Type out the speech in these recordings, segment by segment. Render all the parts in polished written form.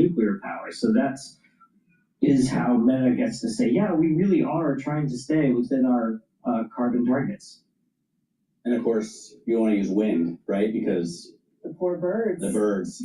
nuclear power. So is how Meta gets to say, yeah, we really are trying to stay within our carbon targets. And of course, you want to use wind, right? Because the poor birds. The birds.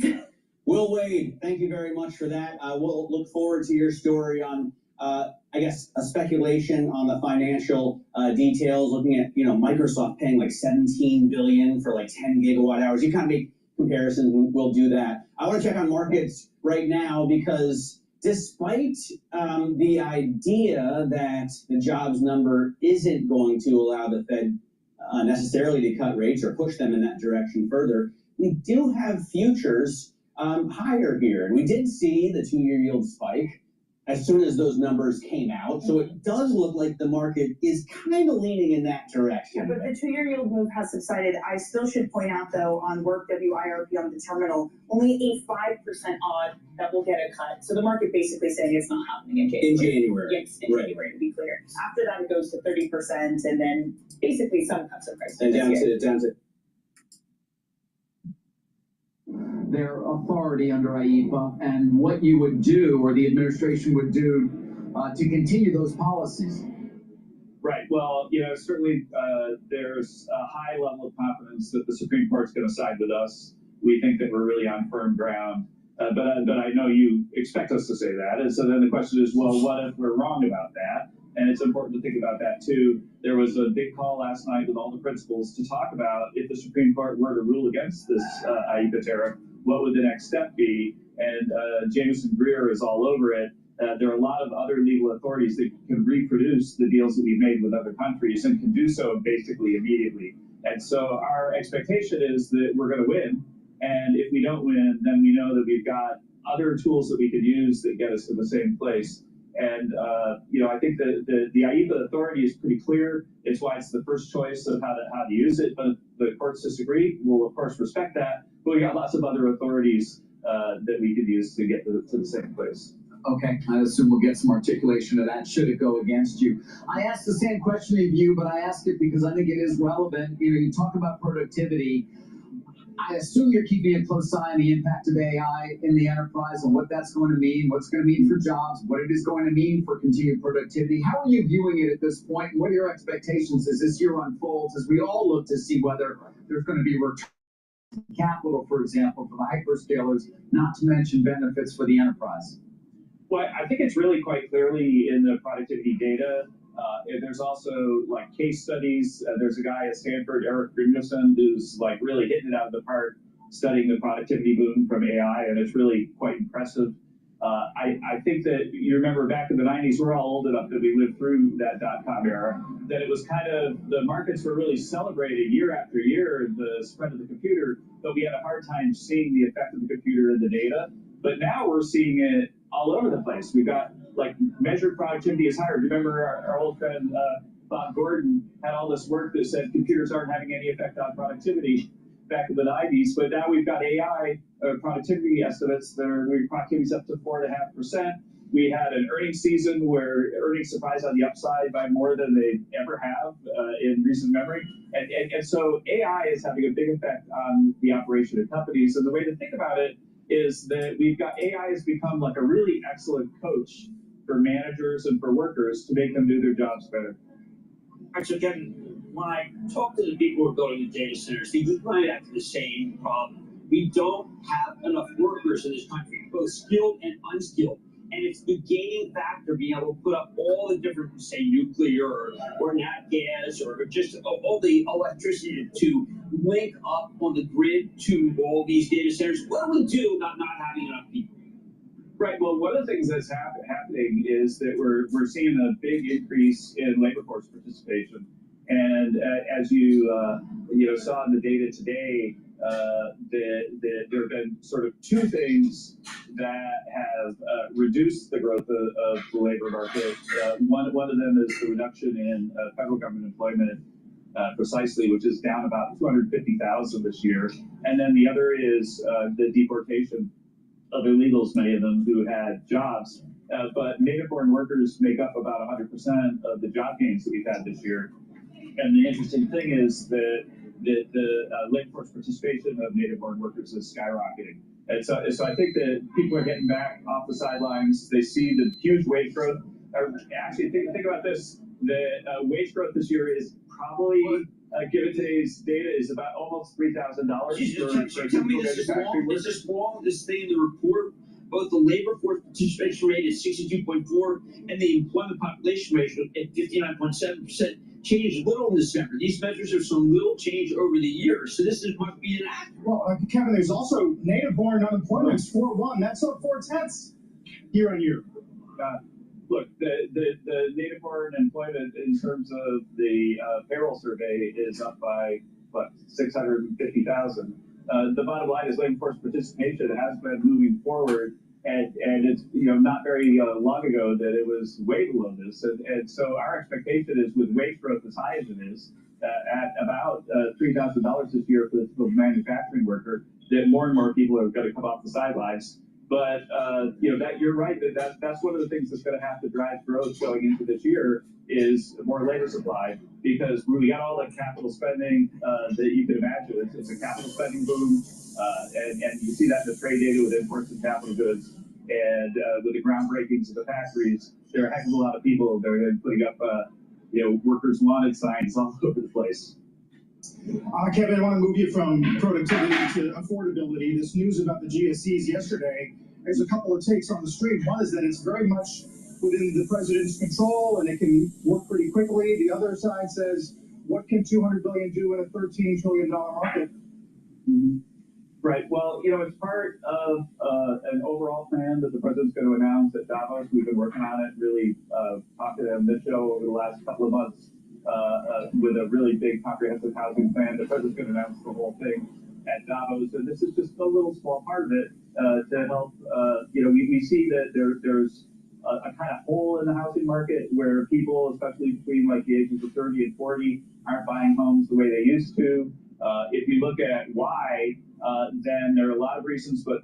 Will Wade, thank you very much for that. We'll look forward to your story on, I guess, a speculation on the financial details, looking at, Microsoft paying like $17 billion for like 10 gigawatt hours. You kind of make comparisons, and we'll do that. I want to check on markets right now because despite the idea that the jobs number isn't going to allow the Fed necessarily to cut rates or push them in that direction further, we do have futures higher here. And we did see the two-year yield spike as soon as those numbers came out. So it does look like the market is kind of leaning in that direction. Yeah, but the two-year yield move has subsided. I still should point out, though, on work WIRP on the terminal, only a 5% odd that will get a cut. So the market basically saying it's not happening in January. In January. Yes, in January, to be clear. After that, it goes to 30%, and then basically some cuts of price. And down to their authority under IEPA and what you would do or the administration would do to continue those policies. Right. Well, certainly there's a high level of confidence that the Supreme Court's going to side with us. We think that we're really on firm ground. But I know you expect us to say that. And so then the question is, well, what if we're wrong about that? And it's important to think about that, too. There was a big call last night with all the principals to talk about if the Supreme Court were to rule against this IEPA tariff, what would the next step be? And Jameson Greer is all over it. There are a lot of other legal authorities that can reproduce the deals that we've made with other countries and can do so basically immediately. And so our expectation is that we're going to win. And if we don't win, then we know that we've got other tools that we can use that get us to the same place. And, I think that the IEPA authority is pretty clear. It's why it's the first choice of how to use it. But if the courts disagree, we'll, of course, respect that. But we got lots of other authorities that we could use to get to the same place. Okay, I assume we'll get some articulation of that should it go against you. I asked the same question of you, but I asked it because I think it is relevant. You talk about productivity. I assume you're keeping a close eye on the impact of AI in the enterprise and what that's going to mean, what's going to mean for jobs, what it is going to mean for continued productivity. How are you viewing it at this point? What are your expectations as this year unfolds, as we all look to see whether there's going to be return capital, for example, for the hyperscalers, not to mention benefits for the enterprise? Well, I think it's really quite clearly in the productivity data. There's also case studies. There's a guy at Stanford, Eric Grimson, who's really hitting it out of the park, studying the productivity boom from AI, and it's really quite impressive. I think that you remember back in the 90s, we're all old enough that we lived through that dot-com era, that it was kind of, the markets were really celebrating year after year the spread of the computer, but we had a hard time seeing the effect of the computer in the data. But now we're seeing it all over the place. We've got measured productivity is higher. Remember our old friend Bob Gordon had all this work that said computers aren't having any effect on productivity back in the 90s, but now we've got AI productivity estimates that are productivity's up to 4.5%. We had an earnings season where earnings surprised on the upside by more than they ever have in recent memory. And so AI is having a big effect on the operation of companies. And the way to think about it is that we've got AI has become a really excellent coach for managers and for workers to make them do their jobs better. All right, so Kevin, when I talk to the people who are building the data centers, they keep coming back to the same problem. We don't have enough workers in this country, both skilled and unskilled. And it's the gating factor, being able to put up all the different, say, nuclear or nat gas or just all the electricity to link up on the grid to all these data centers. What do we do about not having enough people? Right. Well, one of the things that's happening is that we're seeing a big increase in labor force participation. And as you saw in the data today, there have been sort of two things that have reduced the growth of the labor market. One of them is the reduction in federal government employment, precisely, which is down about 250,000 this year. And then the other is the deportation of illegals, many of them who had jobs. But native-born workers make up about 100% of the job gains that we've had this year. And the interesting thing is that the labor force participation of native-born workers is skyrocketing. And so I think that people are getting back off the sidelines. They see the huge wage growth. Actually, think about this. The wage growth this year is probably, given today's data, is about almost $3,000. Tell me this is wrong. Is this wrong? This thing in the report, both the labor force participation rate is 62.4 and the employment population ratio at 59.7%. Changed little in December. These measures are some little change over the years, so this must be inaccurate. Well, Kevin, there's also native-born unemployment is 4.1. That's up 0.4 year on year. Look, the native-born employment in terms of the payroll survey is up by, 650,000. The bottom line is labor force participation has been moving forward, and it's not very long ago that it was way below this, and so our expectation is with wage growth as high as it is, at about $3,000 this year for the typical manufacturing worker, that more and more people are going to come off the sidelines. But that you're right that's one of the things that's going to have to drive growth going into this year is more labor supply, because we got all the capital spending that you can imagine. It's a capital spending boom, and you see that in the trade data with imports and capital goods, and with the groundbreakings of the factories. There are a heck of a lot of people that are putting up workers wanted signs all over the place. Kevin, I want to move you from productivity to affordability. This news about the GSEs yesterday, there's a couple of takes on the street. One is that it's very much within the president's control and it can work pretty quickly. The other side says, what can $200 billion do in a $13 trillion market? Mm-hmm. Right. Well, it's part of an overall plan that the president's going to announce at Davos. We've been working on it, really talking to Bitchute over the last couple of months. With a really big comprehensive housing plan. The president's going to announce the whole thing at Davos, and this is just a little small part of it to help. We see that there's a kind of hole in the housing market where people, especially between like the ages of 30 and 40, aren't buying homes the way they used to. If you look at why, then there are a lot of reasons, but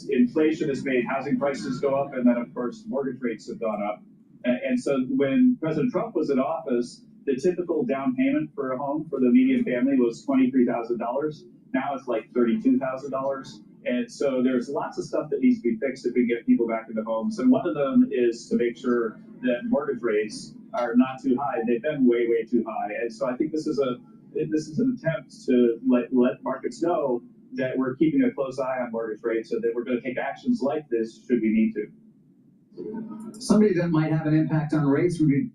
inflation has made housing prices go up, and then of course mortgage rates have gone up. And so when President Trump was in office, the typical down payment for a home for the median family was $23,000. Now it's like $32,000. And so there's lots of stuff that needs to be fixed if we get people back into homes. And one of them is to make sure that mortgage rates are not too high. They've been way, way too high. And so I think this is an attempt to let markets know that we're keeping a close eye on mortgage rates, and that we're going to take actions like this should we need to. Somebody that might have an impact on rates would be.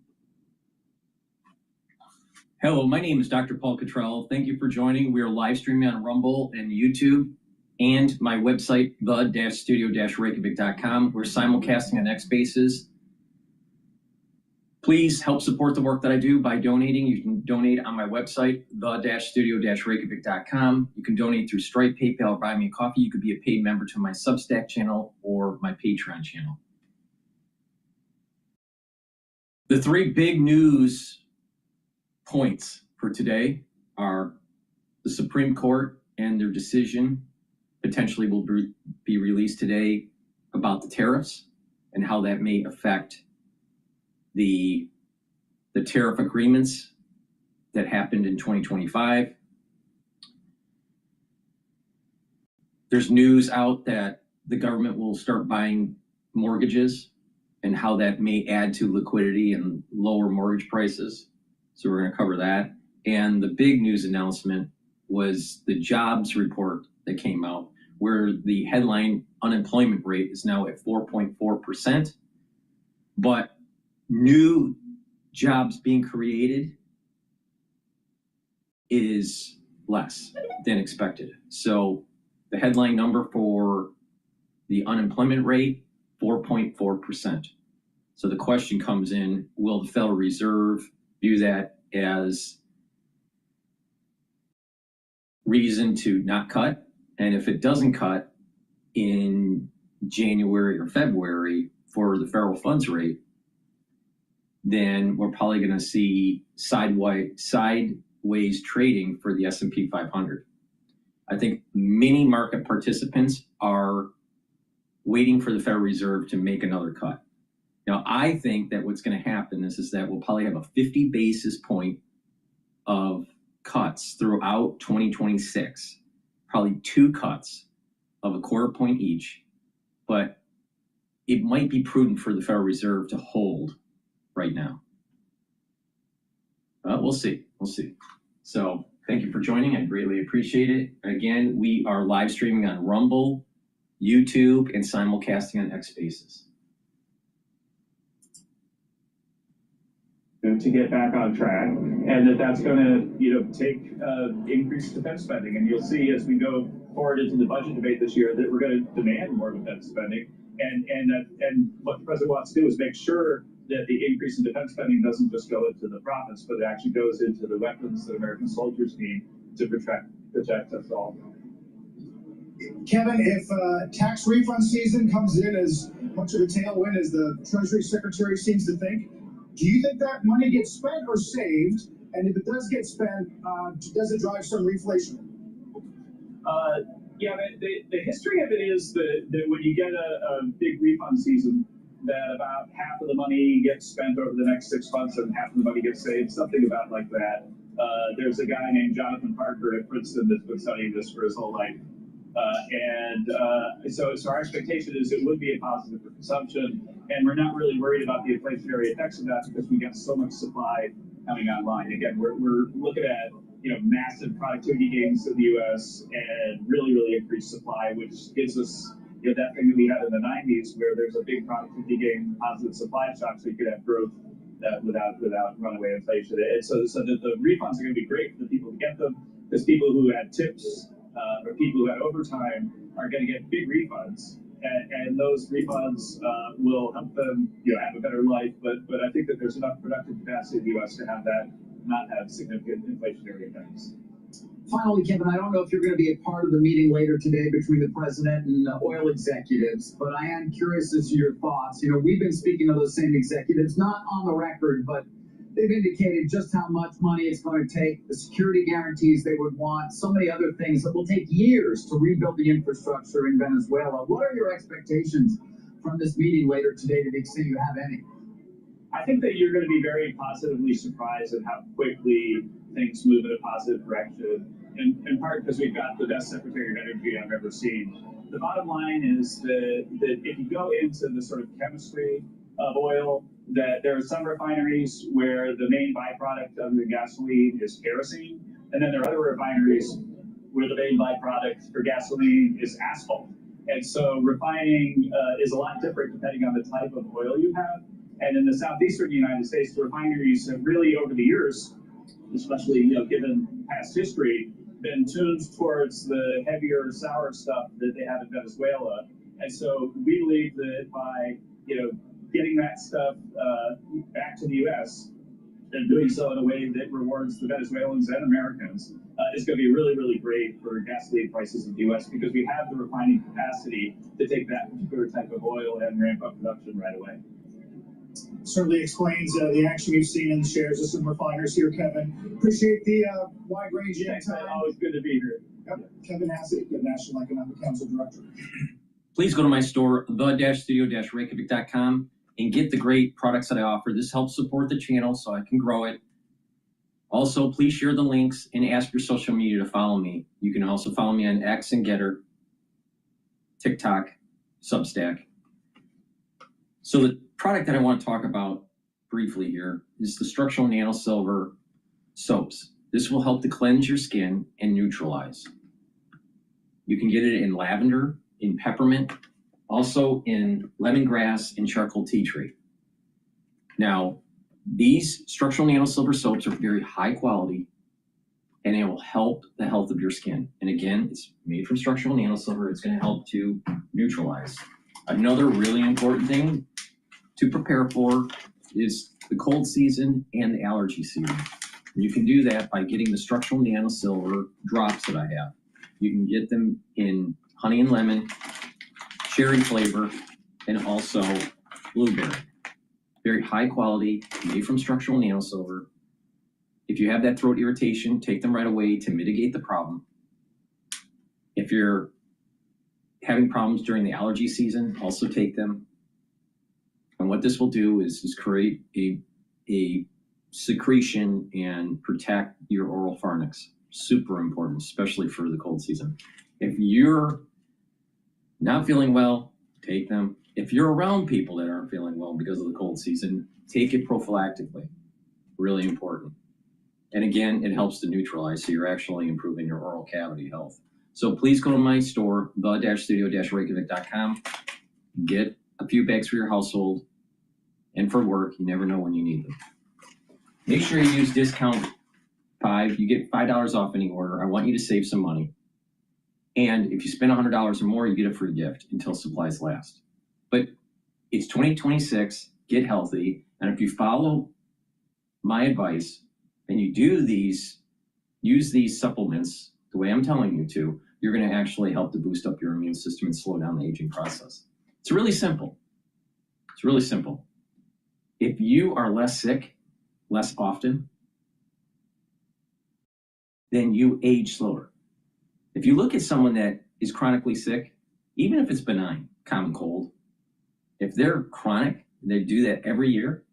Hello, my name is Dr. Paul Cottrell. Thank you for joining. We are live streaming on Rumble and YouTube and my website, the-studio-reykjavik.com. We're simulcasting on X Spaces. Please help support the work that I do by donating. You can donate on my website, the-studio-reykjavik.com. You can donate through Stripe, PayPal, or Buy Me a Coffee. You could be a paid member to my Substack channel or my Patreon channel. The three big news points for today are the Supreme Court and their decision potentially will be released today about the tariffs and how that may affect the tariff agreements that happened in 2025. There's news out that the government will start buying mortgages and how that may add to liquidity and lower mortgage prices. So we're going to cover that. And the big news announcement was the jobs report that came out, where the headline unemployment rate is now at 4.4%, but new jobs being created is less than expected. So the headline number for the unemployment rate, 4.4%. So the question comes in, will the Federal Reserve view that as reason to not cut? And if it doesn't cut in January or February for the federal funds rate, then we're probably going to see sideways trading for the S&P 500. I think many market participants are waiting for the Federal Reserve to make another cut. Now, I think that what's going to happen is that we'll probably have a 50 basis point of cuts throughout 2026, probably 2 cuts of a quarter point each, but it might be prudent for the Federal Reserve to hold right now. We'll see. We'll see. So thank you for joining. I greatly appreciate it. Again, we are live streaming on Rumble, YouTube, and simulcasting on X Spaces. To get back on track, and that's going to, take increased defense spending. And you'll see as we go forward into the budget debate this year that we're going to demand more defense spending. And what the president wants to do is make sure that the increase in defense spending doesn't just go into the profits, but it actually goes into the weapons that American soldiers need to protect us all. Kevin, if tax refund season comes in as much of a tailwind as the Treasury Secretary seems to think, do you think that money gets spent or saved? And if it does get spent, does it drive some reflation? Yeah, the history of it is that when you get a big refund season, that about half of the money gets spent over the next 6 months and half of the money gets saved, something about like that. There's a guy named Jonathan Parker at Princeton that's been studying this for his whole life. So our expectation is it would be a positive for consumption, and we're not really worried about the inflationary effects of that because we get so much supply coming online. Again, we're looking at massive productivity gains in the U.S. and really increased supply, which gives us that thing that we had in the 90s where there's a big productivity gain, positive supply shock, so you could have growth without runaway inflation. And so the refunds are going to be great for the people who get them. There's people who had tips or people who had overtime are going to get big refunds, and those refunds will help them have a better life. But I think that there's enough productive capacity in the U.S. to have that not have significant inflationary effects. Finally, Kevin, I don't know if you're going to be a part of the meeting later today between the president and oil executives, but I am curious as to your thoughts. We've been speaking to those same executives, not on the record, but they've indicated just how much money it's going to take, the security guarantees they would want, so many other things that will take years to rebuild the infrastructure in Venezuela. What are your expectations from this meeting later today, to the extent you have any? I think that you're going to be very positively surprised at how quickly things move in a positive direction, in part because we've got the best Secretary of Energy I've ever seen. The bottom line is that if you go into the sort of chemistry of oil, that there are some refineries where the main byproduct of the gasoline is kerosene, and then there are other refineries where the main byproduct for gasoline is asphalt. And so refining is a lot different depending on the type of oil you have. And in the southeastern United States, the refineries have really, over the years, especially given past history, been tuned towards the heavier, sour stuff that they have in Venezuela. And so we believe that by getting that stuff back to the U.S. and doing so in a way that rewards the Venezuelans and Americans is going to be really great for gasoline prices in the U.S. because we have the refining capacity to take that particular type of oil and ramp up production right away. Certainly explains the action we've seen in the shares of some refiners here, Kevin. Appreciate the wide-ranging time. Always good to be here. Yep. Kevin Hassett, the National Economic Council Director. Please go to my store, the-studio-reykjavik.com, and get the great products that I offer. This helps support the channel so I can grow it. Also, please share the links and ask your social media to follow me. You can also follow me on X and GETTR, TikTok, Substack. So the product that I want to talk about briefly here is the structural nanosilver soaps. This will help to cleanse your skin and neutralize. You can get it in lavender, in peppermint, also in lemongrass and charcoal tea tree. Now, these structural nanosilver soaps are very high quality and it will help the health of your skin. And again, it's made from structural nanosilver. It's going to help to neutralize. Another really important thing to prepare for is the cold season and the allergy season. And you can do that by getting the structural nanosilver drops that I have. You can get them in honey and lemon, cherry flavor, and also blueberry. Very high quality, made from structural nanosilver. If you have that throat irritation, take them right away to mitigate the problem. If you're having problems during the allergy season, also take them. And what this will do is create a secretion and protect your oral pharynx. Super important, especially for the cold season. If you're not feeling well, take them. If you're around people that aren't feeling well because of the cold season, take it prophylactically. Really important. And again, it helps to neutralize, so you're actually improving your oral cavity health. So please go to my store, the-studio-reykjavik.com. Get a few bags for your household and for work. You never know when you need them. Make sure you use discount 5. You get $5 off any order. I want you to save some money. And if you spend $100 or more, you get a free gift until supplies last. But it's 2026, get healthy. And if you follow my advice and you do use these supplements the way I'm telling you to, you're going to actually help to boost up your immune system and slow down the aging process. It's really simple. It's really simple. If you are less sick, less often, then you age slower. If you look at someone that is chronically sick, even if it's benign, common cold, if they're chronic, they do that every year,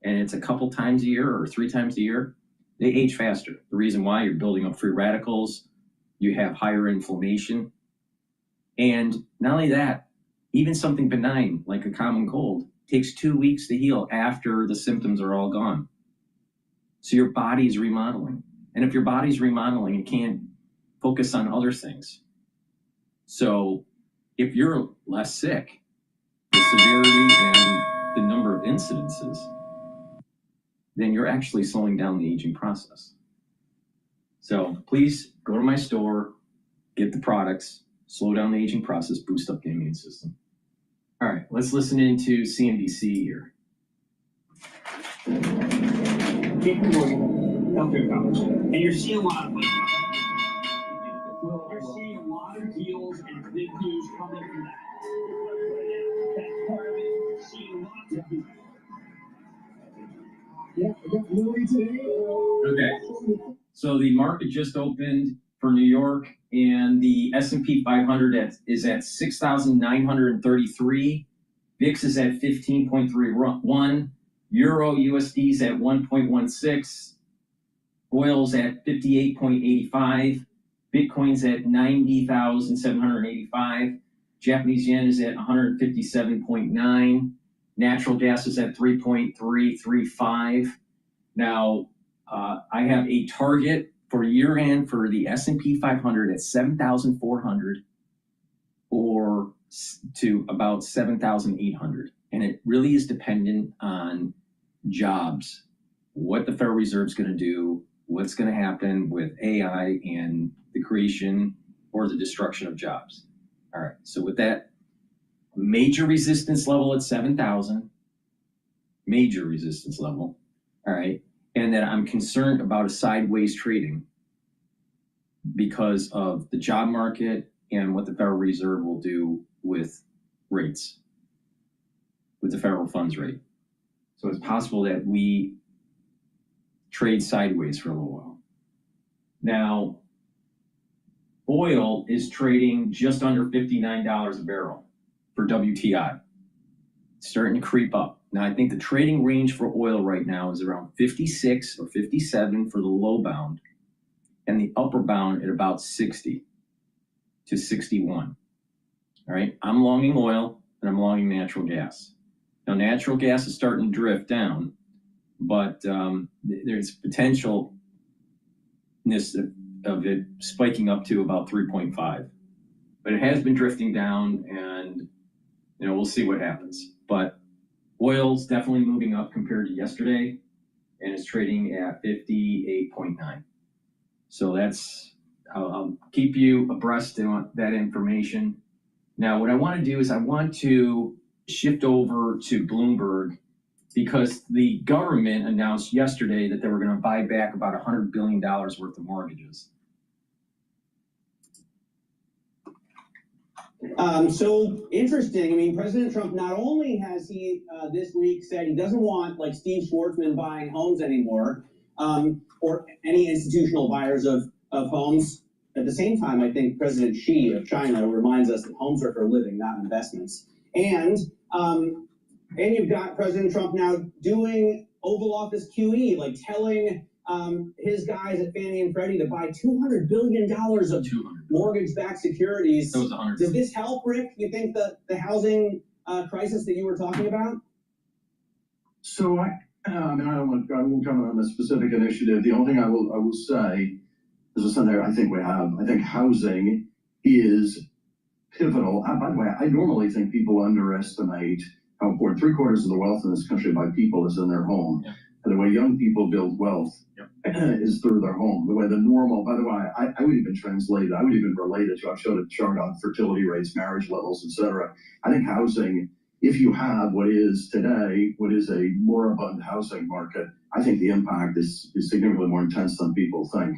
and it's a couple times a year or 3 times a year, they age faster. The reason why, you're building up free radicals, you have higher inflammation, and not only that, even something benign like a common cold takes 2 weeks to heal after the symptoms are all gone. So your body's remodeling. And if your body's remodeling, it can't focus on other things. So if you're less sick, the severity and the number of incidences, then you're actually slowing down the aging process. So please go to my store, get the products, slow down the aging process, boost up the immune system. All right, let's listen into CNBC here. Keep going, healthcare coverage. And you're seeing a lot of you're seeing a lot of deals and big news coming from that. That's part of it. You're seeing lots of people. Yeah, I got Lily today. Okay, so the market just opened for New York, and the S&P 500 is at 6,933. VIX is at 15.31. Euro USD is at 1.16. Oil's at 58.85. Bitcoin's at 90,785. Japanese yen is at 157.9. Natural gas is at 3.335. Now, I have a target for year end for the S&P 500 at 7,400 or to about 7,800. And it really is dependent on jobs, what the Federal Reserve is going to do, what's going to happen with AI and the creation or the destruction of jobs. All right, so with that, major resistance level at 7,000, major resistance level, all right, and that I'm concerned about a sideways trading because of the job market and what the Federal Reserve will do with rates, with the federal funds rate. So it's possible that we trade sideways for a little while. Now, oil is trading just under $59 a barrel for WTI. It's starting to creep up. Now, I think the trading range for oil right now is around 56 or 57 for the low bound, and the upper bound at about 60 to 61. All right, I'm longing oil and I'm longing natural gas. Now, natural gas is starting to drift down, but there's potentialness of it spiking up to about 3.5. But it has been drifting down, and we'll see what happens. But oil's definitely moving up compared to yesterday, and it's trading at 58.9. So I'll keep you abreast on that information. Now, what I want to do is I want to shift over to Bloomberg, because the government announced yesterday that they were going to buy back about $100 billion worth of mortgages. So interesting. I mean, President Trump, not only has he this week said he doesn't want like Steve Schwarzman buying homes anymore, or any institutional buyers of homes. At the same time, I think President Xi of China reminds us that homes are for living, not investments. And you've got President Trump now doing Oval Office QE, like telling his guys at Fannie and Freddie to buy $200 billion of mortgage-backed securities. That was 100. Does this help, Rick? You think the housing crisis that you were talking about? So I won't comment on a specific initiative. The only thing I will say is something I think housing is pivotal. By the way, I normally think people underestimate how important 3/4 of the wealth in this country by people is in their home. Yeah. And the way young people build wealth is through their home. The way the normal, by the way, I would even relate it to, I've showed a chart on fertility rates, marriage levels, etc. I think housing, if you have what is today, what is a moribund housing market, I think the impact is significantly more intense than people think.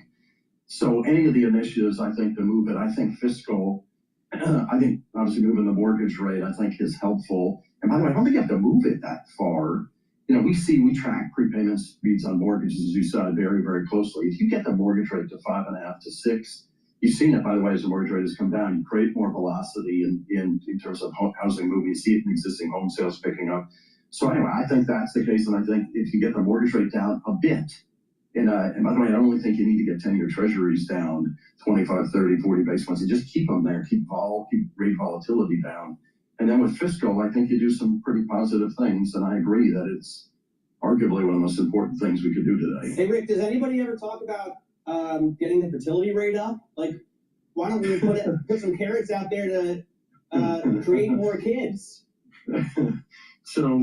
So any of the initiatives, I think, to move it, I think fiscal, I think obviously moving the mortgage rate, I think is helpful. And by the way, I don't think you have to move it that far. You know, we track prepayment speeds on mortgages, as you said, very, very closely. If you get the mortgage rate to 5.5 to 6, you've seen it, by the way, as the mortgage rate has come down, you create more velocity in terms of housing moving. You see it in existing home sales picking up. So anyway, I think that's the case. And I think if you get the mortgage rate down a bit, and by the way, I don't really think you need to get 10-year treasuries down 25, 30, 40 basis points. You just keep them there, keep rate volatility down. And then with fiscal, I think you do some pretty positive things. And I agree that it's arguably one of the most important things we could do today. Hey, Rick, does anybody ever talk about getting the fertility rate up? Like, why don't we put some carrots out there to create more kids? So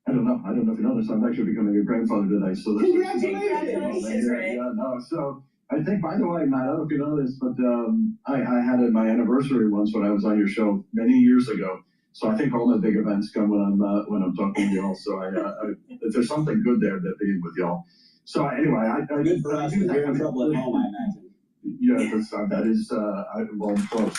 I don't know if you know this, I'm actually becoming a grandfather today. So Congratulations, Rick. So I think, by the way, Matt, I don't know if you know this, but I had my anniversary once when I was on your show many years ago. So I think all the big events come when I'm talking to y'all. So there's something good there that being with y'all. So anyway, good for us. We're in trouble at home, I imagine. Yeah, that is well close.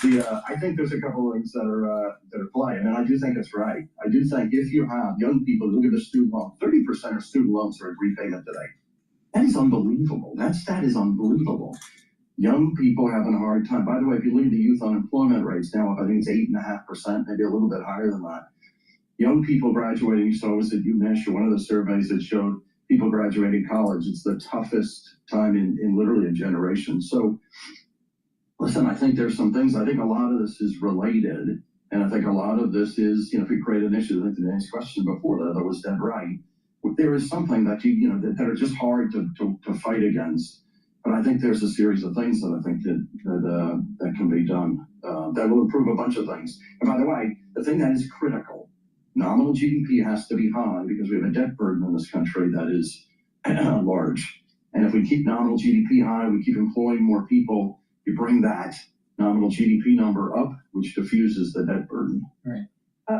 I think there's a couple of things that are playing, and I do think it's right. I do think if you have young people, look at the student loan, 30% of student loans are in repayment today. That is unbelievable. That is unbelievable. Young people having a hard time. By the way, if you look at the youth unemployment rates now, I think it's 8.5%, maybe a little bit higher than that. Young people graduating, so I was at UMich, one of the surveys that showed people graduating college, it's the toughest time in literally a generation. So listen, I think there's some things, I think a lot of this is related, and I think a lot of this is, if we create initiatives, I think the next question before that was dead right. There is something that that are just hard to fight against. But I think there's a series of things that I think that can be done that will improve a bunch of things. And by the way, the thing that is critical, nominal GDP has to be high because we have a debt burden in this country that is large. And if we keep nominal GDP high, we keep employing more people, you bring that nominal GDP number up, which diffuses the debt burden. Right.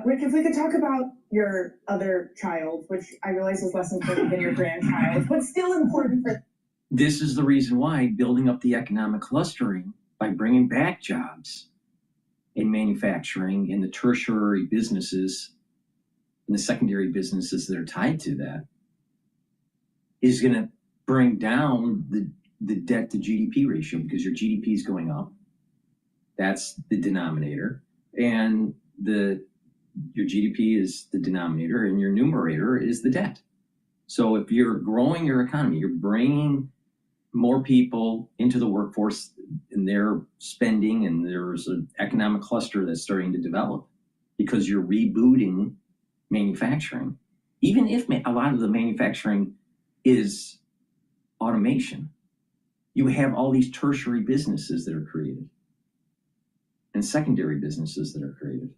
Rick, if we could talk about your other child, which I realize is less important than your grandchild, but still important for. This is the reason why building up the economic clustering by bringing back jobs in manufacturing and the tertiary businesses and the secondary businesses that are tied to that is going to bring down the debt to GDP ratio, because your GDP is going up. That's the denominator. And your GDP is the denominator and your numerator is the debt. So if you're growing your economy, you're bringing more people into the workforce and they're spending, and there's an economic cluster that's starting to develop because you're rebooting manufacturing. Even if a lot of the manufacturing is automation, you have all these tertiary businesses that are created and secondary businesses that are created.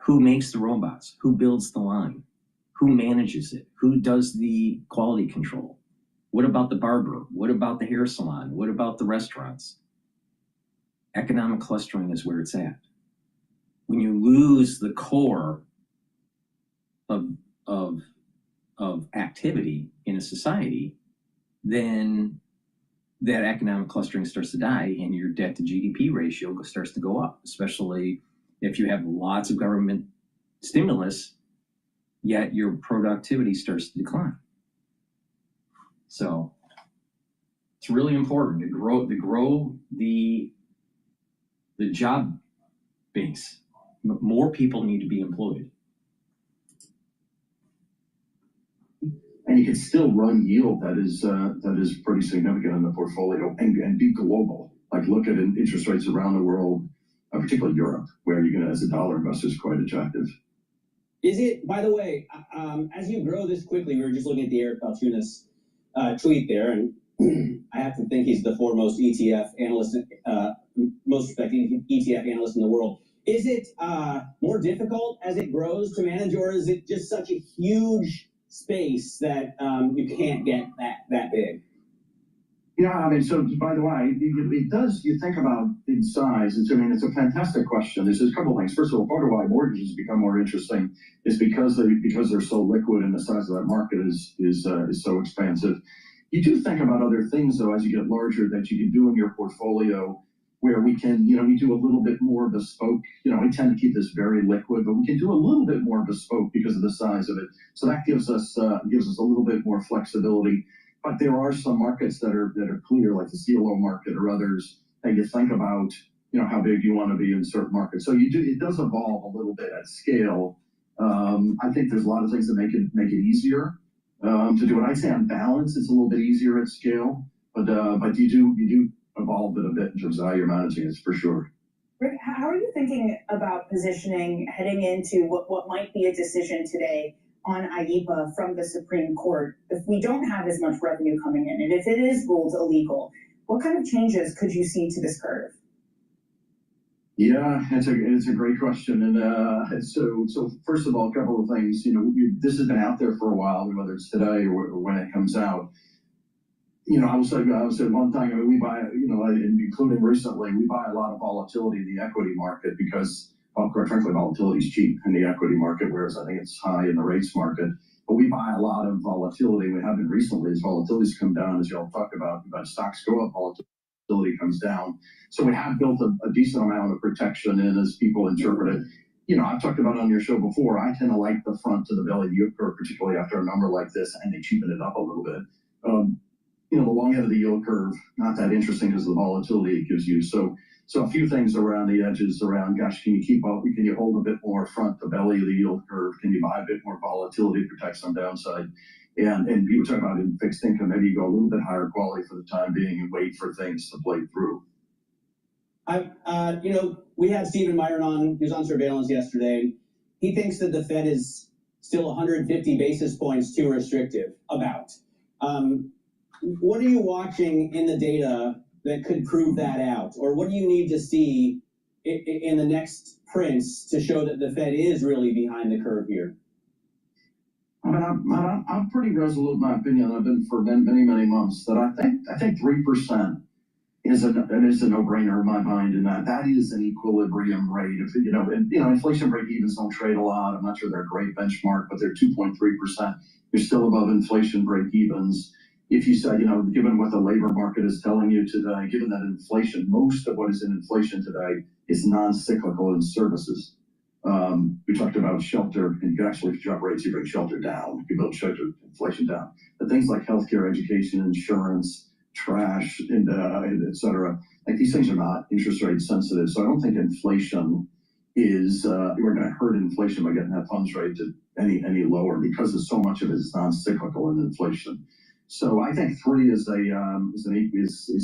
Who makes the robots? Who builds the line? Who manages it? Who does the quality control? What about the barber? What about the hair salon? What about the restaurants? Economic clustering is where it's at. When you lose the core of activity in a society, then that economic clustering starts to die and your debt to GDP ratio starts to go up, especially if you have lots of government stimulus, yet your productivity starts to decline. So it's really important to grow the job base. More people need to be employed. and you can still run yield that is pretty significant in the portfolio and be global. Like look at interest rates around the world, particularly Europe, where you can, as a dollar investor, is quite attractive. Is it, by the way, as you grow this quickly, we were just looking at the Eric Balchunas tweet there, and I have to think he's the foremost ETF analyst, most respected ETF analyst in the world. Is it more difficult as it grows to manage, or is it just such a huge space that you can't get that big? Yeah, I mean, so by the way, it does, you think about in size, it's a fantastic question. There's a couple of things. First of all, part of why mortgages become more interesting is because they're so liquid and the size of that market is so expansive. You do think about other things, though, as you get larger that you can do in your portfolio where we can, we do a little bit more bespoke. We tend to keep this very liquid, but we can do a little bit more bespoke because of the size of it. So that gives us a little bit more flexibility. But there are some markets that are clear, like the CLO market or others, that you think about, how big you want to be in certain markets. So it does evolve a little bit at scale. I think there's a lot of things that make it easier to do it. I'd say on balance, it's a little bit easier at scale, but you do evolve it a bit in terms of how you're managing it, for sure. Rick, how are you thinking about positioning heading into what might be a decision today on IEPA from the Supreme Court? If we don't have as much revenue coming in, and if it is ruled illegal, what kind of changes could you see to this curve? Yeah, it's a great question. And so first of all, a couple of things. This has been out there for a while, whether it's today or when it comes out. I will say one thing. We buy, including recently, we buy a lot of volatility in the equity market because, well, quite frankly, volatility is cheap in the equity market, whereas I think it's high in the rates market. But we buy a lot of volatility. We have been recently as volatility's come down, as y'all talked about stocks go up, volatility comes down. So we have built a decent amount of protection in as people interpret it. I've talked about it on your show before. I tend to like the front to the belly yield curve, particularly after a number like this, and they cheapen it up a little bit. The long end of the yield curve, not that interesting because of the volatility it gives you. So a few things around the edges around, gosh, can you hold a bit more front to belly of the yield curve? Can you buy a bit more volatility to protect some downside? And people talk about in fixed income, maybe you go a little bit higher quality for the time being and wait for things to play through. We had Stephen Myron on, he was on surveillance yesterday. He thinks that the Fed is still 150 basis points too restrictive about. What are you watching in the data that could prove that out? Or what do you need to see in the next prints to show that the Fed is really behind the curve here? I mean, I'm pretty resolute in my opinion. I've been for many, many months that I think 3% is a no-brainer in my mind, and that is an equilibrium rate. If inflation break-evens don't trade a lot. I'm not sure they're a great benchmark, but they're 2.3%. You're still above inflation break-evens. If you say, given what the labor market is telling you today, given that inflation, most of what is in inflation today is non-cyclical in services. We talked about shelter, and you can actually, if you drop rates, you bring shelter down. You build shelter, inflation down. But things like healthcare, education, insurance, trash, and et cetera, like these things are not interest rate sensitive. So I don't think inflation is, we're going to hurt inflation by getting that funds rate to any lower because of so much of it is non-cyclical in inflation. So I think 3 is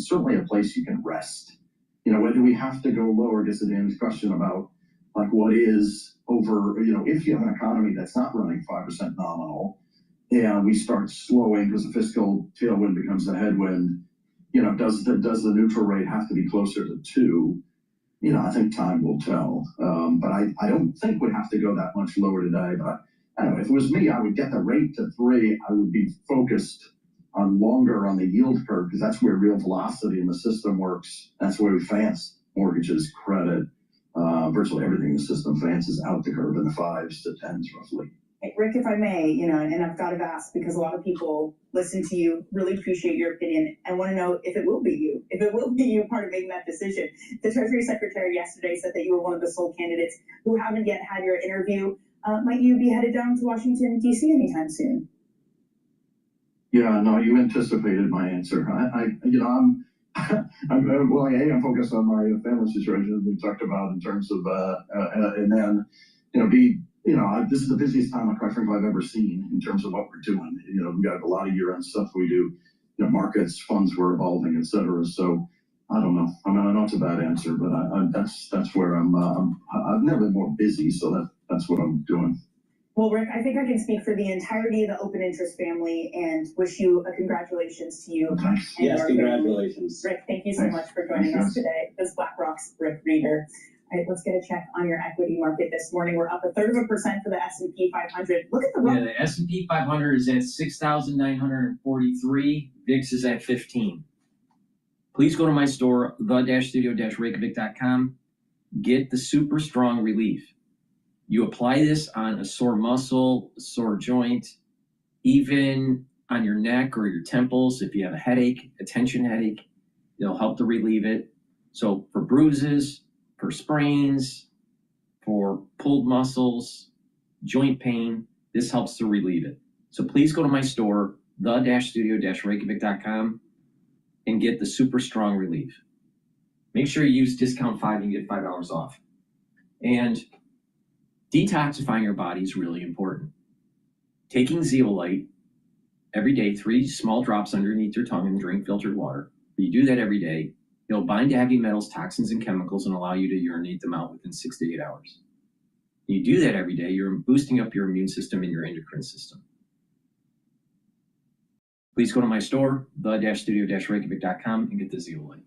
certainly a place you can rest. Whether we have to go lower gets to Dan's question about like what is over, if you have an economy that's not running 5% nominal and we start slowing because the fiscal tailwind becomes a headwind, does the neutral rate have to be closer to 2? I think time will tell. But I don't think we'd have to go that much lower today. But I don't know, if it was me, I would get the rate to 3. I would be focused on longer on the yield curve because that's where real velocity in the system works. That's where we finance mortgages, credit, virtually everything in the system finances out the curve in the 5s to 10s roughly. Hey, Rick, if I may, and I've got to ask because a lot of people listen to you, really appreciate your opinion, and want to know if it will be you part of making that decision. The Treasury Secretary yesterday said that you were one of the sole candidates who haven't yet had your interview. Might you be headed down to Washington, D.C. anytime soon? Yeah, no, you anticipated my answer. I'm focused on my family situation we talked about in terms of, and then, This is the busiest time, quite frankly, I've ever seen in terms of what we're doing. We've got a lot of year-end stuff we do. Markets, funds were evolving, et cetera. So I don't know. I mean, I know it's a bad answer, but that's where I've never been more busy, so that's what I'm doing. Well, Rick, I think I can speak for the entirety of the Open Interest family and wish you a congratulations to you. Thanks. Yes, congratulations. Rick, thank you so much for joining us today. This is BlackRock's Rick Reader. All right, let's get a check on your equity market this morning. We're up 1/3% for the S&P 500. Look at the Yeah, the S&P 500 is at 6,943. VIX is at 15. Please go to my store, the-studio-reykjavik.com. Get the super strong relief. You apply this on a sore muscle, a sore joint, even on your neck or your temples. If you have a headache, a tension headache, it'll help to relieve it. So for bruises, for sprains, for pulled muscles, joint pain, this helps to relieve it. So please go to my store, the-studio-reykjavik.com, and get the super strong relief. Make sure you use discount 5 and get $5 off. And detoxifying your body is really important. Taking zeolite every day, 3 small drops underneath your tongue and drink filtered water. You do that every day. It'll bind to heavy metals, toxins, and chemicals and allow you to urinate them out within 6 to 8 hours. You do that every day, you're boosting up your immune system and your endocrine system. Please go to my store, the-studio-reykjavik.com, and get the zeolite.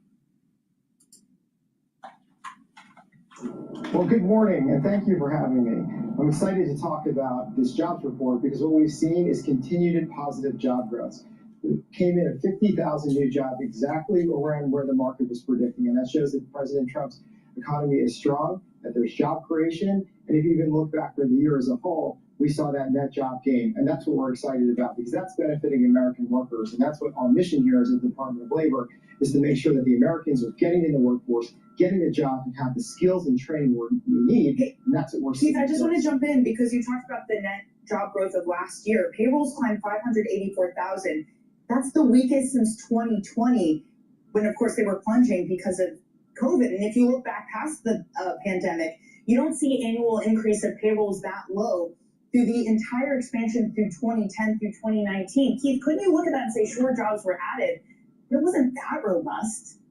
Well, good morning, and thank you for having me. I'm excited to talk about this jobs report because what we've seen is continued and positive job growth. It came in at 50,000 new jobs, exactly around where the market was predicting, and that shows that President Trump's economy is strong, that there's job creation, and if you even look back for the year as a whole, we saw that net job gain, and that's what we're excited about because that's benefiting American workers, and that's what our mission here as the Department of Labor is to make sure that the Americans are getting in the workforce, getting a job, and have the skills and training we need, and that's what we're seeing. Keith, I just want to jump in because you talked about the net job growth of last year. Payrolls climbed 584,000. That's the weakest since 2020, when of course they were plunging because of COVID. And if you look back past the pandemic, you don't see annual increase of payrolls that low through the entire expansion through 2010 through 2019. Keith, couldn't you look at that and say, sure, jobs were added, but it wasn't that robust?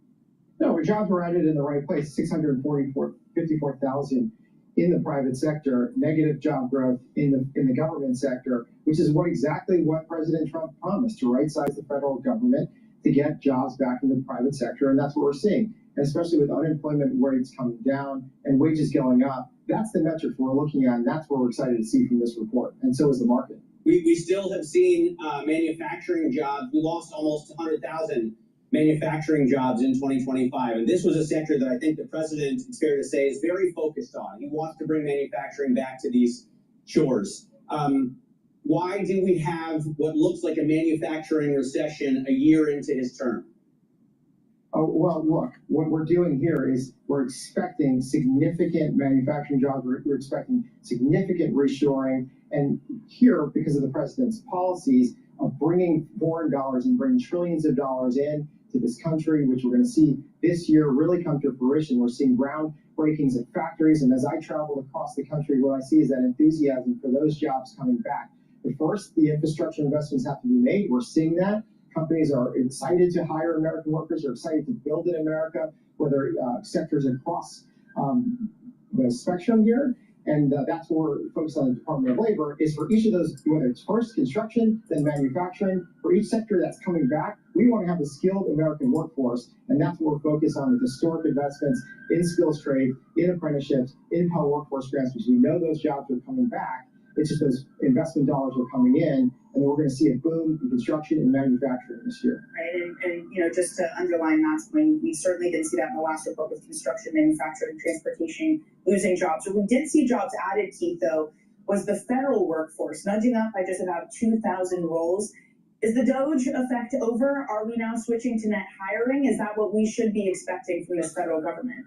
No, jobs were added in the right place, 54,000 in the private sector, negative job growth in the government sector, which is exactly what President Trump promised, to right-size the federal government, to get jobs back in the private sector, and that's what we're seeing. And especially with unemployment rates coming down and wages going up, that's the metrics we're looking at, and that's what we're excited to see from this report, and so is the market. We still have seen manufacturing jobs. We lost almost 100,000 manufacturing jobs in 2025. And this was a sector that I think the president, it's fair to say, is very focused on. He wants to bring manufacturing back to these shores. Why do we have what looks like a manufacturing recession a year into his term? Oh, well, look, what we're doing here is we're expecting significant manufacturing jobs. We're expecting significant reshoring. And here, because of the president's policies of bringing foreign dollars and bringing trillions of dollars in to this country, which we're going to see this year really come to fruition. We're seeing groundbreakings at factories. And as I travel across the country, what I see is that enthusiasm for those jobs coming back. But first, the infrastructure investments have to be made. We're seeing that. Companies are excited to hire American workers. They're excited to build in America, whether sectors across the spectrum here. And that's what we're focused on the Department of Labor, is for each of those, whether it's first construction, then manufacturing, for each sector that's coming back, we want to have a skilled American workforce. And that's what we're focused on with historic investments in skills trade, in apprenticeships, in Pell workforce grants, because we know those jobs are coming back. It's just those investment dollars are coming in, and then we're going to see a boom in construction and manufacturing this year. Right, and just to underline Matt's point, we certainly didn't see that in the last report with construction, manufacturing, transportation losing jobs. What we did see jobs added, Keith, though, was the federal workforce, nudging up by just about 2,000 roles. Is the DOGE effect over? Are we now switching to net hiring? Is that what we should be expecting from this federal government?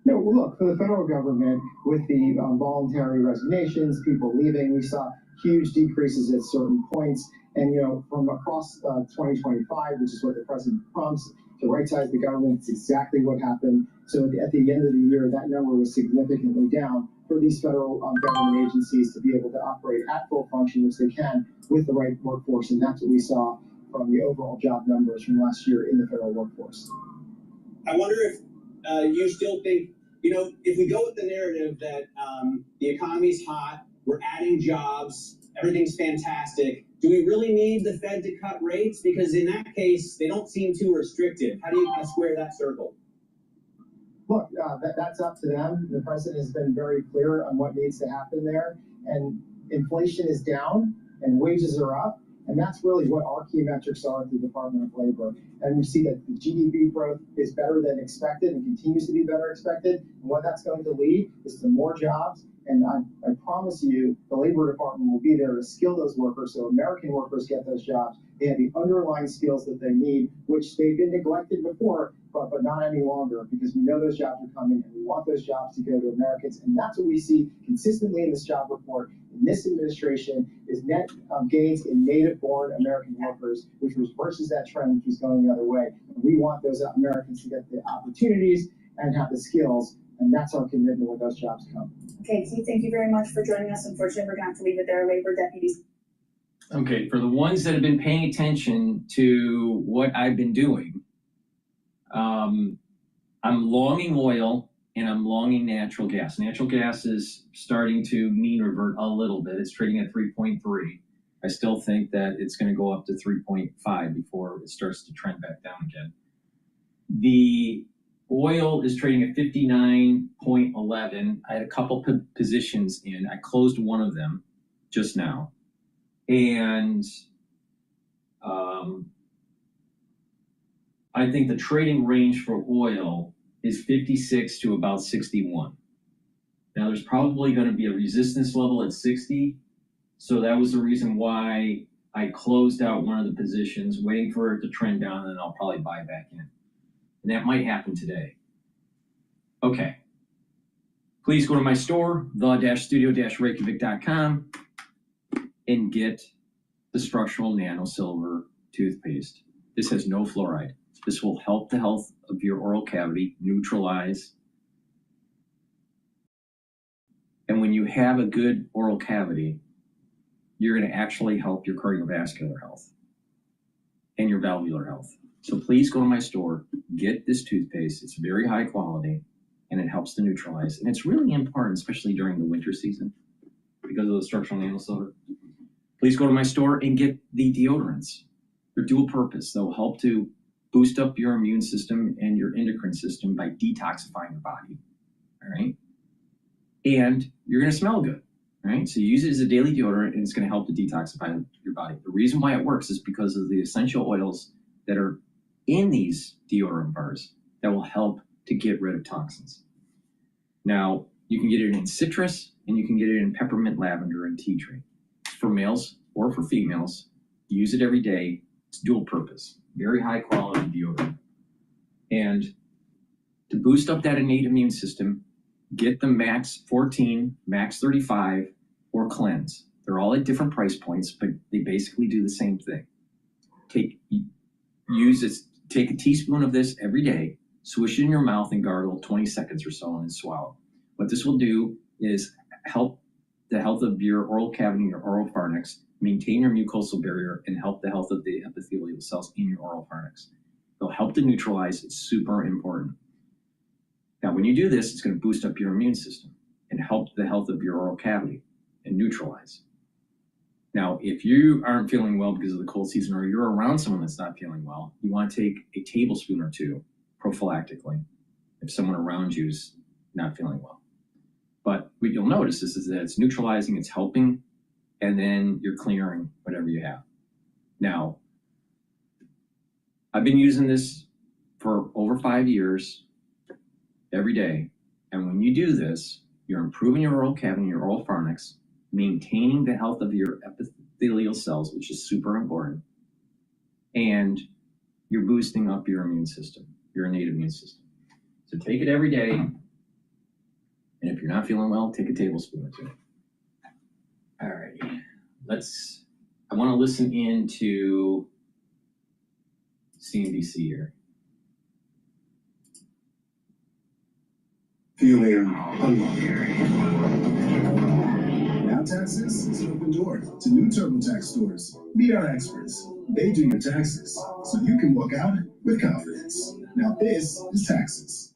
No, look, for the federal government, with the voluntary resignations, people leaving, we saw huge decreases at certain points. And, from across 2025, which is what the president promised, to right-size the government, it's exactly what happened. So at the end of the year, that number was significantly down. for these federal government agencies to be able to operate at full function, which they can with the right workforce. And that's what we saw from the overall job numbers from last year in the federal workforce. I wonder if you still think, if we go with the narrative that the economy's hot, we're adding jobs, everything's fantastic, do we really need the Fed to cut rates? Because in that case, they don't seem too restrictive. How do you kind of square that circle? Look, that's up to them. The president has been very clear on what needs to happen there. And inflation is down and wages are up. And that's really what our key metrics are at the Department of Labor. And we see that the GDP growth is better than expected and continues to be better expected. And what that's going to lead is to more jobs. And I promise you, the Labor Department will be there to skill those workers so American workers get those jobs. They have the underlying skills that they need, which they've been neglected before, but not any longer, because we know those jobs are coming and we want those jobs to go to Americans. And that's what we see consistently in this job report in this administration is net gains in native-born American workers, which reverses that trend, which was going the other way. And we want those Americans to get the opportunities and have the skills, and that's our commitment when those jobs come. Okay, Keith, thank you very much for joining us. Unfortunately, we're going to have to leave it there. Labor deputies. Okay, for the ones that have been paying attention to what I've been doing, I'm longing oil and I'm longing natural gas. Natural gas is starting to mean revert a little bit. It's trading at 3.3. I still think that it's going to go up to 3.5 before it starts to trend back down again. The oil is trading at 59.11. I had a couple positions in. I closed one of them just now. And I think the trading range for oil is 56 to about 61. Now there's probably going to be a resistance level at 60. So that was the reason why I closed out one of the positions, waiting for it to trend down, and then I'll probably buy back in. And that might happen today. Okay. Please go to my store, the-studio-reykjavik.com, and get the structural nano silver toothpaste. This has no fluoride. This will help the health of your oral cavity, neutralize. And when you have a good oral cavity, you're going to actually help your cardiovascular health and your valvular health. So please go to my store, get this toothpaste. It's very high quality and it helps to neutralize. And it's really important, especially during the winter season, because of the structural nano silver. Please go to my store and get the deodorants. They're dual purpose. They'll help to boost up your immune system and your endocrine system by detoxifying your body. All right. And you're going to smell good. All right. So you use it as a daily deodorant and it's going to help to detoxify your body. The reason why it works is because of the essential oils that are in these deodorant bars that will help to get rid of toxins. Now, you can get it in citrus and you can get it in peppermint, lavender, and tea tree. For males or for females, use it every day. It's dual purpose, very high quality deodorant. And to boost up that innate immune system, get the Max 14, Max 35, or Cleanse. They're all at different price points, but they basically do the same thing. Take a teaspoon of this every day, swish it in your mouth and gargle 20 seconds or so and then swallow. What this will do is help the health of your oral cavity and your oral pharynx, maintain your mucosal barrier, and help the health of the epithelial cells in your oral pharynx. They'll help to neutralize. It's super important. Now, when you do this, it's going to boost up your immune system and help the health of your oral cavity and neutralize. Now, if you aren't feeling well because of the cold season or you're around someone that's not feeling well, you want to take a tablespoon or two prophylactically if someone around you is not feeling well. But what you'll notice is that it's neutralizing, it's helping, and then you're clearing whatever you have. Now, I've been using this for over 5 years every day. And when you do this, you're improving your oral cavity, your oral pharynx, maintaining the health of your epithelial cells, which is super important. And you're boosting up your immune system, your innate immune system. So take it every day. And if you're not feeling well, take a tablespoon or two. All right, I want to listen in to CNBC here. feeling unlucky. Now Taxes is an open door to new TurboTax stores. Meet our experts. They do your taxes, so you can walk out with confidence. Now this is Taxes.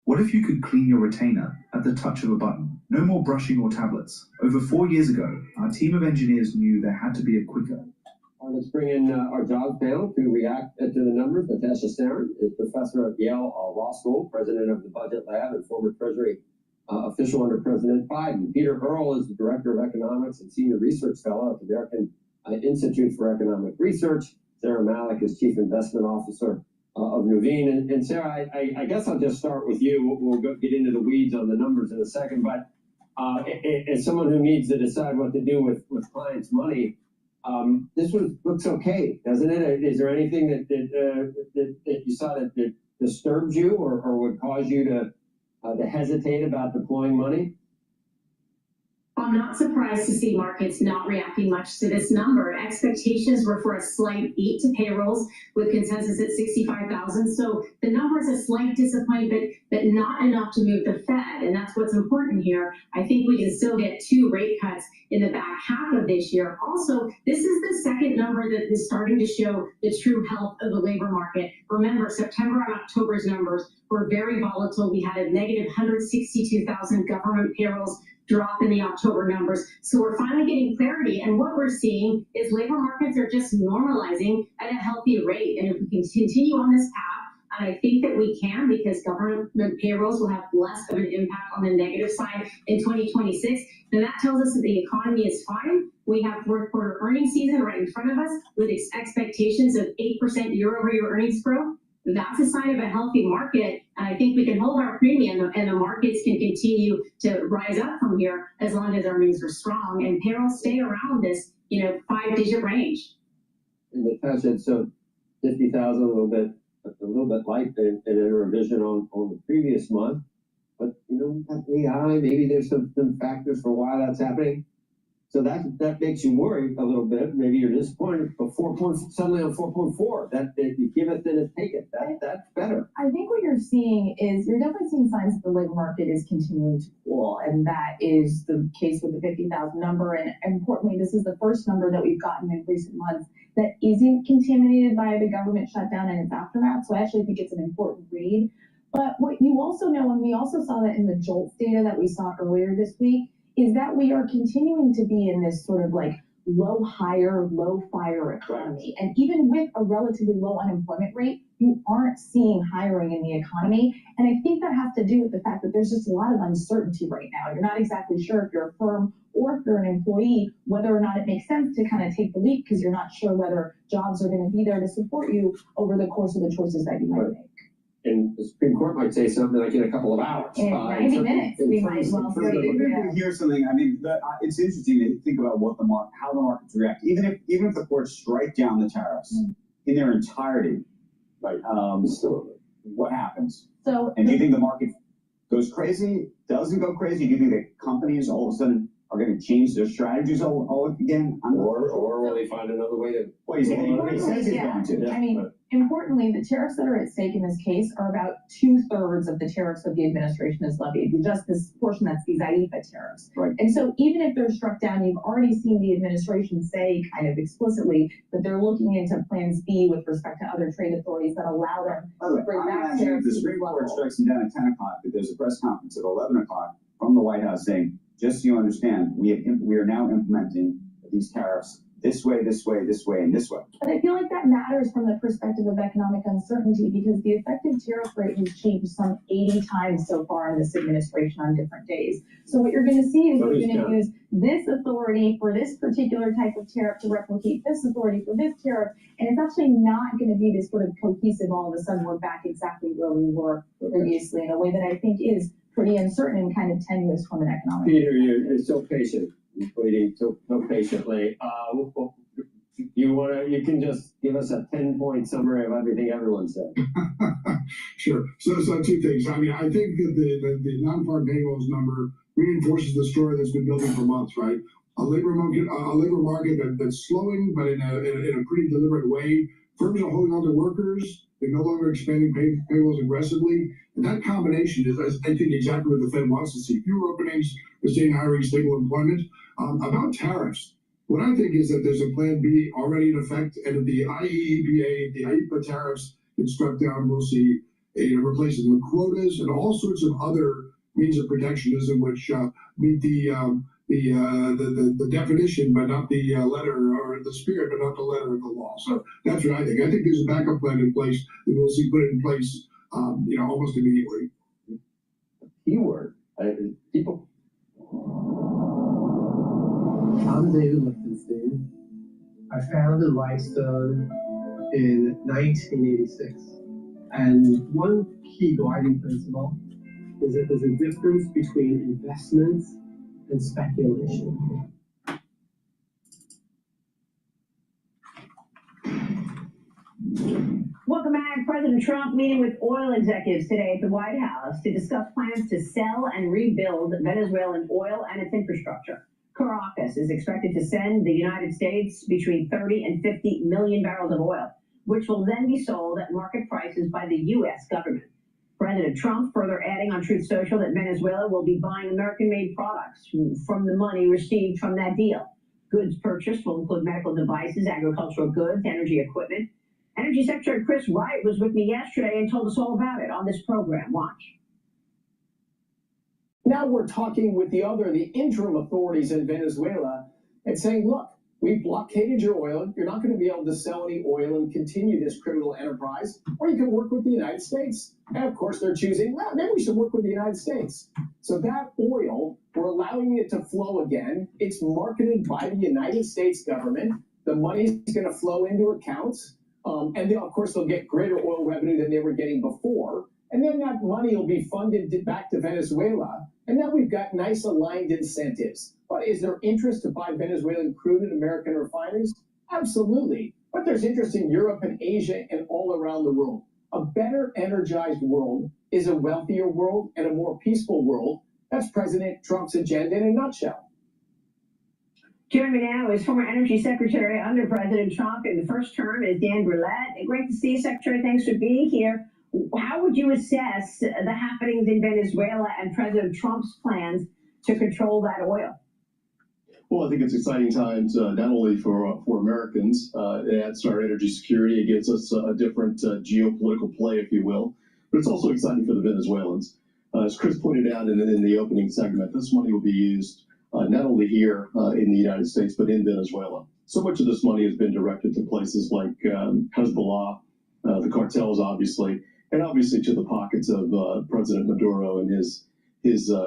What if you could clean your retainer at the touch of a button? No more brushing or tablets. Over 4 years ago, our team of engineers knew there had to be a quicker. Let's bring in our jobs panel to react to the numbers. Natasha Sarin is professor at Yale Law School, president of the Budget Lab, and former Treasury official under President Biden. Peter Earle is the director of economics and senior research fellow at the American Institute for Economic Research. Sarah Malik is chief investment officer of Nuveen. And Sarah, I guess I'll just start with you. We'll get into the weeds on the numbers in a second. But as someone who needs to decide what to do with clients' money, this one looks okay, doesn't it? Is there anything that you saw that disturbs you or would cause you to hesitate about deploying money? I'm not surprised to see markets not reacting much to this number. Expectations were for a slight beat to payrolls with consensus at 65,000. So the number is a slight disappointment, but not enough to move the Fed. And that's what's important here. I think we can still get 2 rate cuts in the back half of this year. Also, this is the second number that is starting to show the true health of the labor market. Remember, September and October's numbers were very volatile. We had a negative 162,000 government payrolls drop in the October numbers. So we're finally getting clarity. And what we're seeing is labor markets are just normalizing at a healthy rate. And if we can continue on this path, and I think that we can, because government payrolls will have less of an impact on the negative side in 2026, then that tells us that the economy is fine. We have fourth quarter earnings season right in front of us with expectations of 8% year-over-year earnings growth. That's a sign of a healthy market. And I think we can hold our premium and the markets can continue to rise up from here as long as earnings are strong and payrolls stay around this, 5-digit range. And Natasha, so 50,000, a little bit light in a revision on the previous month. But, AI, maybe there's some factors for why that's happening. So that makes you worry a little bit. Maybe you're disappointed, but suddenly on 4.4, that you give it, then it take it. That's better. I think what you're seeing is you're definitely seeing signs that the labor market is continuing to cool, and that is the case with the 50,000 number. And importantly, this is the first number that we've gotten in recent months that isn't contaminated by the government shutdown and its aftermath. So I actually think it's an important read. But what you also know, and we also saw that in the JOLTS data that we saw earlier this week, is that we are continuing to be in this sort of like low hire, low fire economy. And even with a relatively low unemployment rate, you aren't seeing hiring in the economy. And I think that has to do with the fact that there's just a lot of uncertainty right now. You're not exactly sure if you're a firm or if you're an employee, whether or not it makes sense to kind of take the leap because you're not sure whether jobs are going to be there to support you over the course of the choices that you might make. And the Supreme Court might say something like in a couple of hours. In 90 minutes, we might well see. Here's something. I mean, it's interesting to think about how the markets react. Even if the courts strike down the tariffs in their entirety, right? What happens? So, and do you think the market goes crazy? Doesn't go crazy? Do you think that companies all of a sudden are going to change their strategies all again? Or will they find another way to? Well, he says he's going to. I mean, importantly, the tariffs that are at stake in this case are about 2/3 of the tariffs that the administration has levied. Just this portion that's these IEEPA tariffs. Right. And so even if they're struck down, you've already seen the administration say kind of explicitly that they're looking into plans B with respect to other trade authorities that allow them to bring back tariffs. If the Supreme Court strikes them down at 10 o'clock, that there's a press conference at 11 o'clock from the White House saying, just so you understand, we are now implementing these tariffs this way, this way, this way, and this way. But I feel like that matters from the perspective of economic uncertainty because the effective tariff rate has changed some 80 times so far in this administration on different days. So what you're going to see is they're going to use this authority for this particular type of tariff to replicate this authority for this tariff. And it's actually not going to be this sort of cohesive, all of a sudden we're back exactly where we were previously in a way that I think is pretty uncertain and kind of tenuous from an economic. Peter, you're so patient. You're waiting so patiently. You can just give us a 10-point summary of everything everyone said. Sure. So 2 things. I mean, I think that the non-farm payrolls number reinforces the story that's been building for months, right? A labor market that's slowing, but in a pretty deliberate way. Firms are holding on to workers. They're no longer expanding payrolls aggressively. And that combination is, I think, exactly what the Fed wants to see. Fewer openings, we're seeing hiring, stable employment. About tariffs, what I think is that there's a plan B already in effect, and if the IEEPA, the IEEPA tariffs get struck down, we'll see a replacement with quotas and all sorts of other means of protectionism which meet the definition, but not the letter, or the spirit, but not the letter of the law. So that's what I think. I think there's a backup plan in place that we'll see put in place, almost immediately. Keyword. People. I'm David Lichtenstein. I founded Lightstone in 1986. And one key guiding principle is that there's a difference between investments and speculation. Welcome back. President Trump meeting with oil executives today at the White House to discuss plans to sell and rebuild Venezuelan oil and its infrastructure. Caracas is expected to send the United States between 30 and 50 million barrels of oil, which will then be sold at market prices by the U.S. government. President Trump further adding on Truth Social that Venezuela will be buying American-made products from the money received from that deal. Goods purchased will include medical devices, agricultural goods, energy equipment. Energy Secretary Chris Wright was with me yesterday and told us all about it on this program. Watch. Now we're talking with the interim authorities in Venezuela and saying, look, we blockaded your oil. You're not going to be able to sell any oil and continue this criminal enterprise, or you can work with the United States. And of course, they're choosing, well, maybe we should work with the United States. So that oil, we're allowing it to flow again. It's marketed by the United States government. The money's going to flow into accounts. And then, of course, they'll get greater oil revenue than they were getting before. And then that money will be funded back to Venezuela. And now we've got nice aligned incentives. But is there interest to buy Venezuelan crude in American refineries? Absolutely. But there's interest in Europe and Asia and all around the world. A better energized world is a wealthier world and a more peaceful world. That's President Trump's agenda in a nutshell. Joining me now is former Energy Secretary under President Trump in the first term is Dan Brulette. Great to see you, Secretary. Thanks for being here. How would you assess the happenings in Venezuela and President Trump's plans to control that oil? Well, I think it's exciting times, not only for Americans. It adds to our energy security. It gives us a different geopolitical play, if you will. But it's also exciting for the Venezuelans. As Chris pointed out in the opening segment, this money will be used not only here in the United States, but in Venezuela. So much of this money has been directed to places like Hezbollah, the cartels, obviously, and obviously to the pockets of President Maduro and his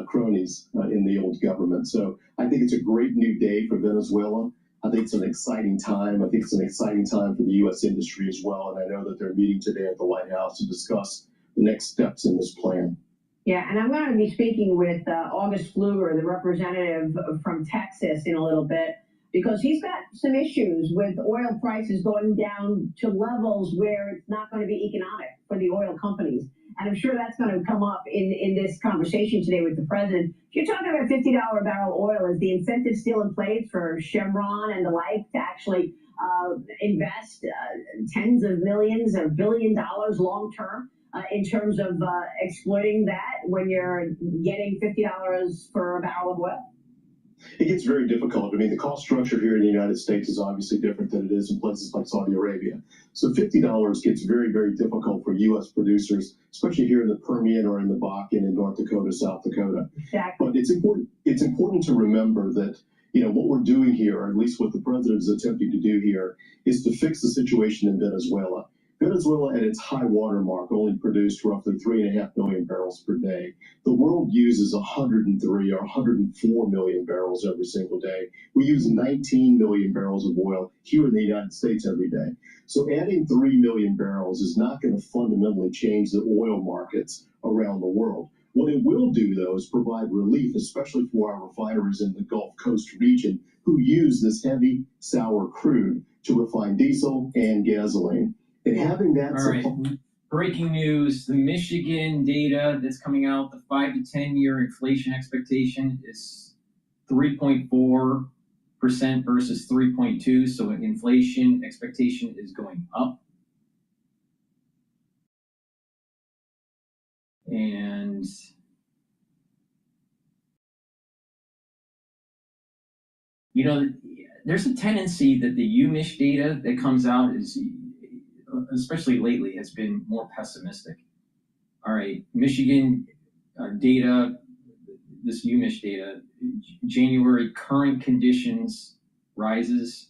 cronies in the old government. So I think it's a great new day for Venezuela. I think it's an exciting time. I think it's an exciting time for the U.S. industry as well. And I know that they're meeting today at the White House to discuss the next steps in this plan. Yeah, and I'm going to be speaking with August Pfluger, the representative from Texas, in a little bit, because he's got some issues with oil prices going down to levels where it's not going to be economic for the oil companies. And I'm sure that's going to come up in this conversation today with the president. You're talking about $50 a barrel oil. Is the incentive still in place for Chevron and the like to actually invest tens of millions or $1 billion long term in terms of exploiting that when you're getting $50 for a barrel of oil? It gets very difficult. I mean, the cost structure here in the United States is obviously different than it is in places like Saudi Arabia. So $50 gets very, very difficult for U.S. producers, especially here in the Permian or in the Bakken in North Dakota, South Dakota. Exactly. But it's important to remember that, what we're doing here, or at least what the president is attempting to do here, is to fix the situation in Venezuela. Venezuela, at its high water mark, only produced roughly 3.5 million barrels per day. The world uses 103 or 104 million barrels every single day. We use 19 million barrels of oil here in the United States every day. So adding 3 million barrels is not going to fundamentally change the oil markets around the world. What it will do, though, is provide relief, especially for our refineries in the Gulf Coast region who use this heavy, sour crude to refine diesel and gasoline. And having that All right. Breaking news, the Michigan data that's coming out, the 5 to 10 year inflation expectation is 3.4% versus 3.2. So inflation expectation is going up And you know, there's a tendency that the UMich data that comes out is, especially lately, has been more pessimistic. All right, Michigan data, this UMich data, January current conditions rises.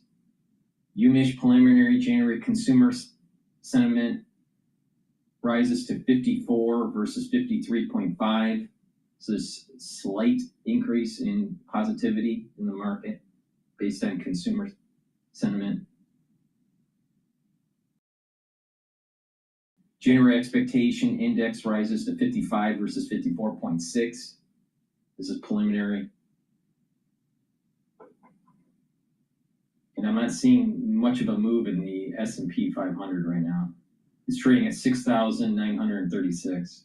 UMich preliminary January consumer sentiment rises to 54 versus 53.5. So there's a slight increase in positivity in the market based on consumer sentiment. January expectation index rises to 55 versus 54.6. This is preliminary. And I'm not seeing much of a move in the S&P 500 right now. It's trading at 6,936.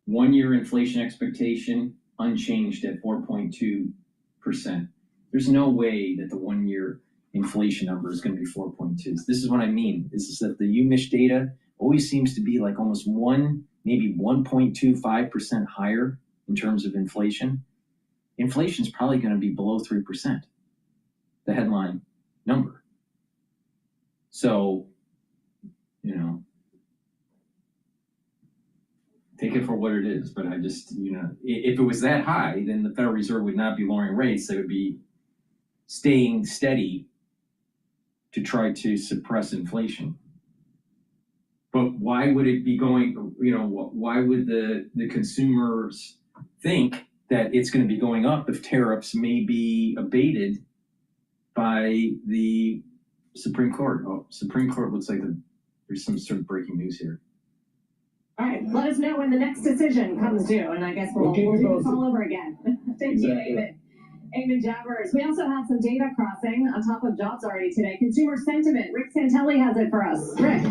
1 year inflation expectation unchanged at 4.2%. There's no way that the 1 year inflation number is going to be 4.2. This is what I mean. This is that the UMich data always seems to be like almost maybe 1.25% higher in terms of inflation. Inflation is probably going to be below 3%, the headline number. So, you know, take it for what it is. But I just, you know, if it was that high, then the Federal Reserve would not be lowering rates. They would be staying steady to try to suppress inflation. But why would it be going, you know, why would the consumers think that it's going to be going up if tariffs may be abated by the Supreme Court? Oh, Supreme Court looks like there's some sort of breaking news here. All right, let us know when the next decision comes due, and I guess we'll do this all over again. Thank you, David. Amen Jabbers. We also have some data crossing on top of jobs already today. Consumer sentiment. Rick Santelli has it for us. Rick.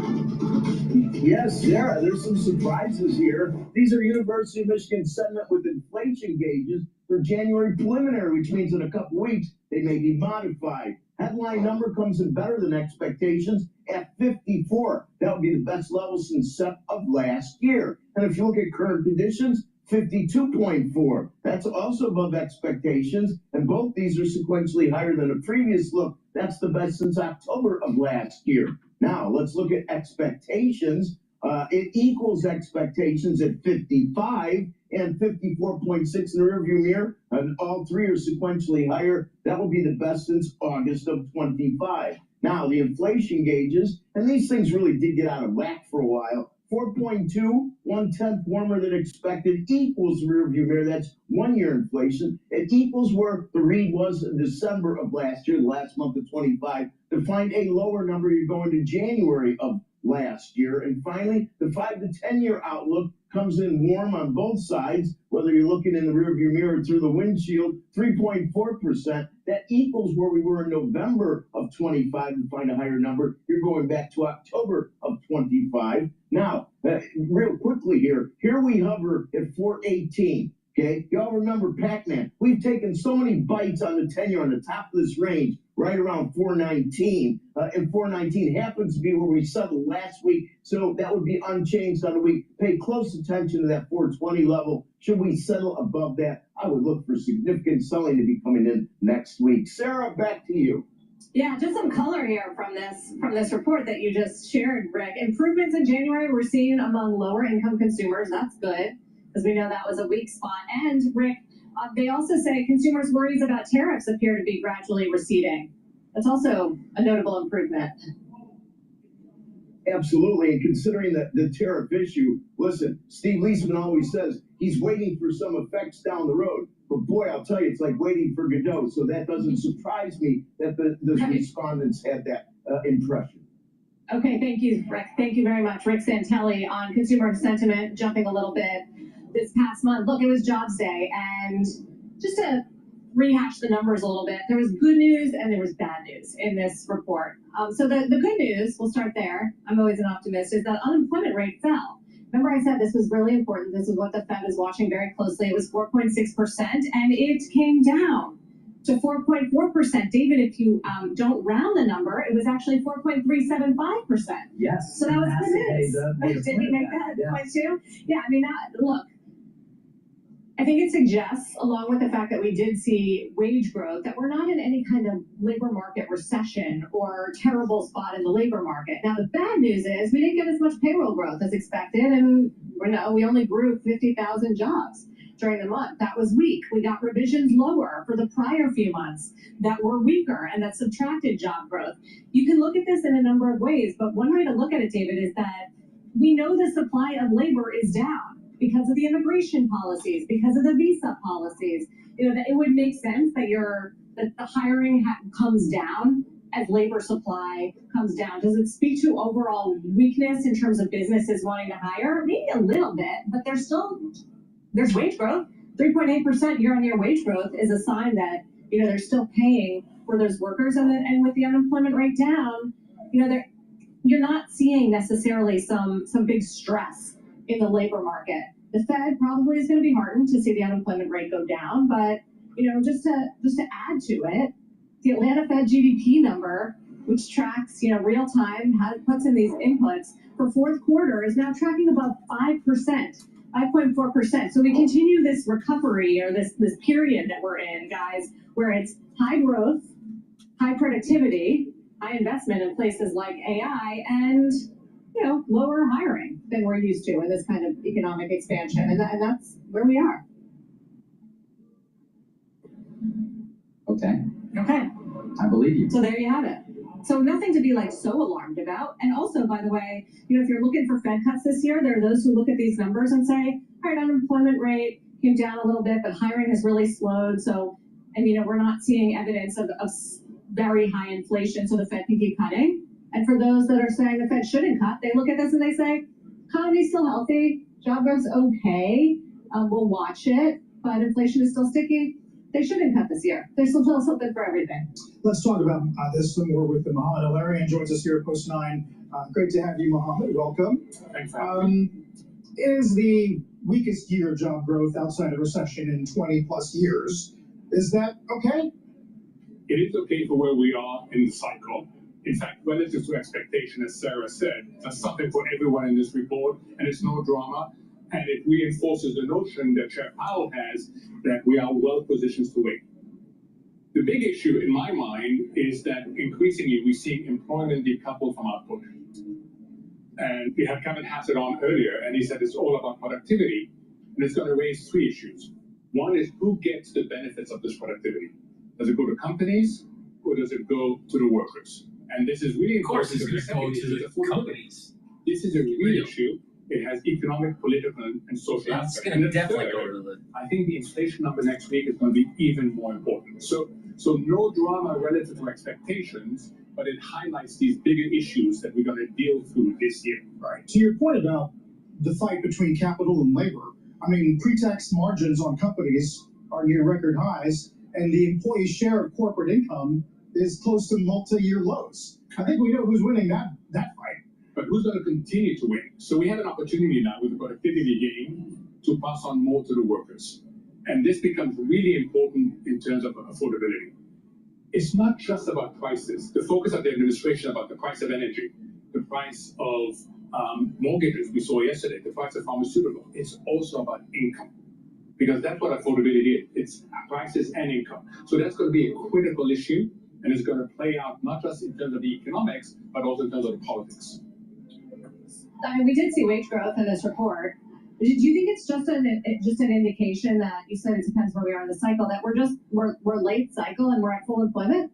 Yes, Sarah, there's some surprises here. These are University of Michigan sentiment with inflation gauges for January preliminary, which means in a couple weeks they may be modified. Headline number comes in better than expectations at 54. That would be the best level since Sep of last year. And if you look at current conditions, 52.4. That's also above expectations, and both these are sequentially higher than a previous look. That's the best since October of last year. Now, let's look at expectations. It equals expectations at 55 and 54.6 in the rearview mirror, and all three are sequentially higher. That will be the best since August of 25. Now, the inflation gauges, and these things really did get out of whack for a while. 4.2, 1/10 warmer than expected, equals the rearview mirror. That's 1 year inflation. It equals where the read was in December of last year, the last month of 25. To find a lower number, you're going to January of last year. And finally, the 5 to 10 year outlook comes in warm on both sides, whether you're looking in the rearview mirror or through the windshield, 3.4%. That equals where we were in November of 25. To find a higher number, you're going back to October of 25. Now, real quickly here we hover at 418. Okay, y'all remember Pac-Man? We've taken so many bites on the 10-year on the top of this range, right around 419. And 419 happens to be where we settled last week, so that would be unchanged on the week. Pay close attention to that 420 level. Should we settle above that, I would look for significant selling to be coming in next week. Sarah, back to you. Yeah, just some color here from this report that you just shared, Rick. Improvements in January we're seeing among lower income consumers. That's good, because we know that was a weak spot. And Rick, they also say consumers' worries about tariffs appear to be gradually receding. That's also a notable improvement. Absolutely, and considering the tariff issue, listen, Steve Leisman always says he's waiting for some effects down the road. But boy, I'll tell you, it's like waiting for Godot. So that doesn't surprise me that the respondents had that impression. Okay, thank you, Rick. Thank you very much. Rick Santelli on consumer sentiment, jumping a little bit this past month. Look, it was Jobs Day, and just to rehash the numbers a little bit, there was good news and there was bad news in this report. So the good news, we'll start there, I'm always an optimist, is that unemployment rate fell. Remember I said this was really important. This is what the Fed is watching very closely. It was 4.6%, and it came down to 4.4%. David, if you don't round the number, it was actually 4.375%. Yes. So that was good news. Did you make that point too? Yeah, I mean, look, I think it suggests, along with the fact that we did see wage growth, that we're not in any kind of labor market recession or terrible spot in the labor market. Now, the bad news is we didn't get as much payroll growth as expected, and we only grew 50,000 jobs during the month. That was weak. We got revisions lower for the prior few months that were weaker and that subtracted job growth. You can look at this in a number of ways, but one way to look at it, David, is that we know the supply of labor is down because of the immigration policies, because of the visa policies. That it would make sense that the hiring comes down as labor supply comes down. Does it speak to overall weakness in terms of businesses wanting to hire? Maybe a little bit, but there's wage growth. 3.8% year-on-year wage growth is a sign that they're still paying for those workers, and with the unemployment rate down, you're not seeing necessarily some big stress in the labor market. The Fed probably is going to be heartened to see the unemployment rate go down, but just to add to it, the Atlanta Fed GDP number, which tracks real time, puts in these inputs for fourth quarter, is now tracking above 5%, 5.4%. So we continue this recovery, or this period that we're in, guys, where it's high growth, high productivity, high investment in places like AI, and lower hiring than we're used to in this kind of economic expansion, and that's where we are. Okay. Okay. I believe you. So there you have it. So nothing to be so alarmed about. And also, by the way, if you're looking for Fed cuts this year, there are those who look at these numbers and say, all right, unemployment rate came down a little bit, but hiring has really slowed. So, and we're not seeing evidence of very high inflation, so the Fed can keep cutting. And for those that are saying the Fed shouldn't cut, they look at this and they say, economy's still healthy, job growth's okay, we'll watch it, but inflation is still sticky. They shouldn't cut this year. There's still something for everything. Let's talk about this some more with Mohammed Al-Arian joins us here at Post 9. Great to have you, Mohammed. Welcome. Thanks. It is the weakest year of job growth outside of recession in 20 plus years. Is that okay? It is okay for where we are in the cycle. In fact, relative to expectation, as Sarah said, there's something for everyone in this report, and it's no drama. And it reinforces the notion that Chair Powell has that we are well positioned to win. The big issue in my mind is that increasingly we see employment decoupled from output. And we had Kevin Hassett on earlier, and he said it's all about productivity, and it's going to raise three issues. One is who gets the benefits of this productivity? Does it go to companies, or does it go to the workers? And this is really important. Of course, it's going to go to the companies. This is a real issue. It has economic, political, and social aspects. It's going to definitely go to the... I think the inflation number next week is going to be even more important. So no drama relative to expectations, but it highlights these bigger issues that we're going to deal through this year. Right. To your point about the fight between capital and labor, I mean, pre-tax margins on companies are near record highs, and the employee share of corporate income is close to multi-year lows. I think we know who's winning that fight. But who's going to continue to win? So we have an opportunity now with the productivity gain to pass on more to the workers. And this becomes really important in terms of affordability. It's not just about prices. The focus of the administration about the price of energy, the price of mortgages we saw yesterday, the price of pharmaceuticals. It's also about income. Because that's what affordability is. It's prices and income. So that's going to be a critical issue. And it's going to play out not just in terms of the economics, but also in terms of the politics. I mean, we did see wage growth in this report. Do you think it's just an indication that you said it depends where we are in the cycle, that we're late cycle and we're at full employment?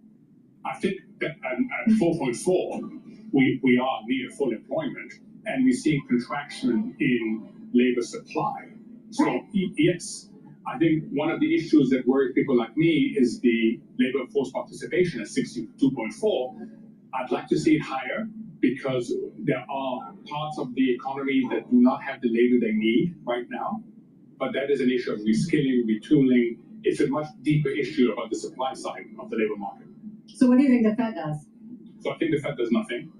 I think that at 4.4, we are near full employment, and we see contraction in labor supply. So right. Yes, I think one of the issues that worry people like me is the labor force participation at 62.4. I'd like to see it higher, because there are parts of the economy that do not have the labor they need right now. But that is an issue of reskilling, retooling. It's a much deeper issue about the supply side of the labor market. So what do you think the Fed does? So I think the Fed does nothing.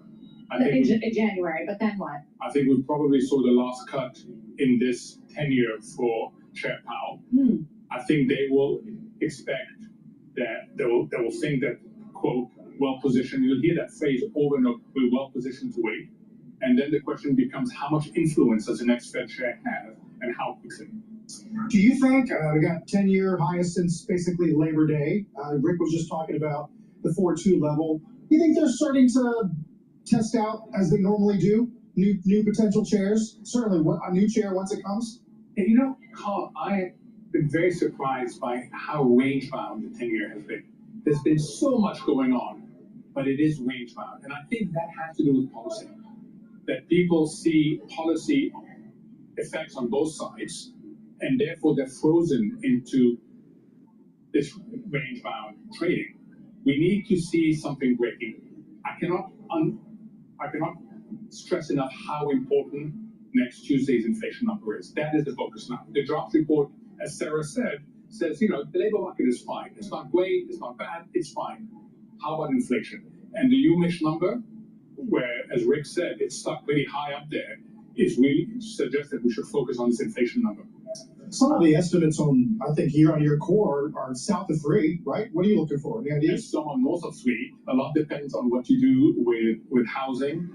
In January, but then what? I think we probably saw the last cut in this tenure for Chair Powell. I think they will expect that they will think that, quote, well positioned. You'll hear that phrase over and over, we're well positioned to wait. And then the question becomes, how much influence does the next Fed chair have and how quickly? Do you think, we got 10-year highest since basically Labor Day. Rick was just talking about the 4.2 level. Do you think they're starting to test out, as they normally do, new potential chairs? Certainly a new chair once it comes. And you know, Carl, I've been very surprised by how range-bound the 10-year has been. There's been so much going on, but it is range-bound. And I think that has to do with policy. That people see policy effects on both sides, and therefore they're frozen into this range-bound trading. We need to see something breaking. I cannot stress enough how important next Tuesday's inflation number is. That is the focus now. The jobs report, as Sarah said, says, you know, the labor market is fine. It's not great, it's not bad, it's fine. How about inflation? And the UMich number, where, as Rick said, it's stuck pretty high up there, is really suggests that we should focus on this inflation number. Some of the estimates on, I think, year-on-year core are south of 3, right? What are you looking for? Any ideas? There's some on north of 3. A lot depends on what you do with housing.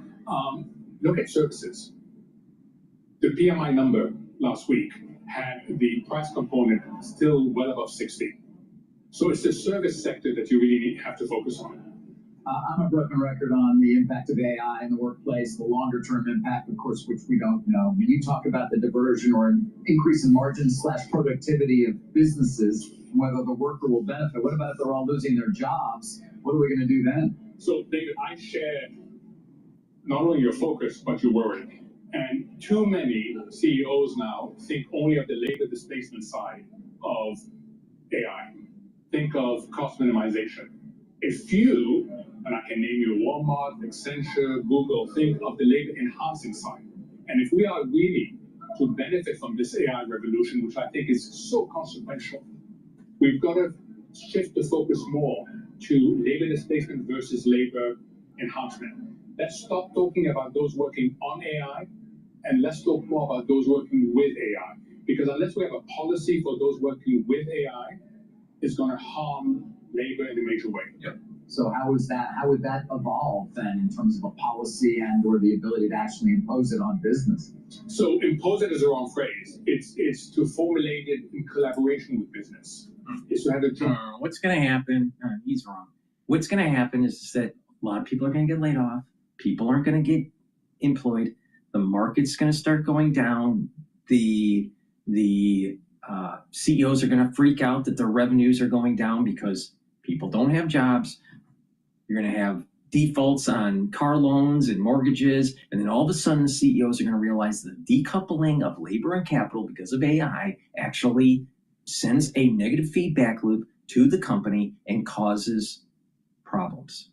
Look at services. The PMI number last week had the price component still well above 60. So it's the service sector that you really have to focus on. I'm a broken record on the impact of AI in the workplace, the longer-term impact, of course, which we don't know. When you talk about the diversion or an increase in margin/productivity of businesses, whether the worker will benefit, what about if they're all losing their jobs? What are we going to do then? So, David, I share not only your focus, but your worry. And too many CEOs now think only of the labor displacement side of AI. Think of cost minimization. If you, and I can name you Walmart, Accenture, Google, think of the labor enhancing side. And if we are really to benefit from this AI revolution, which I think is so consequential, we've got to shift the focus more to labor displacement versus labor enhancement. Let's stop talking about those working on AI, and let's talk more about those working with AI. Because unless we have a policy for those working with AI, it's going to harm labor in a major way. Yep. So how would that evolve then in terms of a policy and or the ability to actually impose it on business? So impose it is the wrong phrase. It's to formulate it in collaboration with business. It's to have a what's going to happen? He's wrong. What's going to happen is that a lot of people are going to get laid off. People aren't going to get employed. The market's going to start going down. The CEOs are going to freak out that their revenues are going down because people don't have jobs. You're going to have defaults on car loans and mortgages. And then all of a sudden, the CEOs are going to realize the decoupling of labor and capital because of AI actually sends a negative feedback loop to the company and causes problems.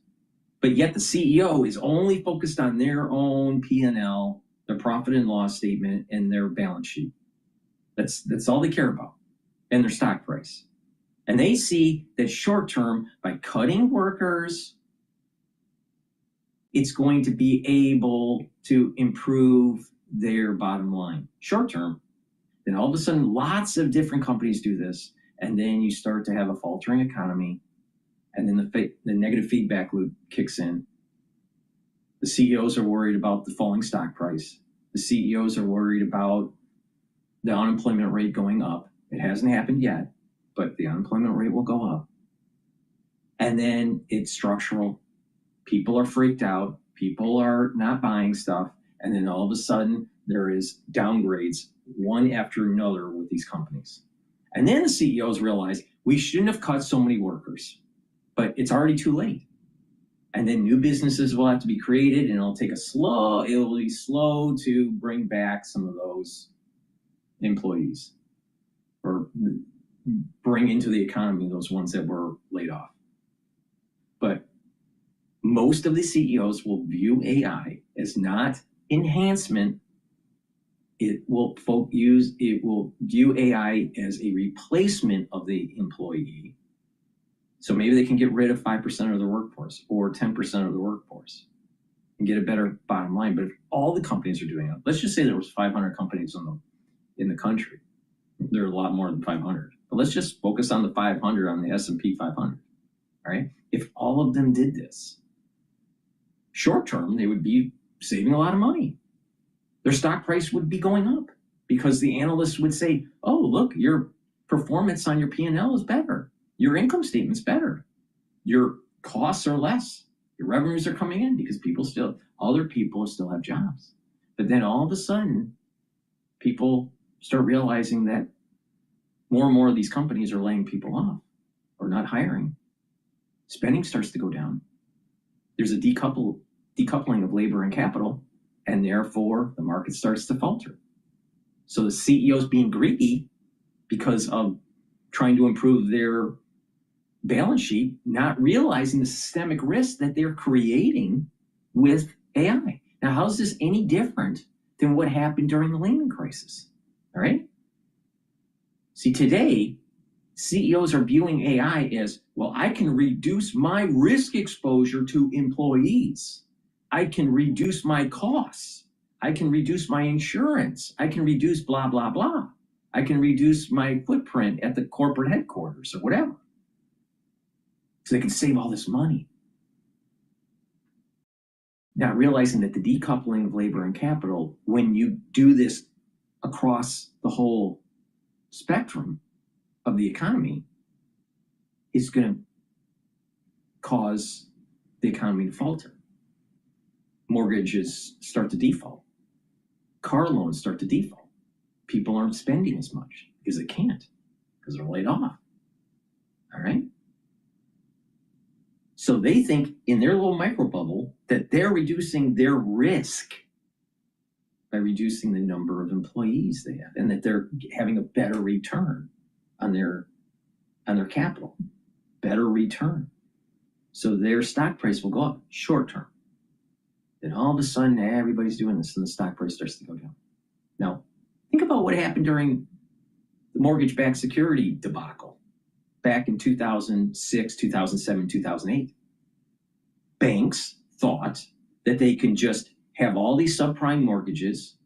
But yet the CEO is only focused on their own P&L, their profit and loss statement, and their balance sheet. That's all they care about, and their stock price. And they see that short term, by cutting workers, it's going to be able to improve their bottom line. Short term. Then all of a sudden, lots of different companies do this, and then you start to have a faltering economy, and then the negative feedback loop kicks in. The CEOs are worried about the falling stock price. The CEOs are worried about the unemployment rate going up. It hasn't happened yet, but the unemployment rate will go up. And then it's structural. People are freaked out. People are not buying stuff. And then all of a sudden, there is downgrades one after another with these companies. And then the CEOs realize we shouldn't have cut so many workers, but it's already too late. And then new businesses will have to be created, and it'll be slow to bring back some of those employees or bring into the economy those ones that were laid off. But most of the CEOs will view AI as not enhancement. It will view AI as a replacement of the employee. So maybe they can get rid of 5% of their workforce or 10% of the workforce and get a better bottom line. But if all the companies are doing it, let's just say there was 500 companies in the country. There are a lot more than 500. But let's just focus on the 500 on the S&P 500, all right? If all of them did this, short term, they would be saving a lot of money. Their stock price would be going up because the analysts would say, oh, look, your performance on your P&L is better. Your income statement's better. Your costs are less. Your revenues are coming in because other people still have jobs. But then all of a sudden, people start realizing that more and more of these companies are laying people off or not hiring. Spending starts to go down. There's a decoupling of labor and capital, and therefore the market starts to falter. So the CEOs being greedy because of trying to improve their balance sheet, not realizing the systemic risk that they're creating with AI. Now, how is this any different than what happened during the Lehman crisis? All right? See, today, CEOs are viewing AI as, well, I can reduce my risk exposure to employees. I can reduce my costs. I can reduce my insurance. I can reduce blah, blah, blah. I can reduce my footprint at the corporate headquarters or whatever. So they can save all this money. Not realizing that the decoupling of labor and capital, when you do this across the whole spectrum of the economy, is going to cause the economy to falter. Mortgages start to default. Car loans start to default. People aren't spending as much because they can't, because they're laid off. All right? So they think in their little micro bubble that they're reducing their risk by reducing the number of employees they have, and that they're having a better return on their capital, better return. So their stock price will go up short term. Then all of a sudden, everybody's doing this, and the stock price starts to go down. Now, think about what happened during the mortgage-backed security debacle back in 2006, 2007, 2008. Banks thought that they could just have all these subprime mortgages,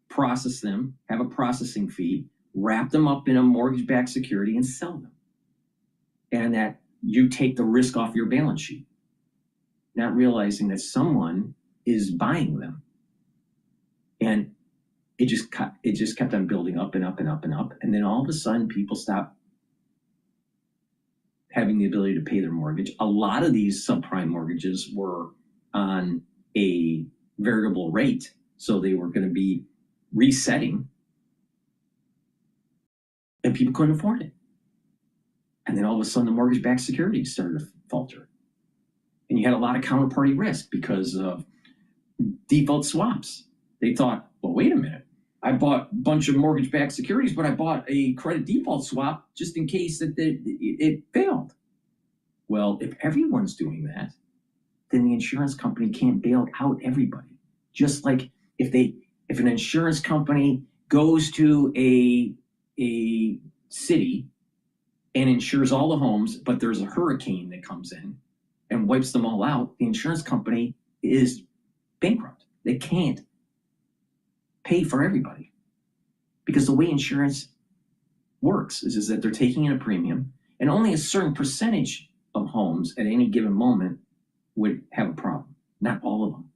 process them, have a processing fee, wrap them up in a mortgage-backed security, and sell them. And that you take the risk off your balance sheet, not realizing that someone is buying them. And it just kept on building up and up and up and up. And then all of a sudden, people stopped having the ability to pay their mortgage. A lot of these subprime mortgages were on a variable rate, so they were going to be resetting, and people couldn't afford it. And then all of a sudden, the mortgage-backed securities started to falter. And you had a lot of counterparty risk because of default swaps. They thought, well, wait a minute. I bought a bunch of mortgage-backed securities, but I bought a credit default swap just in case that it failed. Well, if everyone's doing that, then the insurance company can't bail out everybody. Just like if an insurance company goes to a city and insures all the homes, but there's a hurricane that comes in and wipes them all out, the insurance company is bankrupt. They can't pay for everybody. Because the way insurance works is that they're taking in a premium, and only a certain percentage of homes at any given moment would have a problem. Not all of them.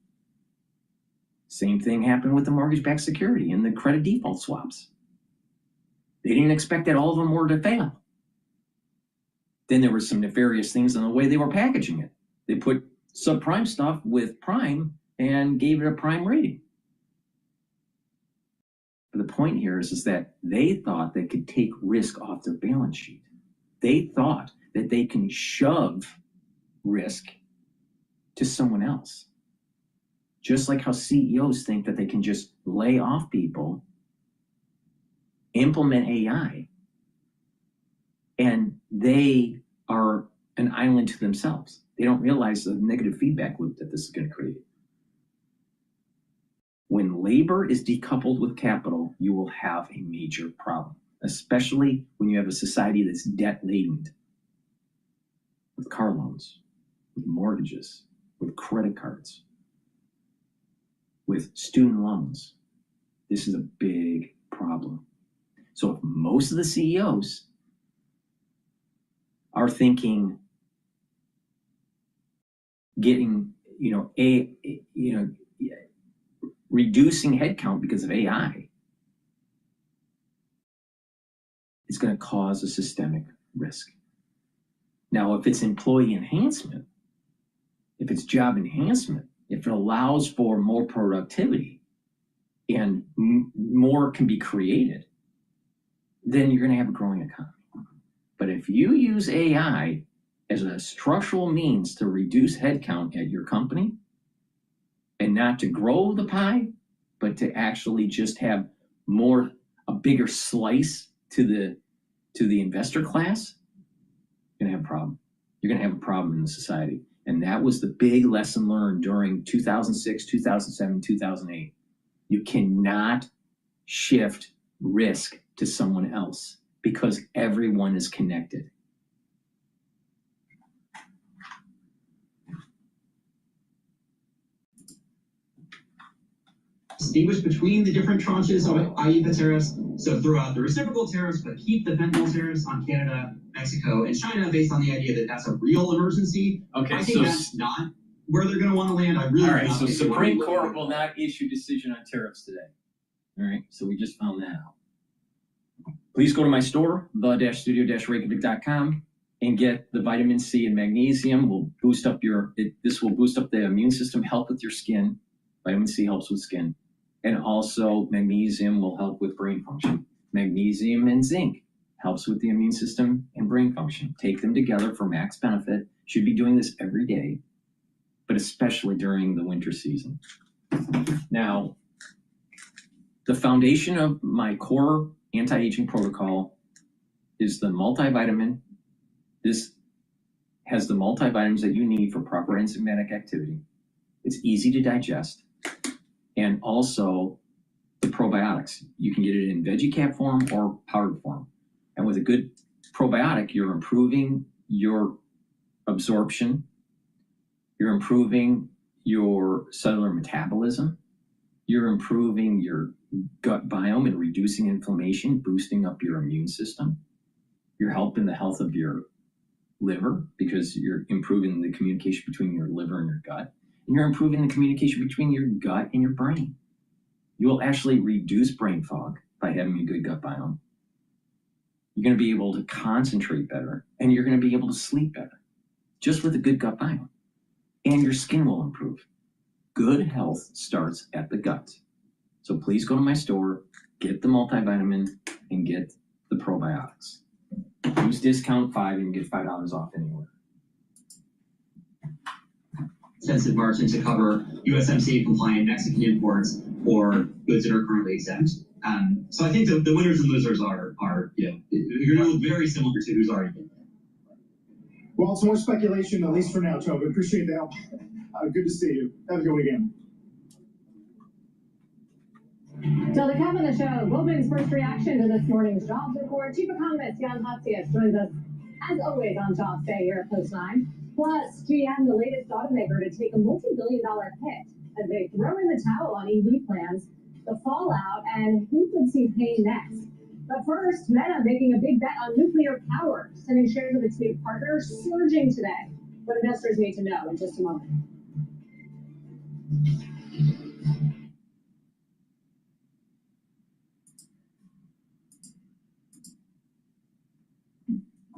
Same thing happened with the mortgage-backed security and the credit default swaps. They didn't expect that all of them were to fail. Then there were some nefarious things in the way they were packaging it. They put subprime stuff with prime and gave it a prime rating. But the point here is that they thought they could take risk off their balance sheet. They thought that they can shove risk to someone else. Just like how CEOs think that they can just lay off people, implement AI, and they are an island to themselves. They don't realize the negative feedback loop that this is going to create. When labor is decoupled with capital, you will have a major problem, especially when you have a society that's debt-laden with car loans, with mortgages, with credit cards, with student loans. This is a big problem. So if most of the CEOs are thinking getting, reducing headcount because of AI is going to cause a systemic risk. Now, if it's employee enhancement, if it's job enhancement, if it allows for more productivity and more can be created, then you're going to have a growing economy. But if you use AI as a structural means to reduce headcount at your company and not to grow the pie, but to actually just have a bigger slice to the investor class, you're going to have a problem. You're going to have a problem in the society. And that was the big lesson learned during 2006, 2007, 2008. You cannot shift risk to someone else because everyone is connected. Distinguish between the different tranches of IEEPA tariffs. So throw out the reciprocal tariffs, but keep the fentanyl tariffs on Canada, Mexico, and China based on the idea that that's a real emergency. Okay, I think that's not where they're going to want to land. I really all right, do not so think they wanna Supreme be Court looking will not issue decision on tariffs today. All right, so we just found that out. Please go to my store, the-studio-reykjavik.com, and get the vitamin C and magnesium. Will boost up this will boost up the immune system, help with your skin. Vitamin C helps with skin. And also magnesium will help with brain function. Magnesium and zinc helps with the immune system and brain function. Take them together for max benefit. Should be doing this every day, but especially during the winter season. Now, the foundation of my core anti-aging protocol is the multivitamin. This has the multivitamins that you need for proper enzymatic activity. It's easy to digest. And also the probiotics. You can get it in veggie cap form or powdered form. And with a good probiotic, you're improving your absorption, you're improving your cellular metabolism, you're improving your gut biome and reducing inflammation, boosting up your immune system. You're helping the health of your liver because you're improving the communication between your liver and your gut. And you're improving the communication between your gut and your brain. You will actually reduce brain fog by having a good gut biome. You're going to be able to concentrate better, and you're going to be able to sleep better just with a good gut biome. And your skin will improve. Good health starts at the gut. So please go to my store, get the multivitamin, and get the probiotics. Use discount 5 and get $5 off anywhere. extensive margin to cover USMCA compliant Mexican imports or goods that are currently exempt. So I think the winners and losers are you're going to look very similar to who's already been. Well, it's more speculation, at least for now, Toby. Appreciate the help. Good to see you. Have a good weekend. So to come on the show, Goldman's first reaction to this morning's jobs report. Chief Economist Jan Hatzius joins us, as always, on Jobs Day here at Post 9. Plus, GM, the latest automaker to take a multi-billion-dollar hit as they throw in the towel on EV plans, the fallout, and who could see pain next. But first, Meta making a big bet on nuclear power, sending shares of its new partner surging today. What investors need to know in just a moment.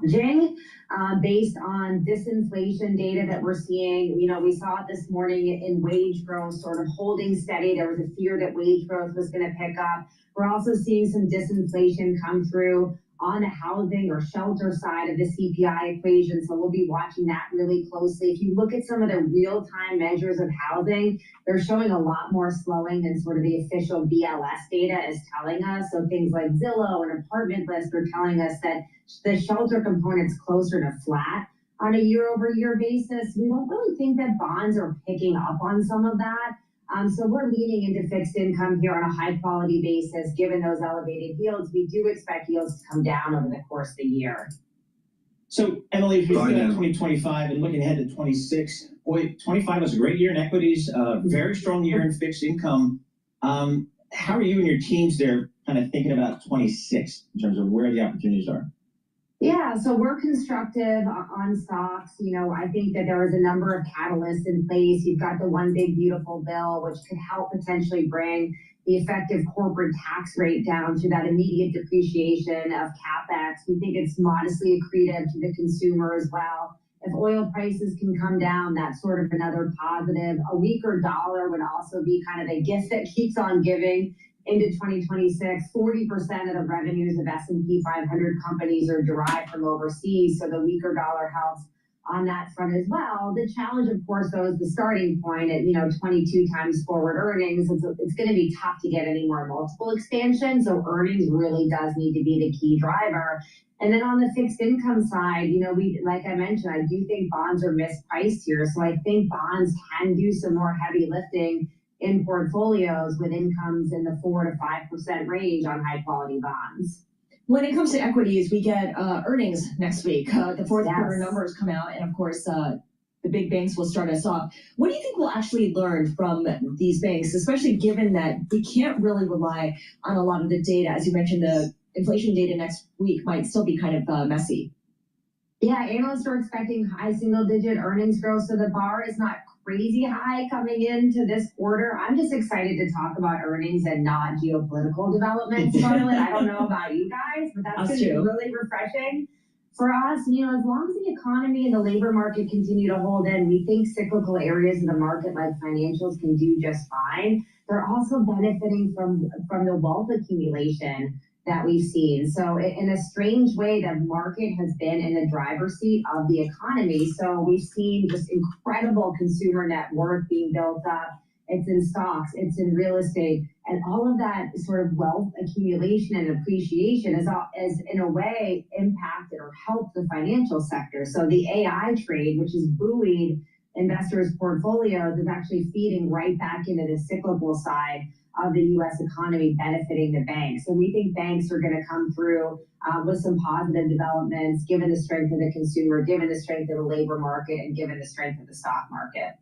Jing, based on disinflation data that we're seeing, we saw it this morning in wage growth sort of holding steady. There was a fear that wage growth was going to pick up. We're also seeing some disinflation come through on the housing or shelter side of the CPI equation. So we'll be watching that really closely. If you look at some of the real-time measures of housing, they're showing a lot more slowing than sort of the official BLS data is telling us. So things like Zillow and Apartment List are telling us that the shelter component's closer to flat on a year-over-year basis. We don't really think that bonds are picking up on some of that. So we're leaning into fixed income here on a high-quality basis. Given those elevated yields, we do expect yields to come down over the course of the year. So, Emily, if we look at 2025 and looking ahead to 26, boy, 25 was a great year in equities, very strong year in fixed income. How are you and your teams there kind of thinking about 26 in terms of where the opportunities are? Yeah, so we're constructive on stocks. I think that there is a number of catalysts in place. You've got the one big beautiful bill, which could help potentially bring the effective corporate tax rate down to that immediate depreciation of CapEx. We think it's modestly accretive to the consumer as well. If oil prices can come down, that's sort of another positive. A weaker dollar would also be kind of a gift that keeps on giving into 2026. 40% of the revenues of S&P 500 companies are derived from overseas, so the weaker dollar helps on that front as well. The challenge, of course, though, is the starting point at 22 times forward earnings. It's going to be tough to get any more multiple expansion, so earnings really does need to be the key driver. And then on the fixed income side, like I mentioned, I do think bonds are mispriced here, so I think bonds can do some more heavy lifting in portfolios with incomes in the 4 to 5% range on high quality bonds. When it comes to equities, we get earnings next week. The fourth quarter numbers come out, and of course, the big banks will start us off. What do you think we'll actually learn from these banks, especially given that we can't really rely on a lot of the data? As you mentioned, the inflation data next week might still be kind of messy. Yeah, analysts are expecting high single-digit earnings growth, so the bar is not crazy high coming into this quarter. I'm just excited to talk about earnings and not geopolitical developments, Charlotte. I don't know about you guys, but that's going to be really refreshing. For us, as long as the economy and the labor market continue to hold in, we think cyclical areas of the market like financials can do just fine. They're also benefiting from the wealth accumulation that we've seen. So in a strange way, the market has been in the driver's seat of the economy. So we've seen just incredible consumer net worth being built up. It's in stocks, it's in real estate, and all of that sort of wealth accumulation and appreciation is in a way impacted or helped the financial sector. So the AI trade, which has buoyed investors' portfolios, is actually feeding right back into the cyclical side of the U.S. economy, benefiting the banks. So we think banks are going to come through with some positive developments, given the strength of the consumer, given the strength of the labor market, and given the strength of the stock market.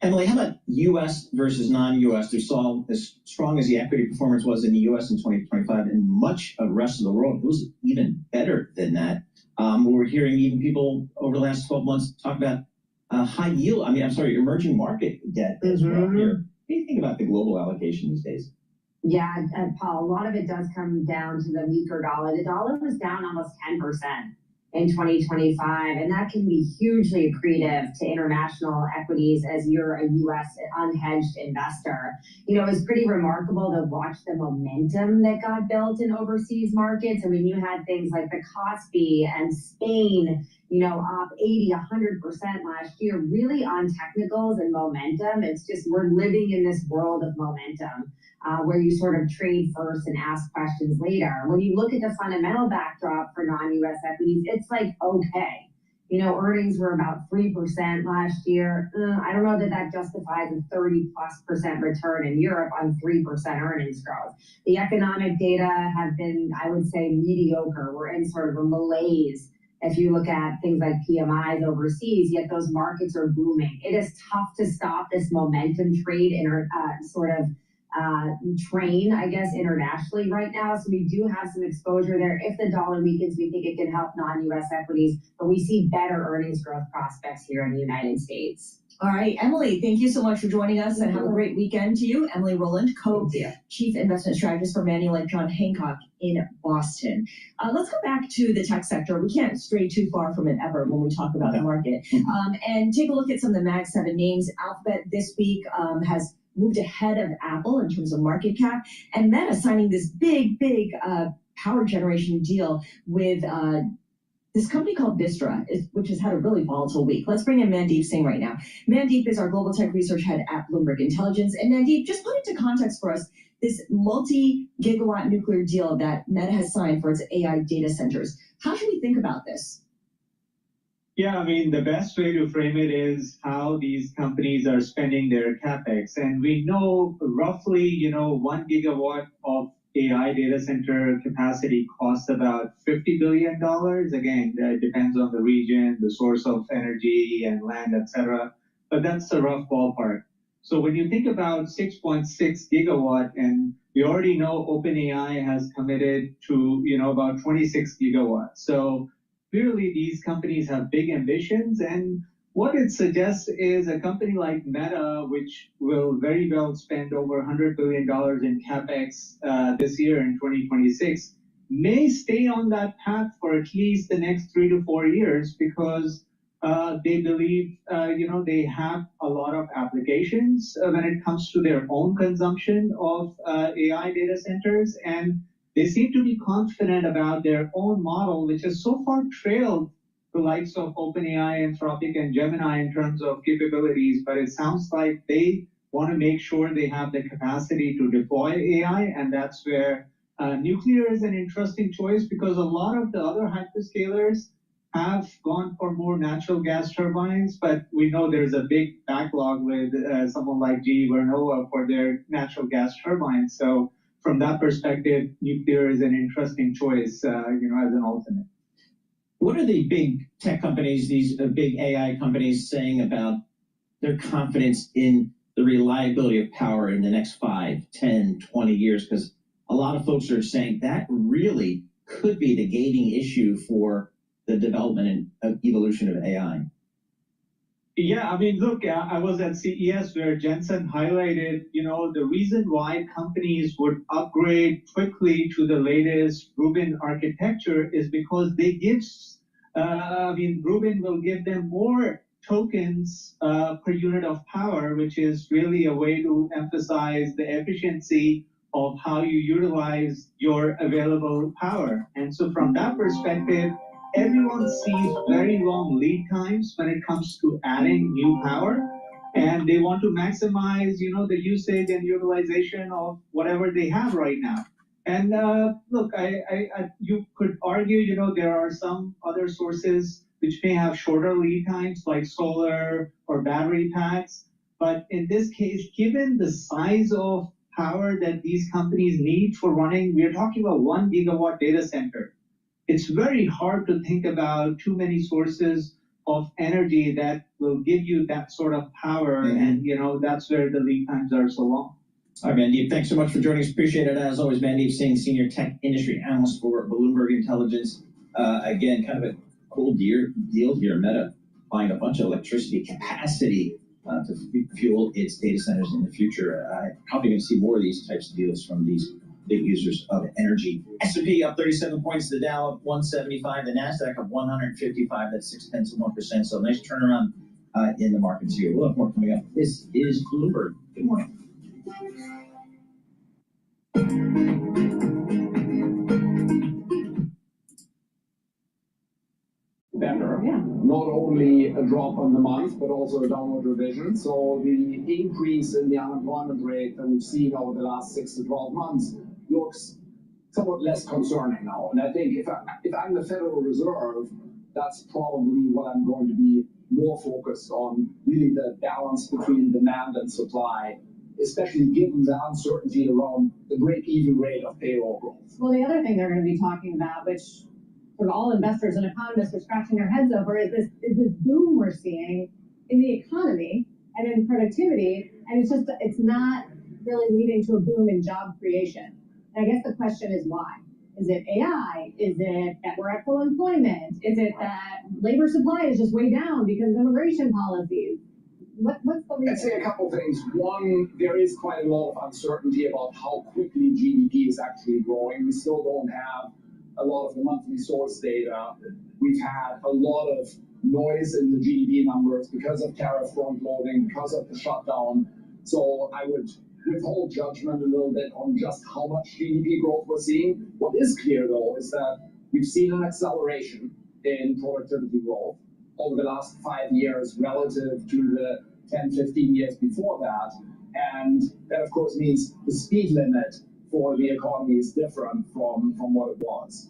Emily, how about U.S. versus non-U.S.? We saw as strong as the equity performance was in the U.S. in 2025, and much of the rest of the world, it was even better than that. We're hearing even people over the last 12 months talk about emerging market debt as well here. What do you think about the global allocation these days? Yeah, Paul, a lot of it does come down to the weaker dollar. The dollar was down almost 10% in 2025, and that can be hugely accretive to international equities as you're a U.S. unhedged investor. It was pretty remarkable to watch the momentum that got built in overseas markets. I mean, you had things like the Kospi and Spain, up 80, 100% last year, really on technicals and momentum. It's just, we're living in this world of momentum where you sort of trade first and ask questions later. When you look at the fundamental backdrop for non-U.S. equities, it's like, okay. Earnings were about 3% last year. I don't know that justifies a 30+% return in Europe on 3% earnings growth. The economic data have been, I would say, mediocre. We're in sort of a malaise if you look at things like PMIs overseas, yet those markets are booming. It is tough to stop this momentum trade train, I guess, internationally right now. So we do have some exposure there. If the dollar weakens, we think it can help non-U.S. equities, but we see better earnings growth prospects here in the United States. All right, Emily, thank you so much for joining us, and have a great weekend to you. Emily Rowland, Co-Chief Investment Strategist for Manulife John Hancock in Boston. Let's go back to the tech sector. We can't stray too far from it ever when we talk about the market. And take a look at some of the Mag 7 names. Alphabet this week has moved ahead of Apple in terms of market cap, and Meta signing this big power generation deal with this company called Vistra, which has had a really volatile week. Let's bring in Mandeep Singh right now. Mandeep is our global tech research head at Bloomberg Intelligence. And Mandeep, just put into context for us this multi-gigawatt nuclear deal that Meta has signed for its AI data centers. How should we think about this? Yeah, I mean, the best way to frame it is how these companies are spending their capex. And we know roughly, 1 gigawatt of AI data center capacity costs about $50 billion. Again, that depends on the region, the source of energy and land, etc. But that's a rough ballpark. So when you think about 6.6 gigawatt and We already know OpenAI has committed to, about 26 gigawatts. So clearly these companies have big ambitions, and what it suggests is a company like Meta, which will very well spend over $100 billion in CapEx this year in 2026, may stay on that path for at least the next 3 to 4 years because they believe, they have a lot of applications when it comes to their own consumption of AI data centers, and they seem to be confident about their own model, which has so far trailed the likes of OpenAI, Anthropic, and Gemini in terms of capabilities, but it sounds like they want to make sure they have the capacity to deploy AI, and that's where nuclear is an interesting choice because a lot of the other hyperscalers have gone for more natural gas turbines, but we know there's a big backlog with someone like GE Vernova for their natural gas turbines. So from that perspective, nuclear is an interesting choice, as an alternate. What are the big tech companies, these big AI companies, saying about their confidence in the reliability of power in the next 5, 10, 20 years? Because a lot of folks are saying that really could be the gating issue for the development and evolution of AI. Yeah, look, I was at CES where Jensen highlighted, the reason why companies would upgrade quickly to the latest Rubin architecture is because they give, Rubin will give them more tokens per unit of power, which is really a way to emphasize the efficiency of how you utilize your available power. And so from that perspective, everyone sees very long lead times when it comes to adding new power, and they want to maximize, the usage and utilization of whatever they have right now. And look, you could argue, there are some other sources which may have shorter lead times, like solar or battery packs. But in this case, given the size of power that these companies need for running, we're talking about 1 gigawatt data center. It's very hard to think about too many sources of energy that will give you that sort of power, and that's where the lead times are so long. All right, Mandeep, thanks so much for joining us. Appreciate it. As always, Mandeep Singh, Senior Tech Industry Analyst for Bloomberg Intelligence. Again, kind of a cool deal here. Meta buying a bunch of electricity capacity to fuel its data centers in the future. Probably going to see more of these types of deals from these big users of energy. S&P up 37 points, the Dow up 175, the NASDAQ up 155, that's 0.6%. So nice turnaround in the markets here. We'll have more coming up. This is Bloomberg. Good morning. Better. Yeah. Not only a drop on the month, but also a downward revision. So the increase in the unemployment rate that we've seen over the last 6 to 12 months looks somewhat less concerning now. And I think if I'm the Federal Reserve, that's probably what I'm going to be more focused on, really the balance between demand and supply, especially given the uncertainty around the break-even rate of payroll growth. Well, the other thing they're going to be talking about, which sort of all investors and economists are scratching their heads over, is this boom we're seeing in the economy and in productivity, and it's not really leading to a boom in job creation. And I guess the question is why? Is it AI? Is it that we're at full employment? Is it that labor supply is just way down because of immigration policies? What's the reason? I'd say a couple things. One, there is quite a lot of uncertainty about how quickly GDP is actually growing. We still don't have a lot of the monthly source data. We've had a lot of noise in the GDP numbers because of tariff front loading, because of the shutdown. So I would withhold judgment a little bit on just how much GDP growth we're seeing. What is clear, though, is that we've seen an acceleration in productivity growth over the last 5 years relative to the 10, 15 years before that. And that, of course, means the speed limit for the economy is different from what it was.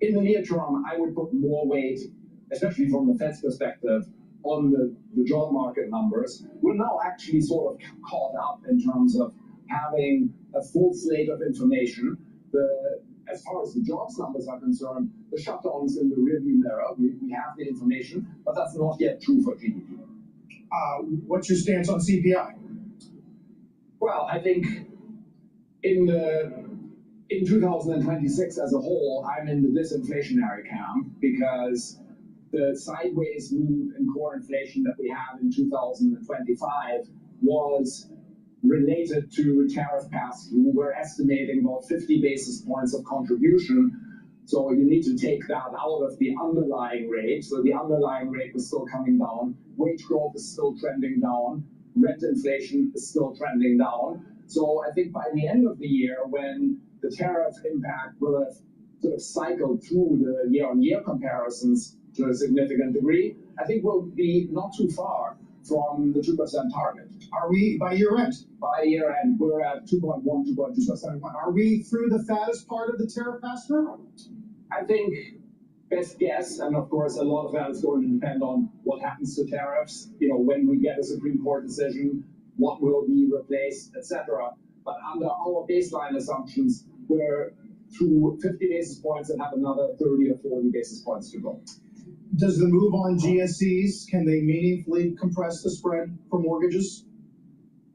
In the near term, I would put more weight, especially from the Fed's perspective, on the job market numbers. We're now actually sort of caught up in terms of having a full slate of information. As far as the jobs numbers are concerned, the shutdown's in the rearview mirror. We have the information, but that's not yet true for GDP. What's your stance on CPI? Well, I think in 2026 as a whole, I'm in the disinflationary camp because the sideways move in core inflation that we had in 2025 was related to tariff pass-through. We're estimating about 50 basis points of contribution. So you need to take that out of the underlying rate. So the underlying rate is still coming down. Wage growth is still trending down. Rent inflation is still trending down. So I think by the end of the year, when the tariff impact will have sort of cycled through the year-on-year comparisons to a significant degree, I think we'll be not too far from the 2% target. Are we by year end? By year end, we're at 2.1, 2.2%. Are we through the fattest part of the tariff pass-through? I think best guess, and of course a lot of that is going to depend on what happens to tariffs, when we get a Supreme Court decision, what will be replaced, etc. But under our baseline assumptions, we're through 50 basis points and have another 30 or 40 basis points to go. Does the move on GSEs, can they meaningfully compress the spread for mortgages?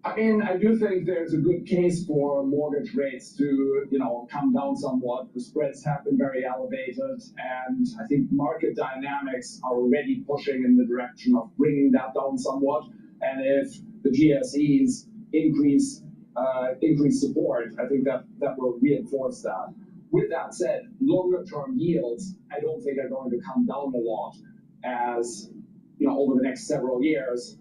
I mean, I do think there's a good case for mortgage rates to, come down somewhat. The spreads have been very elevated, and I think market dynamics are already pushing in the direction of bringing that down somewhat. And if the GSEs increase support, I think that will reinforce that. With that said, longer-term yields, I don't think are going to come down a lot as, over the next several years.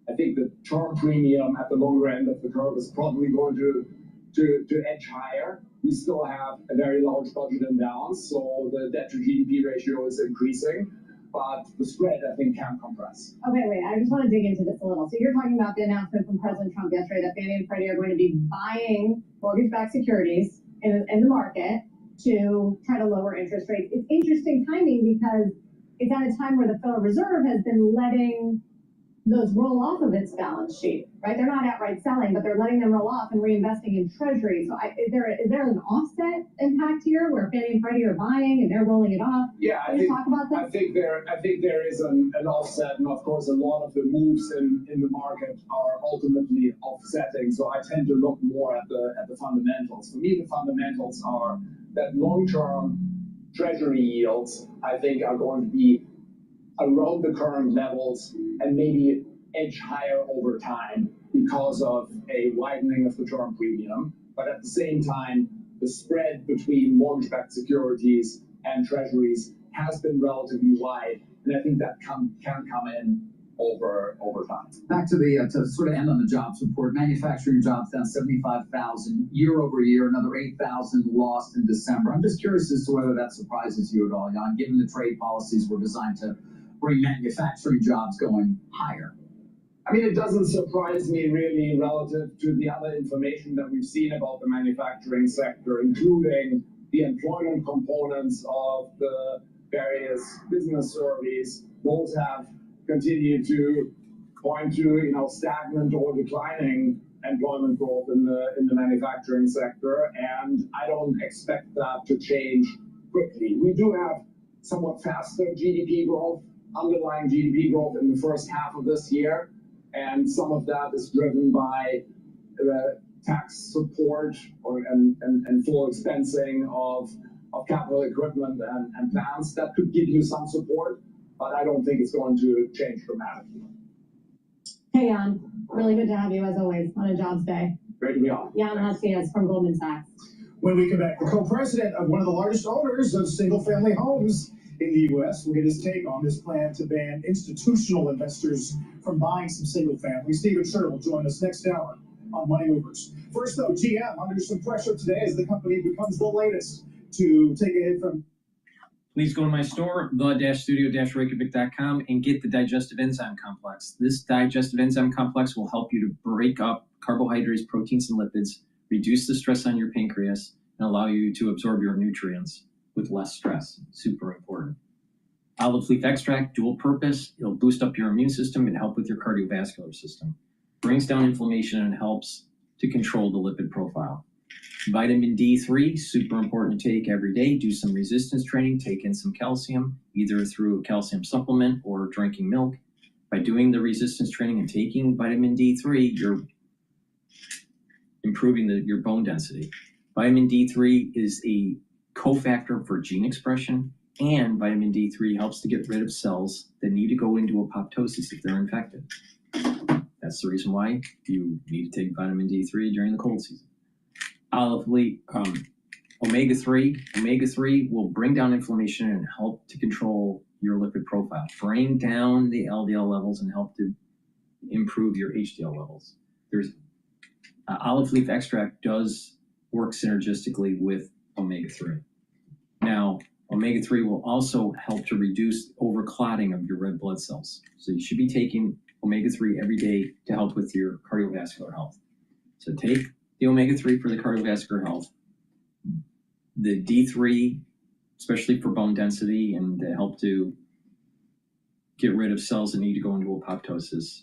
I think the term premium at the longer end of the curve is probably going to edge higher. We still have a very large budget imbalance, so the debt to GDP ratio is increasing, but the spread, I think, can compress. Okay, wait, I just want to dig into this a little. So you're talking about the announcement from President Trump yesterday that Fannie and Freddie are going to be buying mortgage-backed securities in the market to try to lower interest rates. It's interesting timing because it's at a time where the Federal Reserve has been letting those roll off of its balance sheet, right? They're not outright selling, but they're letting them roll off and reinvesting in treasuries. So is there an offset impact here where Fannie and Freddie are buying and they're rolling it off? Yeah, Can you talk about that? I think there is an offset, and of course a lot of the moves in the market are ultimately offsetting. So I tend to look more at the fundamentals. For me, the fundamentals are that long-term treasury yields, I think, are going to be around the current levels and maybe edge higher over time because of a widening of the term premium. But at the same time, the spread between mortgage-backed securities and treasuries has been relatively wide, and I think that can come in over time. Back to to sort of end on the jobs report. Manufacturing jobs down 75,000 year over year, another 8,000 lost in December. I'm just curious as to whether that surprises you at all, Jan, given the trade policies were designed to bring manufacturing jobs going higher. I mean, it doesn't surprise me really relative to the other information that we've seen about the manufacturing sector, including the employment components of the various business surveys. Those have continued to point to, stagnant or declining employment growth in the manufacturing sector, and I don't expect that to change quickly. We do have somewhat faster GDP growth, underlying GDP growth in the first half of this year, and some of that is driven by tax support and full expensing of capital equipment and plants. That could give you some support, but I don't think it's going to change dramatically. Hey, Jan, really good to have you as always on a jobs day. Great to be on. Jan Hatzius from Goldman Sachs. When we come back, the co-president of one of the largest owners of single-family homes in the U.S. will get his take on this plan to ban institutional investors from buying some single family. Stephen Scher will join us next hour on Money Movers. First, though, GM under some pressure today as the company becomes the latest to take a hit from. Please go to my store, the-studio-reykjavik.com, and get the digestive enzyme complex. This digestive enzyme complex will help you to break up carbohydrates, proteins, and lipids, reduce the stress on your pancreas, and allow you to absorb your nutrients with less stress. Super important. Olive leaf extract, dual purpose. It'll boost up your immune system and help with your cardiovascular system. Brings down inflammation and helps to control the lipid profile. Vitamin D3, super important to take every day. Do some resistance training, take in some calcium, either through a calcium supplement or drinking milk. By doing the resistance training and taking vitamin D3, you're improving your bone density. Vitamin D3 is a cofactor for gene expression, and vitamin D3 helps to get rid of cells that need to go into apoptosis if they're infected. That's the reason why you need to take vitamin D3 during the cold season. Olive leaf, omega-3. Omega-3 will bring down inflammation and help to control your lipid profile, bring down the LDL levels and help to improve your HDL levels. There's olive leaf extract does work synergistically with omega-3. Now, omega-3 will also help to reduce overclotting of your red blood cells. So you should be taking omega-3 every day to help with your cardiovascular health. So take the omega-3 for the cardiovascular health, the D3, especially for bone density and to help to get rid of cells that need to go into apoptosis,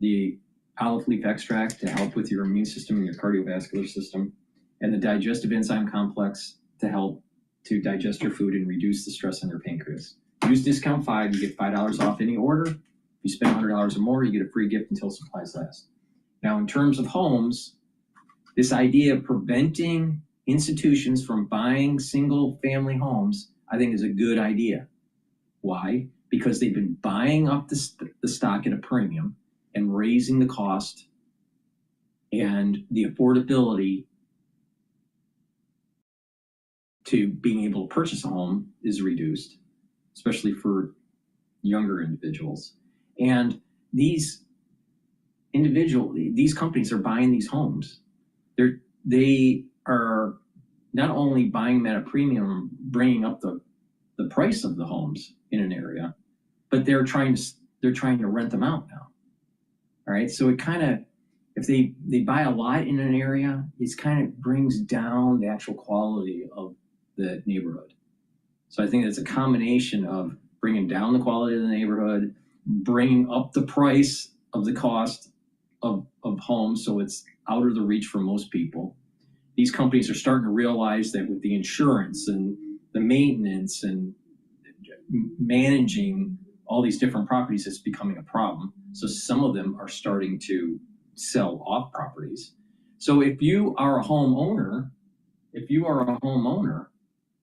the olive leaf extract to help with your immune system and your cardiovascular system, and the digestive enzyme complex to help to digest your food and reduce the stress on your pancreas. Use discount 5, you get $5 off any order. If you spend $100 or more, you get a free gift until supplies last. Now, in terms of homes, this idea of preventing institutions from buying single-family homes, I think is a good idea. Why? Because they've been buying up the stock at a premium and raising the cost, and the affordability to being able to purchase a home is reduced, especially for younger individuals. And these companies are buying these homes. They are not only buying them at a premium, bringing up the price of the homes in an area, but they're trying to rent them out now. All right, so it kind of, if they buy a lot in an area, it kind of brings down the actual quality of the neighborhood. So I think it's a combination of bringing down the quality of the neighborhood, bringing up the price of the cost of homes so it's out of the reach for most people. These companies are starting to realize that with the insurance and the maintenance and managing all these different properties, it's becoming a problem. So some of them are starting to sell off properties. So if you are a homeowner,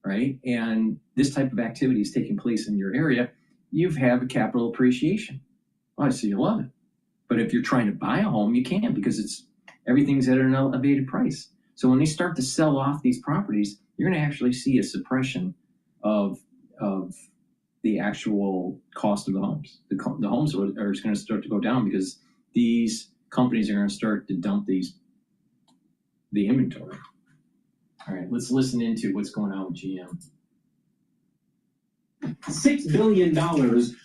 right, and this type of activity is taking place in your area, you have a capital appreciation. Oh, so you love it. But if you're trying to buy a home, you can't, because everything's at an elevated price. So when they start to sell off these properties, you're going to actually see a suppression of the actual cost of the homes. The homes are going to start to go down because these companies are going to start to dump the inventory. All right, let's listen into what's going on with GM. $6 billion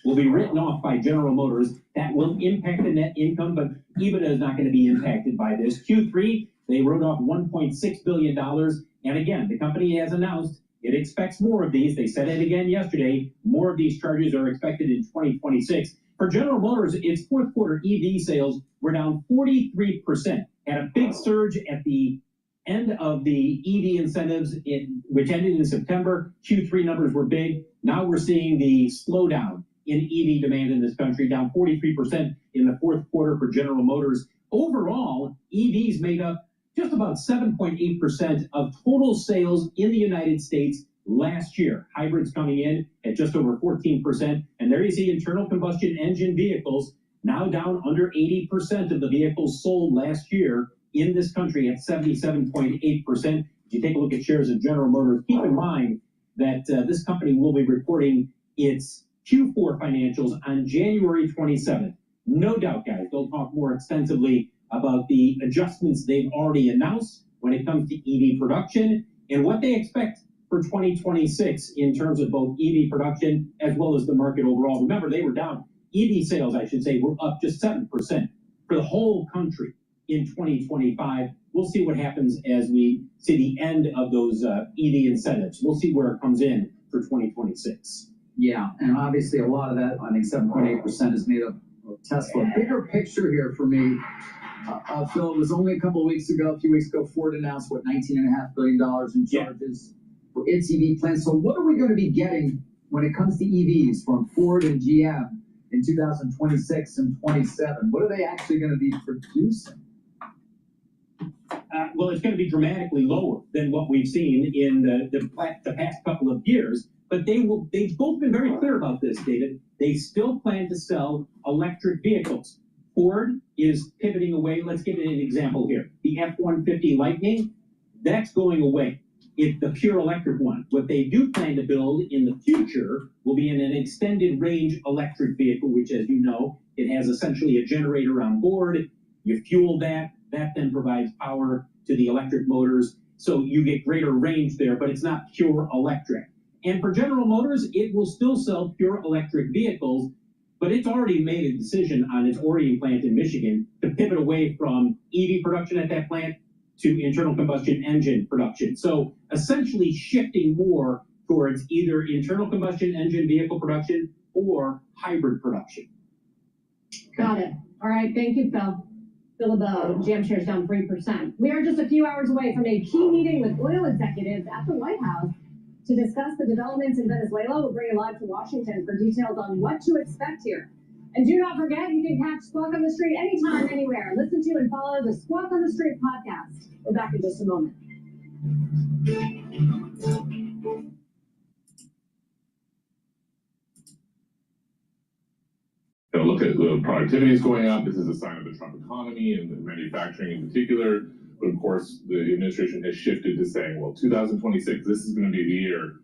will be written off by General Motors. That will impact the net income, but EBITDA is not going to be impacted by this. Q3, they wrote off $1.6 billion. And again, the company has announced it expects more of these. They said it again yesterday. More of these charges are expected in 2026. For General Motors, its fourth quarter EV sales were down 43%. Had a big surge at the end of the EV incentives, which ended in September. Q3 numbers were big. Now we're seeing the slowdown in EV demand in this country, down 43% in the fourth quarter for General Motors. Overall, EVs made up just about 7.8% of total sales in the United States last year. Hybrids coming in at just over 14%. And there you see internal combustion engine vehicles now down under 80% of the vehicles sold last year in this country at 77.8%. If you take a look at shares of General Motors, keep in mind that this company will be reporting its Q4 financials on January 27th. No doubt, guys, they'll talk more extensively about the adjustments they've already announced when it comes to EV production and what they expect for 2026 in terms of both EV production as well as the market overall. Remember, they were down. EV sales, I should say, were up just 7% for the whole country in 2025. We'll see what happens as we see the end of those EV incentives. We'll see where it comes in for 2026. Yeah, and obviously a lot of that, I think 7.8% is made up of Tesla. Bigger picture here for me, Phil, it was only a few weeks ago, Ford announced, $19.5 billion in charges for its EV plan. So what are we going to be getting when it comes to EVs from Ford and GM in 2026 and 27? What are they actually going to be producing? well, it's going to be dramatically lower than what we've seen in the past couple of years. But they've both been very clear about this, David. They still plan to sell electric vehicles. Ford is pivoting away. Let's give it an example here. The F-150 Lightning, that's going away. It's the pure electric one. What they do plan to build in the future will be in an extended range electric vehicle, which, as you know, it has essentially a generator on board. You fuel that then provides power to the electric motors. So you get greater range there, but it's not pure electric. And for General Motors, it will still sell pure electric vehicles, but it's already made a decision on its Orion plant in Michigan to pivot away from EV production at that plant to internal combustion engine production. So essentially shifting more towards either internal combustion engine vehicle production or hybrid production. Got it. All right. Thank you, Phil. Phil, the GM shares down 3%. We are just a few hours away from a key meeting with oil executives at the White House to discuss the developments in Venezuela. We'll bring you live to Washington for details on what to expect here. And do not forget, you can catch Squawk on the Street anytime, anywhere. Listen to and follow the Squawk on the Street podcast. We're back in just a moment. Look at the productivity is going up. This is a sign of the Trump economy and the manufacturing in particular. But of course, the administration has shifted to saying, well, 2026, this is going to be the year.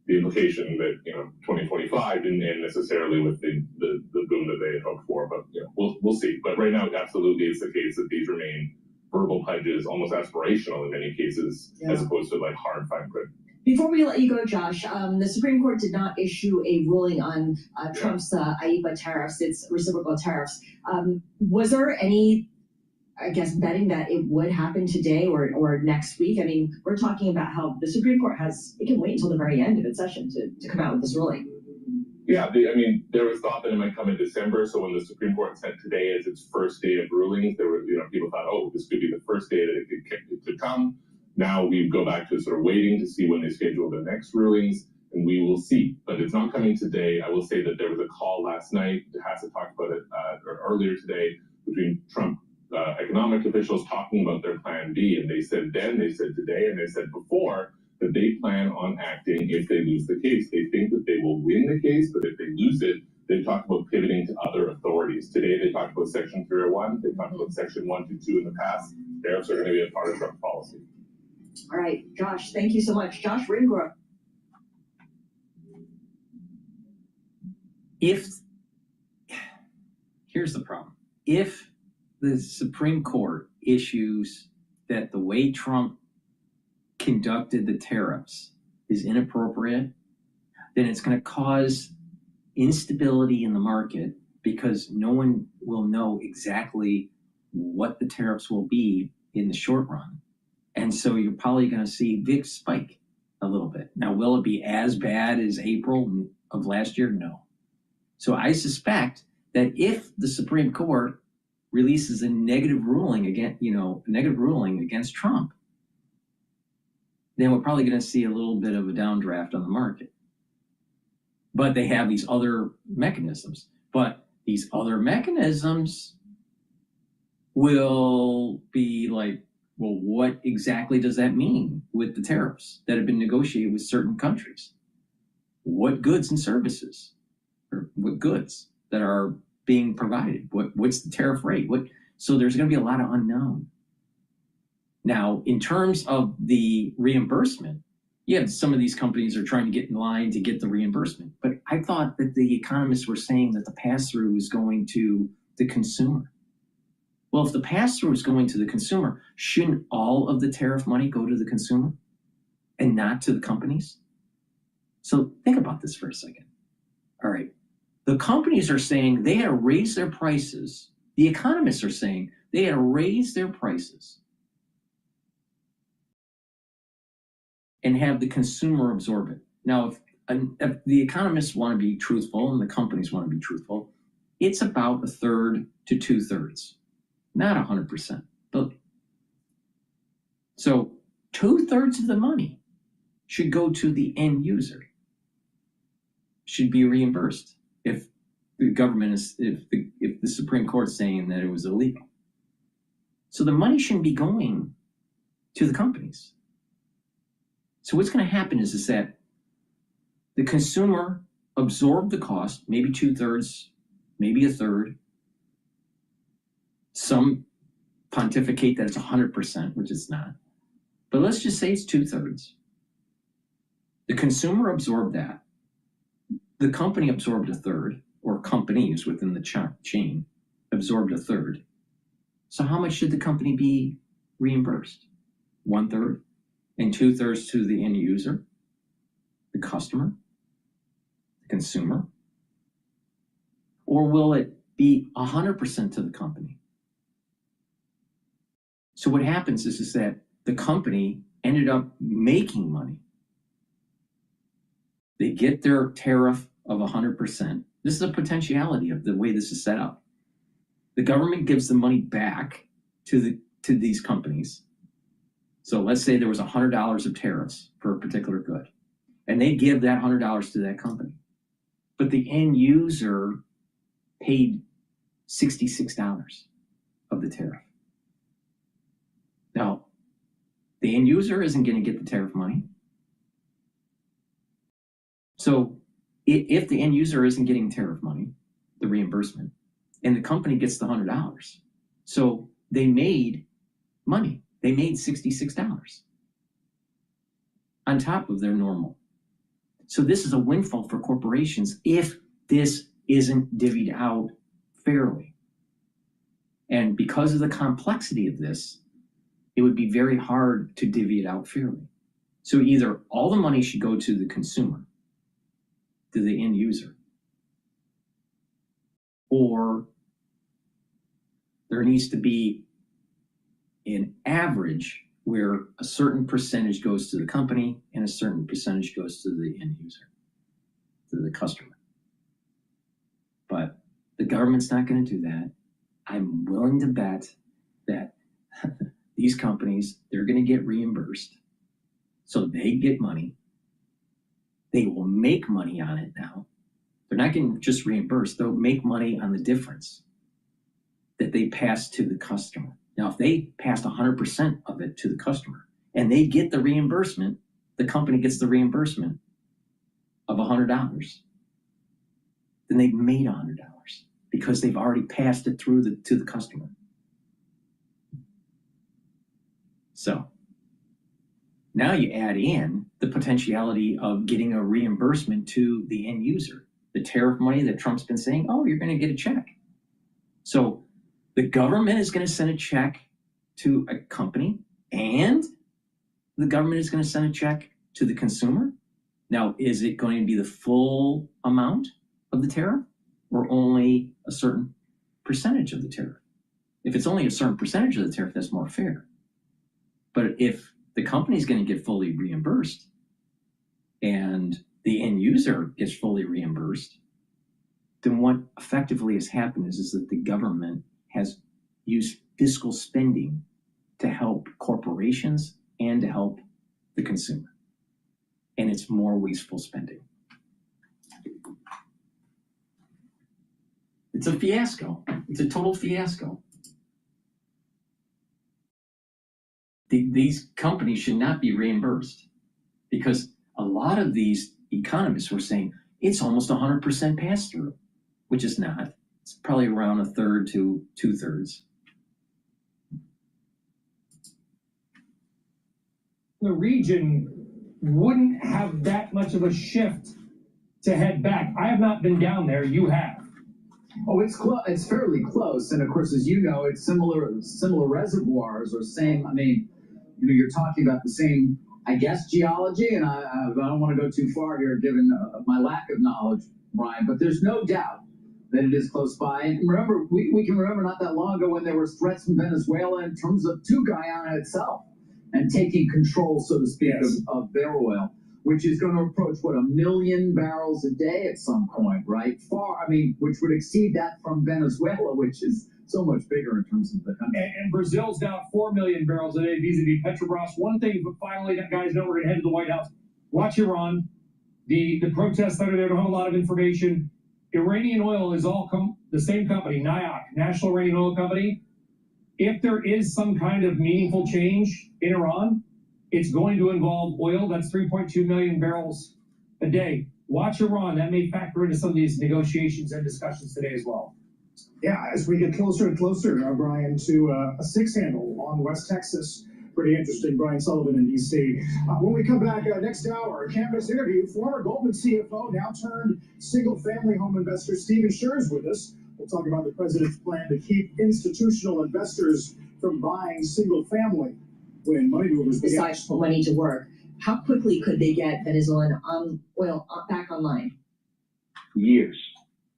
The implication that 2025 didn't end necessarily with the boom that they had hoped for, but we'll see. But right now, absolutely, it's the case that these remain verbal pledges, almost aspirational in many cases, as opposed to like hard fine print. Before we let you go, Josh, the Supreme Court did not issue a ruling on Trump's IEEPA tariffs, its reciprocal tariffs. Was there any, I guess, betting that it would happen today or next week? I mean, we're talking about how the Supreme Court it can wait until the very end of its session to come out with this ruling. Yeah, there was thought that it might come in December. So when the Supreme Court said today as its first day of rulings, there were, people thought, oh, this could be the first day that it could come. Now we go back to sort of waiting to see when they schedule the next rulings, and we will see. But it's not coming today. I will say that there was a call last night. Hassett talked about it earlier today between Trump economic officials talking about their plan B, and they said today, and they said before that they plan on acting if they lose the case. They think that they will win the case, but if they lose it, they talk about pivoting to other authorities. Today they talked about Section 301. They talked about Section 122 in the past. Tariffs are going to be a part of Trump policy. All right, Josh, thank you so much. Josh Ringgrove. Here's the problem. If the Supreme Court issues that the way Trump conducted the tariffs is inappropriate, then it's going to cause instability in the market because no one will know exactly what the tariffs will be in the short run. And so you're probably going to see VIX spike a little bit. Now, will it be as bad as April of last year? No. So I suspect that if the Supreme Court releases a negative ruling against Trump, then we're probably going to see a little bit of a downdraft on the market. But they have these other mechanisms. But these other mechanisms will be like, well, what exactly does that mean with the tariffs that have been negotiated with certain countries? What goods and services, or what goods that are being provided? What's the tariff rate? So there's going to be a lot of unknown. Now, in terms of the reimbursement, some of these companies are trying to get in line to get the reimbursement. But I thought that the economists were saying that the pass-through is going to the consumer. Well, if the pass-through is going to the consumer, shouldn't all of the tariff money go to the consumer and not to the companies? So think about this for a second. All right. The companies are saying they had to raise their prices. The economists are saying they had to raise their prices and have the consumer absorb it. Now, if the economists want to be truthful and the companies want to be truthful, it's about 1/3 to 2/3. Not 100%. But so 2/3 of the money should go to the end user, should be reimbursed if the government if the Supreme Court is saying that it was illegal. So the money shouldn't be going to the companies. So what's going to happen is that the consumer absorbed the cost, maybe 2/3, maybe 1/3. Some pontificate that it's 100%, which it's not. But let's just say it's 2/3. The consumer absorbed that. The company absorbed 1/3, or companies within the chain absorbed 1/3. So how much should the company be reimbursed? 1/3, and 2/3 to the end user, the customer, the consumer? Or will it be 100% to the company? So what happens is that the company ended up making money. They get their tariff of 100%. This is a potentiality of the way this is set up. The government gives the money back to these companies. So let's say there was $100 of tariffs for a particular good, and they give that $100 to that company. But the end user paid $66 of the tariff. Now, the end user isn't going to get the tariff money. So if the end user isn't getting tariff money, the reimbursement, and the company gets the $100, so they made money. They made $66 on top of their normal. So this is a windfall for corporations if this isn't divvied out fairly. And because of the complexity of this, it would be very hard to divvy it out fairly. So either all the money should go to the consumer, to the end user, or there needs to be an average where a certain percentage goes to the company and a certain percentage goes to the end user, to the customer. But the government's not going to do that. I'm willing to bet that these companies, they're going to get reimbursed. So they get money. They will make money on it now. They're not getting just reimbursed. They'll make money on the difference that they pass to the customer. Now, if they passed 100% of it to the customer and they get the reimbursement, the company gets the reimbursement of $100, then they've made $100 because they've already passed it through to the customer. So now you add in the potentiality of getting a reimbursement to the end user, the tariff money that Trump's been saying, oh, you're going to get a check. So the government is going to send a check to a company, and the government is going to send a check to the consumer. Now, is it going to be the full amount of the tariff or only a certain percentage of the tariff? If it's only a certain percentage of the tariff, that's more fair. But if the company is going to get fully reimbursed and the end user gets fully reimbursed, then what effectively has happened is that the government has used fiscal spending to help corporations and to help the consumer. And it's more wasteful spending. It's a fiasco. It's a total fiasco. These companies should not be reimbursed because a lot of these economists were saying it's almost 100% pass through, which is not. It's probably around 1/3 to 2/3. The region wouldn't have that much of a shift to head back. I have not been down there. You have. Oh, it's fairly close, and of course, as you know, it's similar reservoirs or same. I mean, you're talking about the same, I guess, geology, and I don't want to go too far here, given my lack of knowledge, Brian. But there's no doubt that it is close by. And remember, we can remember not that long ago when there were threats from Venezuela in terms of Guyana itself and taking control, so to speak, of their oil, which is going to approach, 1 million barrels a day at some point, right? Which would exceed that from Venezuela, which is so much bigger in terms of the country. And Brazil's down 4 million barrels a day vis-a-vis Petrobras. One thing, but finally, that guys know we're going to head to the White House. Watch Iran. The protests that are there don't have a lot of information. Iranian oil is all the same company, NIOC, National Iranian Oil Company. if there is some kind of meaningful change in Iran, it's going to involve oil. That's 3.2 million barrels a day. Watch Iran. That may factor into some of these negotiations and discussions today as well. Yeah, as we get closer and closer, Brian, to a six handle on West Texas. Pretty interesting. Brian Sullivan in D.C. When we come back next hour, a Canvas interview, former Goldman CFO, now turned single-family home investor Stephen Scherr is with us. We'll talk about the president's plan to keep institutional investors from buying single-family when money movers begin. Besides put money to work, how quickly could they get Venezuelan oil back online? Years,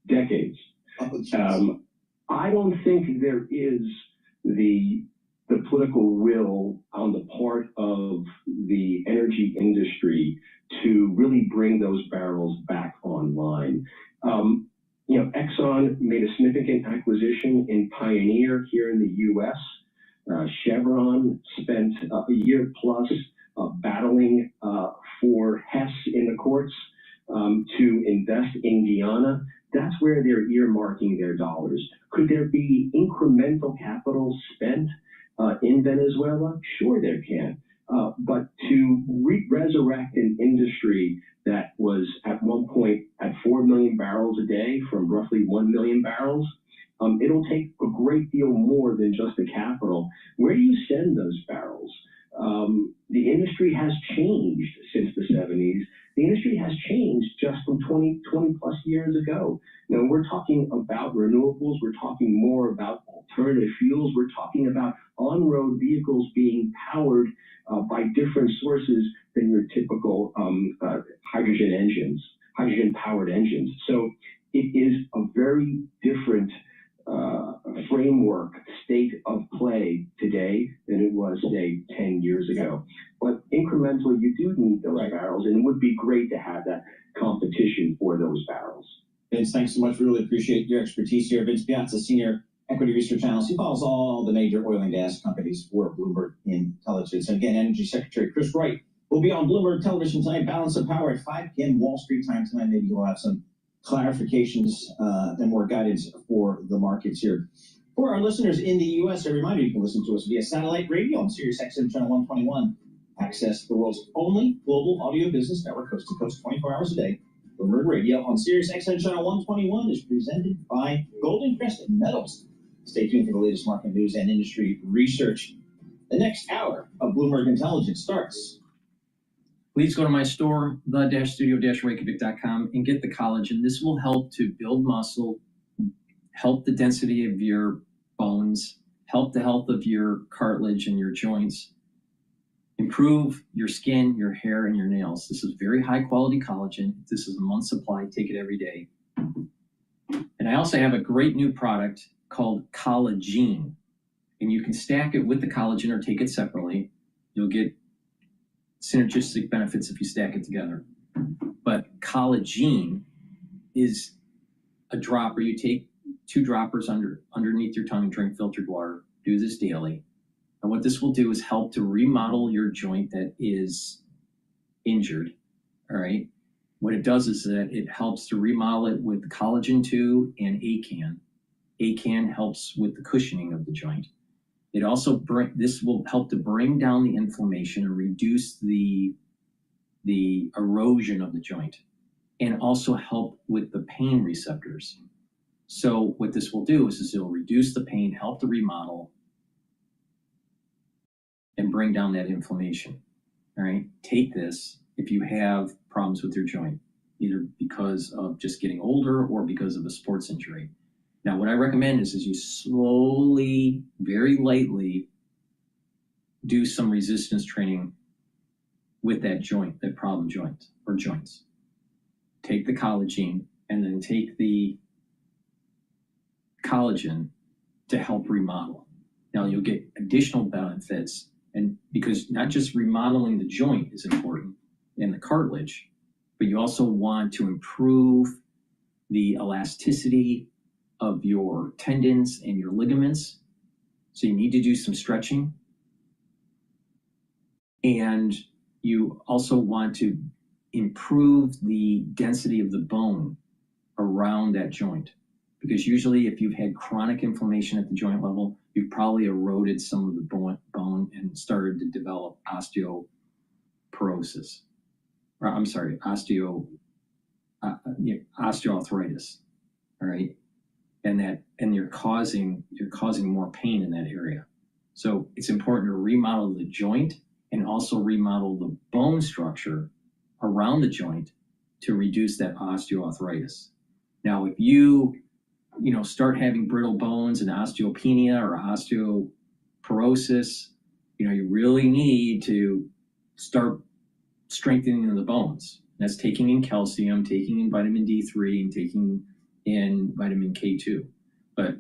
decades. I don't think there is the political will on the part of the energy industry to really bring those barrels back online. Exxon made a significant acquisition in Pioneer here in the U.S. Chevron spent a year plus battling for Hess in the courts to invest in Guyana. That's where they're earmarking their dollars. Could there be incremental capital spent in Venezuela? Sure there can. But to resurrect an industry that was at one point at 4 million barrels a day from roughly 1 million barrels, it'll take a great deal more than just the capital. Where do you send those barrels? The industry has changed since the 70s. The industry has changed just from 20 plus years ago. Now, we're talking about renewables. We're talking more about alternative fuels. We're talking about on-road vehicles being powered by different sources than your typical hydrogen-powered engines. So it is a very different framework, state of play today than it was, say, 10 years ago. But incrementally, you do need those barrels, and it would be great to have that competition for those barrels. Vince, thanks so much. We really appreciate your expertise here. Vince Piazza, Senior Equity Research Analyst. He follows all the major oil and gas companies for Bloomberg Intelligence. And again, Energy Secretary Chris Wright will be on Bloomberg Television tonight, Balance of Power at 5 p.m. Wall Street time tonight. Maybe he'll have some clarifications and more guidance for the markets here. For our listeners in the U.S., a reminder, you can listen to us via satellite radio on Sirius XM Channel 121. Access the world's only global audio business network, coast to coast, 24 hours a day. Bloomberg Radio on Sirius XM Channel 121 is presented by Golden Crescent Metals. Stay tuned for the latest market news and industry research. The next hour of Bloomberg Intelligence starts. Please go to my store, the-studio-reykjavik.com, and get the collagen. This will help to build muscle, help the density of your bones, help the health of your cartilage and your joints, improve your skin, your hair, and your nails. This is very high quality collagen. This is a month's supply. Take it every day. And I also have a great new product called Collagen. And you can stack it with the collagen or take it separately. You'll get synergistic benefits if you stack it together. But Collagen is a dropper. You take 2 droppers underneath your tongue and drink filtered water. Do this daily. And what this will do is help to remodel your joint that is injured, all right? What it does is that it helps to remodel it with collagen 2 and ACAN. ACAN helps with the cushioning of the joint. It also this will help to bring down the inflammation and reduce the erosion of the joint, and also help with the pain receptors. So what this will do is it'll reduce the pain, help to remodel, and bring down that inflammation. All right, take this if you have problems with your joint, either because of just getting older or because of a sports injury. Now, what I recommend is you slowly, very lightly, do some resistance training with that joint, that problem joint or joints. Take the collagen and then take the collagen to help remodel. Now, you'll get additional benefits, and because not just remodeling the joint is important and the cartilage, but you also want to improve the elasticity of your tendons and your ligaments. So you need to do some stretching. And you also want to improve the density of the bone around that joint. Because usually if you've had chronic inflammation at the joint level, you've probably eroded some of the bone and started to develop osteoporosis. Or, I'm sorry, osteoarthritis. All right. And you're causing more pain in that area. So it's important to remodel the joint and also remodel the bone structure around the joint to reduce that osteoarthritis. Now, if you start having brittle bones and osteopenia or osteoporosis, you really need to start strengthening the bones. That's taking in calcium, taking in vitamin D3, and taking in vitamin K2. But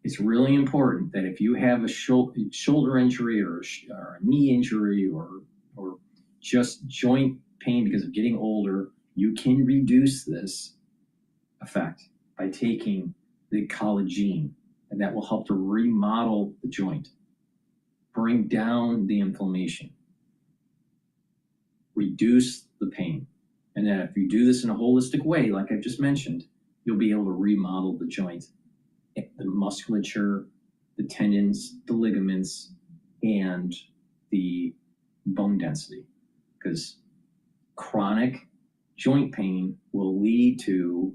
it's really important that if you have a shoulder injury or a knee injury or just joint pain because of getting older, you can reduce this effect by taking the collagen, and that will help to remodel the joint, bring down the inflammation, reduce the pain. And then if you do this in a holistic way, like I've just mentioned, you'll be able to remodel the joint, the musculature, the tendons, the ligaments, and the bone density. Because chronic joint pain will lead to,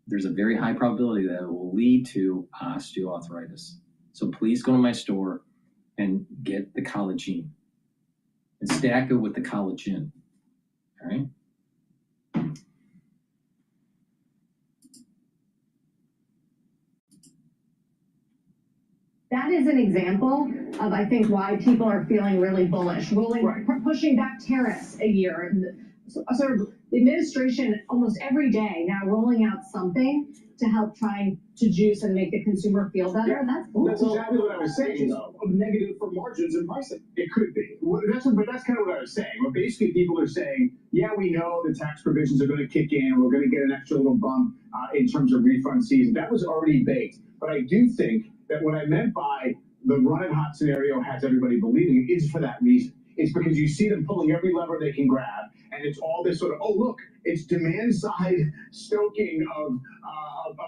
there's a very high probability that it will lead to osteoarthritis. So please go to my store and get the collagen and stack it with the collagen. All right. That is an example of, I think, why people are feeling really bullish, pushing back tariffs a year. Sort of the administration almost every day now rolling out something to help trying to juice and make the consumer feel better. Yeah, That's cool. That's exactly what I was saying, though. Negative for margins and pricing. It could be. But that's kind of what I was saying. But basically, people are saying, yeah, we know the tax provisions are going to kick in. We're going to get an extra little bump in terms of refund season. That was already baked. But I do think that what I meant by the run and hot scenario has everybody believing it is for that reason. It's because you see them pulling every lever they can grab, and it's all this sort of, oh, look, it's demand-side stoking of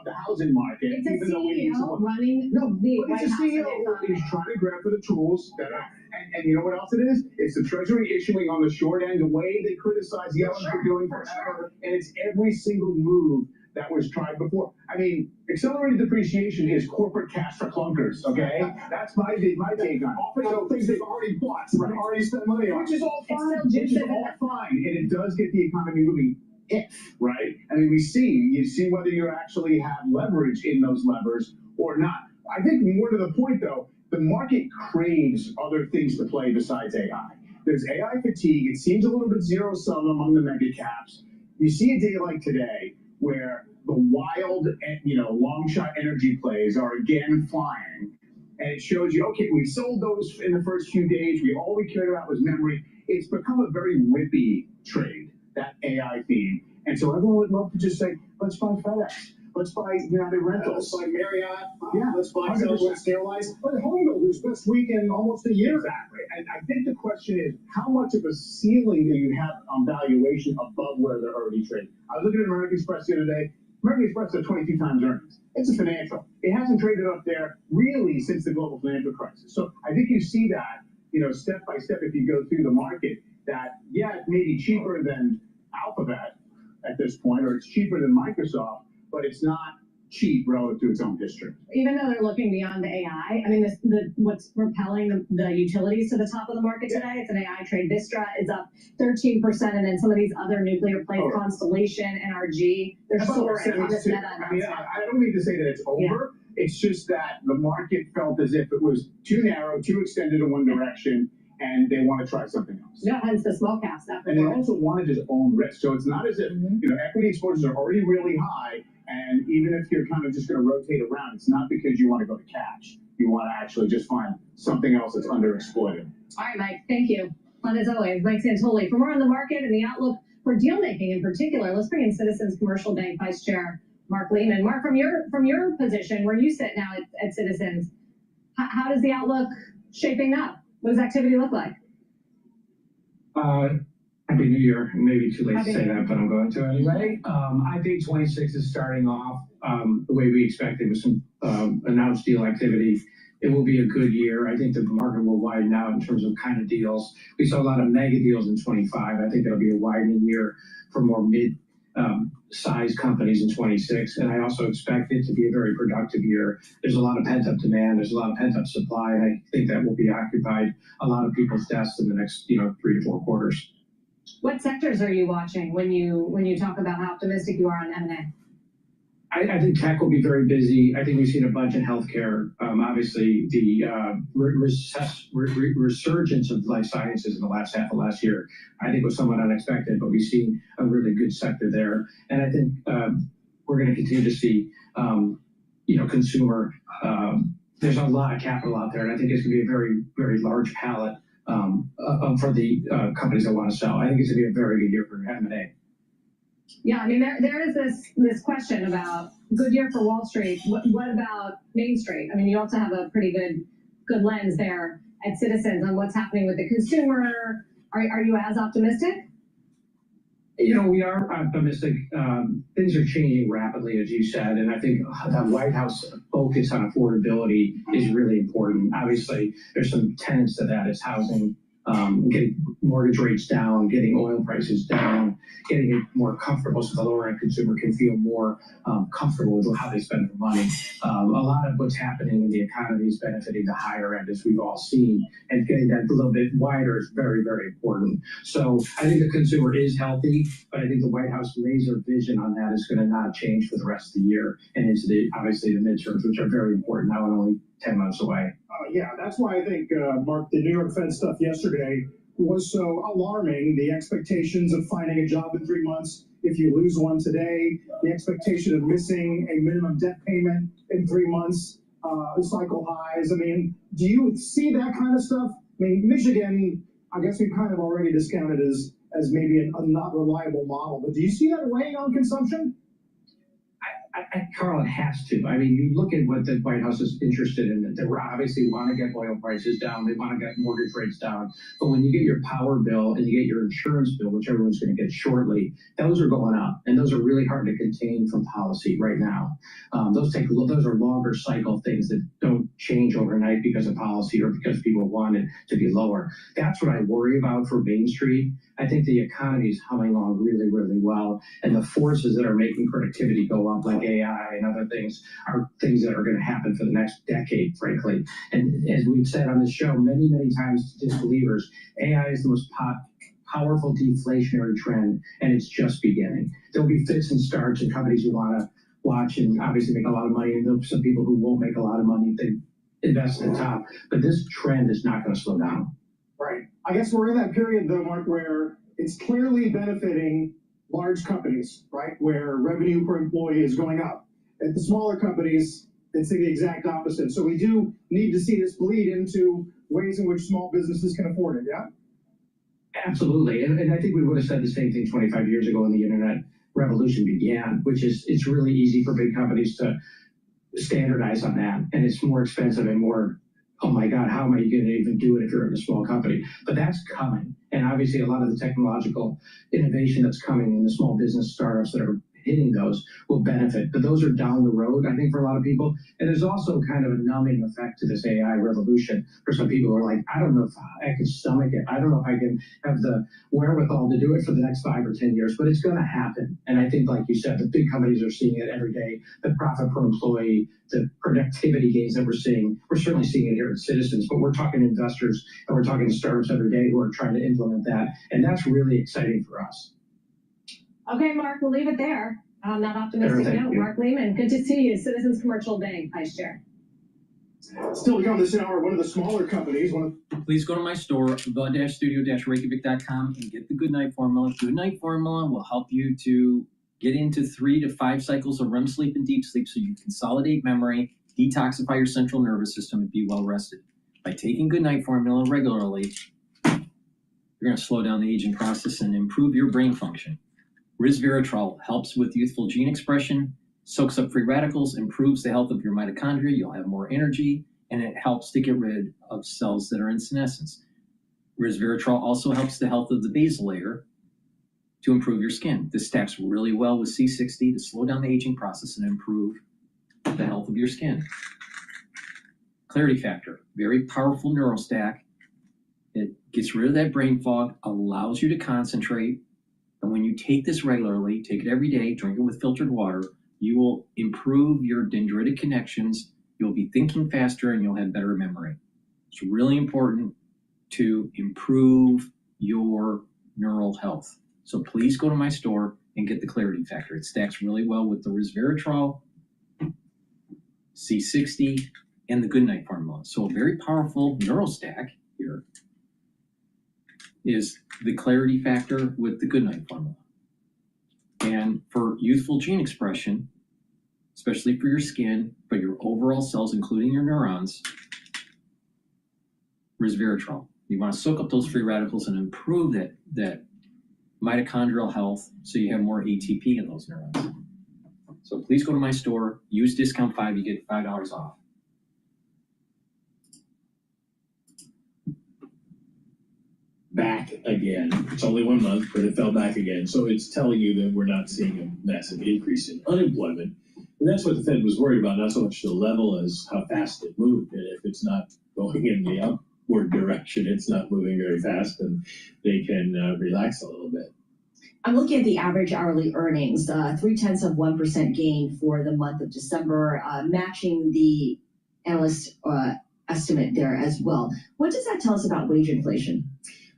the housing market. It's a CEO running the White It's a House. CEO who's trying to grab for the tools that are, and you know what else it is? It's the Treasury issuing on the short end, the way they criticize Yellen for doing forever, and it's every single move that was tried before. I mean, accelerated depreciation is corporate cash for clunkers, okay? That's my take on it. Often things they've already bought, already spent money on. Which is all fine. And it does get the economy moving. Right? I mean, you see whether you actually have leverage in those levers or not. I think more to the point, though, the market craves other things to play besides AI. There's AI fatigue. It seems a little bit zero-sum among the mega caps. You see a day like today where the wild, long shot energy plays are again flying, and it shows you, okay, we sold those in the first few days. All we cared about was memory. It's become a very whippy trade, that AI theme, and so everyone would love to just say, let's buy FedEx, let's buy United Rentals, let's buy Marriott, let's buy Sterilize. But home builders best week in almost a year. Exactly, and I think the question is, how much of a ceiling do you have on valuation above where they're already trading? I was looking at American Express the other day. American Express is 22 times earnings. It's a financial. It hasn't traded up there really since the global financial crisis. So I think you see that, step by step if you go through the market, that, it may be cheaper than Alphabet at this point, or it's cheaper than Microsoft, but it's not cheap relative to its own history. Even though they're looking beyond the AI, I mean, what's propelling the utilities to the top of the market today, it's an AI trade. Vistra is up 13%, and then some of these other nuclear plays, Constellation, NRG, they're soaring on this meta announcement. I don't mean to say that it's over. Yeah. It's just that the market felt as if it was too narrow, too extended in one direction, and they want to try something else. Yeah, hence the small cap stuff. And they also want to just own risk. So it's not as if, equity exposures are already really high, and even if you're kind of just going to rotate around, it's not because you want to go to cash. You want to actually just find something else that's underexploited. All right, Mike, thank you. And as always, Mike Santoli. For more on the market and the outlook for deal making in particular, let's bring in Citizens Commercial Bank Vice Chair Mark Lehman. Mark, from your position where you sit now at Citizens, how does the outlook shaping up? What does activity look like? I Happy New Year. Maybe too late Happy to say New Year. that, but I'm going to anyway. I think 26 is starting off the way we expected with some announced deal activity. It will be a good year. I think the market will widen out in terms of kind of deals. We saw a lot of mega deals in 25. I think it'll be a widening year for more mid-sized companies in 26. And I also expect it to be a very productive year. There's a lot of pent-up demand. There's a lot of pent-up supply. And I think that will be occupied a lot of people's desks in the next 3 to 4 quarters. What sectors are you watching when you talk about how optimistic you are on M&A? I think tech will be very busy. I think we've seen a bunch in healthcare. Obviously, the resurgence of life sciences in the last half of last year, I think was somewhat unexpected, but we've seen a really good sector there. And I think we're going to continue to see, consumer. There's a lot of capital out there, and I think it's going to be a very, very large palette for the companies that want to sell. I think it's going to be a very good year for M&A. Yeah, I mean, there is this question about good year for Wall Street. What about Main Street? I mean, you also have a pretty good lens there at Citizens on what's happening with the consumer. Are you as optimistic? We are optimistic. Things are changing rapidly, as you said, and I think the White House focus on affordability is really important. Obviously, there's some tenets to that. It's housing, getting mortgage rates down, getting oil prices down, getting it more comfortable so the lower end consumer can feel more comfortable with how they spend their money. A lot of what's happening in the economy is benefiting the higher end, as we've all seen, and getting that a little bit wider is very, very important. So I think the consumer is healthy, but I think the White House laser vision on that is going to not change for the rest of the year and into obviously the midterms, which are very important now and only 10 months away. Yeah, that's why I think, Mark, the New York Fed stuff yesterday was so alarming. The expectations of finding a job in 3 months if you lose one today, the expectation of missing a minimum debt payment in 3 months, cycle highs. I mean, do you see that kind of stuff? I mean, Michigan, I guess we kind of already discounted as maybe a not reliable model, but do you see that weighing on consumption? Carl, it has to. I mean, you look at what the White House is interested in. They obviously want to get oil prices down. They want to get mortgage rates down. But when you get your power bill and you get your insurance bill, which everyone's going to get shortly, those are going up. And those are really hard to contain from policy right now. Those are longer cycle things that don't change overnight because of policy or because people want it to be lower. That's what I worry about for Main Street. I think the economy is humming along really, really well. And the forces that are making productivity go up, like AI and other things, are things that are going to happen for the next decade, frankly. And as we've said on this show many, many times to disbelievers, AI is the most powerful deflationary trend, and it's just beginning. There'll be fits and starts and companies who want to watch and obviously make a lot of money, and there'll be some people who won't make a lot of money if they invest at the top. But this trend is not going to slow down. Right. I guess we're in that period, though, Mark, where it's clearly benefiting large companies, right, where revenue per employee is going up. At the smaller companies, it's the exact opposite. So we do need to see this bleed into ways in which small businesses can afford it, yeah? Absolutely. And I think we would have said the same thing 25 years ago when the internet revolution began, which is it's really easy for big companies to standardize on that. And it's more expensive and more, oh my God, how am I going to even do it if you're in a small company? But that's coming. And obviously a lot of the technological innovation that's coming in the small business startups that are hitting those will benefit. But those are down the road, I think, for a lot of people. And there's also kind of a numbing effect to this AI revolution for some people who are like, I don't know if I can stomach it. I don't know if I can have the wherewithal to do it for the next 5 or 10 years, but it's going to happen. And I think, like you said, the big companies are seeing it every day. The profit per employee, the productivity gains that we're certainly seeing it here at Citizens, but we're talking to investors and we're talking to startups every day who are trying to implement that. And that's really exciting for us. Okay, Mark, we'll leave it there on that optimistic note. Mark Lehman, good to see you. Citizens Commercial Bank Vice Chair. Still to come this hour, one of the smaller companies. Please go to my store, the-studio-reykjavik.com, and get the Good Night Formula. Good Night Formula will help you to get into 3 to 5 cycles of REM sleep and deep sleep so you consolidate memory, detoxify your central nervous system, and be well rested. By taking Good Night Formula regularly, you're going to slow down the aging process and improve your brain function. Resveratrol helps with youthful gene expression, soaks up free radicals, improves the health of your mitochondria. You'll have more energy, and it helps to get rid of cells that are in senescence. Resveratrol also helps the health of the basal layer, to improve your skin. This stacks really well with C60 to slow down the aging process and improve the health of your skin. Clarity Factor, very powerful neurostack. It gets rid of that brain fog, allows you to concentrate. And when you take this regularly, take it every day, drink it with filtered water, you will improve your dendritic connections. You'll be thinking faster and you'll have better memory. It's really important to improve your neural health. So please go to my store and get the Clarity Factor. It stacks really well with the resveratrol, C60, and the Goodnight formula. So a very powerful neural stack here is the Clarity Factor with the Goodnight formula. And for youthful gene expression, especially for your skin, for your overall cells, including your neurons, resveratrol. You want to soak up those free radicals and improve that mitochondrial health so you have more ATP in those neurons. So please go to my store, use discount 5, you get $5 off. Back again. It's only 1 month, but it fell back again. So it's telling you that we're not seeing a massive increase in unemployment. And that's what the Fed was worried about, not so much the level as how fast it moved. And if it's not going in the upward direction, it's not moving very fast, and they can relax a little bit. I'm looking at the average hourly earnings, 0.3% gain for the month of December, matching the analyst estimate there as well. What does that tell us about wage inflation?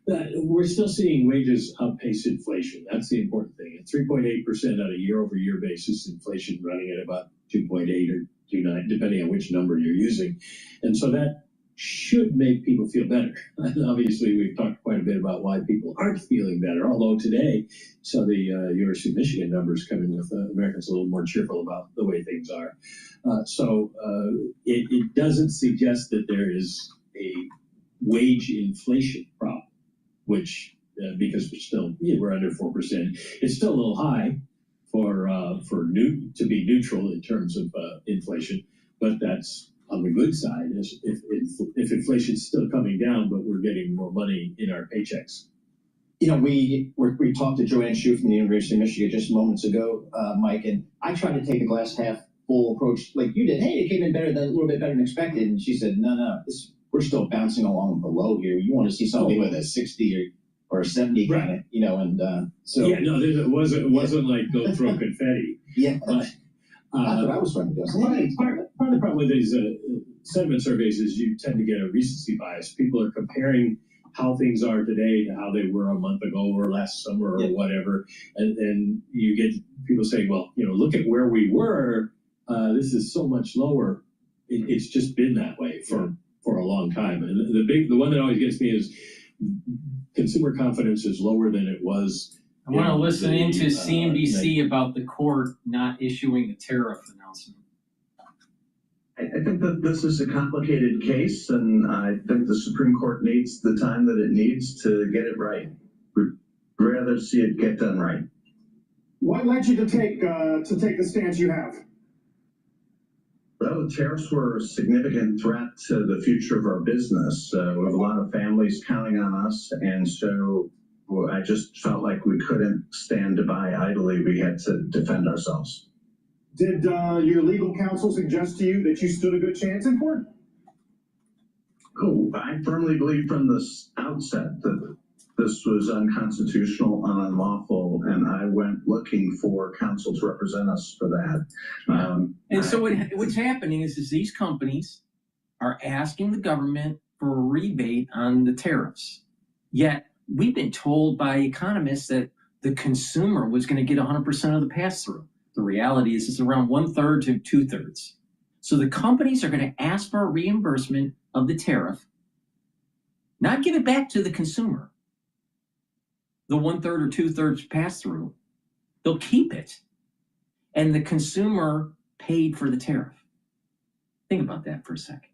We're still seeing wages outpace inflation. That's the important thing. At 3.8% on a year-over-year basis, inflation running at about 2.8 or 2.9, depending on which number you're using. And so that should make people feel better. And obviously, we've talked quite a bit about why people aren't feeling better, although today, so the University of Michigan numbers come in with Americans a little more cheerful about the way things are. It doesn't suggest that there is a wage inflation problem, which because we're under 4%, it's still a little high to be neutral in terms of inflation, but that's on the good side. If inflation's still coming down, but we're getting more money in our paychecks. You know, we talked to Joanne Shu from the University of Michigan just moments ago, Mike, and I tried to take a glass half full approach like you did. Hey, it came in a little bit better than expected, and she said, no, we're still bouncing along below here. You want to see something with a 60 or a 70 kind of, you know, and so. Yeah, no, it wasn't like go throw confetti. Yeah. But, that's what I was trying to do. Part of the problem with these sentiment surveys is you tend to get a recency bias. People are comparing how things are today to how they were a month ago or last summer or whatever. And you get people saying, well, you know, look at where we were. This is so much lower. It's just been that way for a long time. And the one that always gets me is consumer confidence is lower than it was. I want to listen into CNBC about the court not issuing a tariff announcement. I think that this is a complicated case, and I think the Supreme Court needs the time that it needs to get it right. We'd rather see it get done right. What led you to take the stance you have? Well, the tariffs were a significant threat to the future of our business. We have a lot of families counting on us, and so I just felt like we couldn't stand by idly. We had to defend ourselves. Did your legal counsel suggest to you that you stood a good chance in court? Oh, I firmly believe from the outset that this was unconstitutional and unlawful, and I went looking for counsel to represent us for that. So what's happening is these companies are asking the government for a rebate on the tariffs. Yet we've been told by economists that the consumer was going to get 100% of the pass-through. The reality is it's around 1/3 to 2/3. So the companies are going to ask for a reimbursement of the tariff, not give it back to the consumer. The 1/3 or 2/3 pass-through, they'll keep it. And the consumer paid for the tariff. Think about that for a second.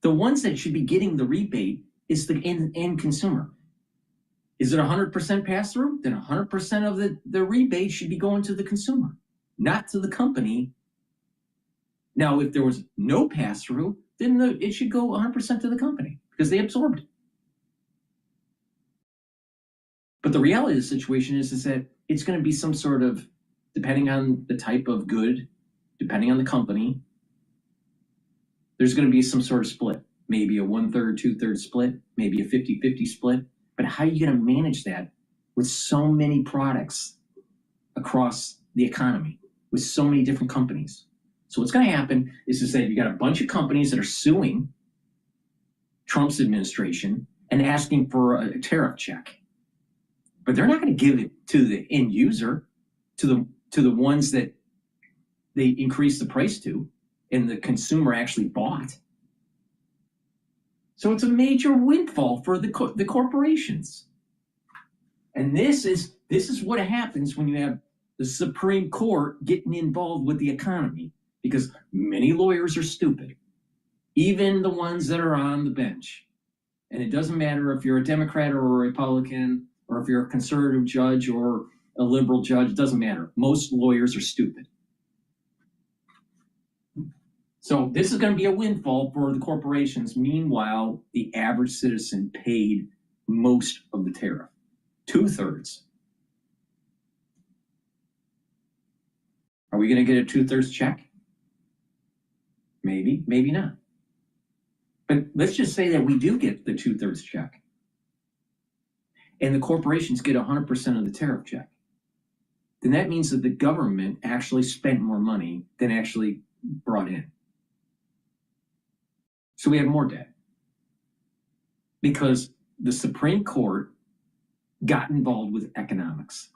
The ones that should be getting the rebate is the end consumer. Is it 100% pass-through? Then 100% of the rebate should be going to the consumer, not to the company. Now, if there was no pass-through, then it should go 100% to the company because they absorbed it. But the reality of the situation is that it's going to be some sort of, depending on the type of good, depending on the company, there's going to be some sort of split. Maybe a 1/3, 2/3 split, maybe a 50-50 split. But how are you going to manage that with so many products across the economy, with so many different companies? So what's going to happen is that you got a bunch of companies that are suing Trump's administration and asking for a tariff check. But they're not going to give it to the end user, to the ones that they increased the price to and the consumer actually bought. So it's a major windfall for the corporations. And this is what happens when you have the Supreme Court getting involved with the economy, because many lawyers are stupid, even the ones that are on the bench. And it doesn't matter if you're a Democrat or a Republican, or if you're a conservative judge or a liberal judge, it doesn't matter. Most lawyers are stupid. So this is going to be a windfall for the corporations. Meanwhile, the average citizen paid most of the tariff, 2/3. Are we going to get a 2/3 check? Maybe, maybe not. But let's just say that we do get the 2/3 check, and the corporations get 100% of the tariff check. Then that means that the government actually spent more money than actually brought in. So we have more debt because the Supreme Court got involved with economics.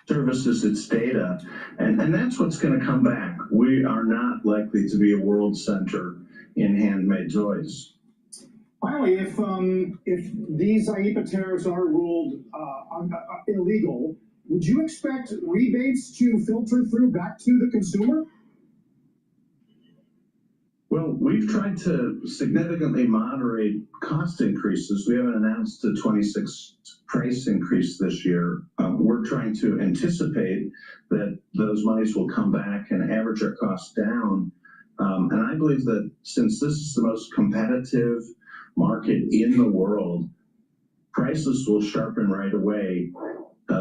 Services its data, and that's what's going to come back. We are not likely to be a world center in handmade toys. Finally, if these IEEPA tariffs are ruled illegal, would you expect rebates to filter through back to the consumer? Well, we've tried to significantly moderate cost increases. We haven't announced a 26 price increase this year. We're trying to anticipate that those monies will come back and average our costs down. And I believe that since this is the most competitive market in the world, prices will sharpen right away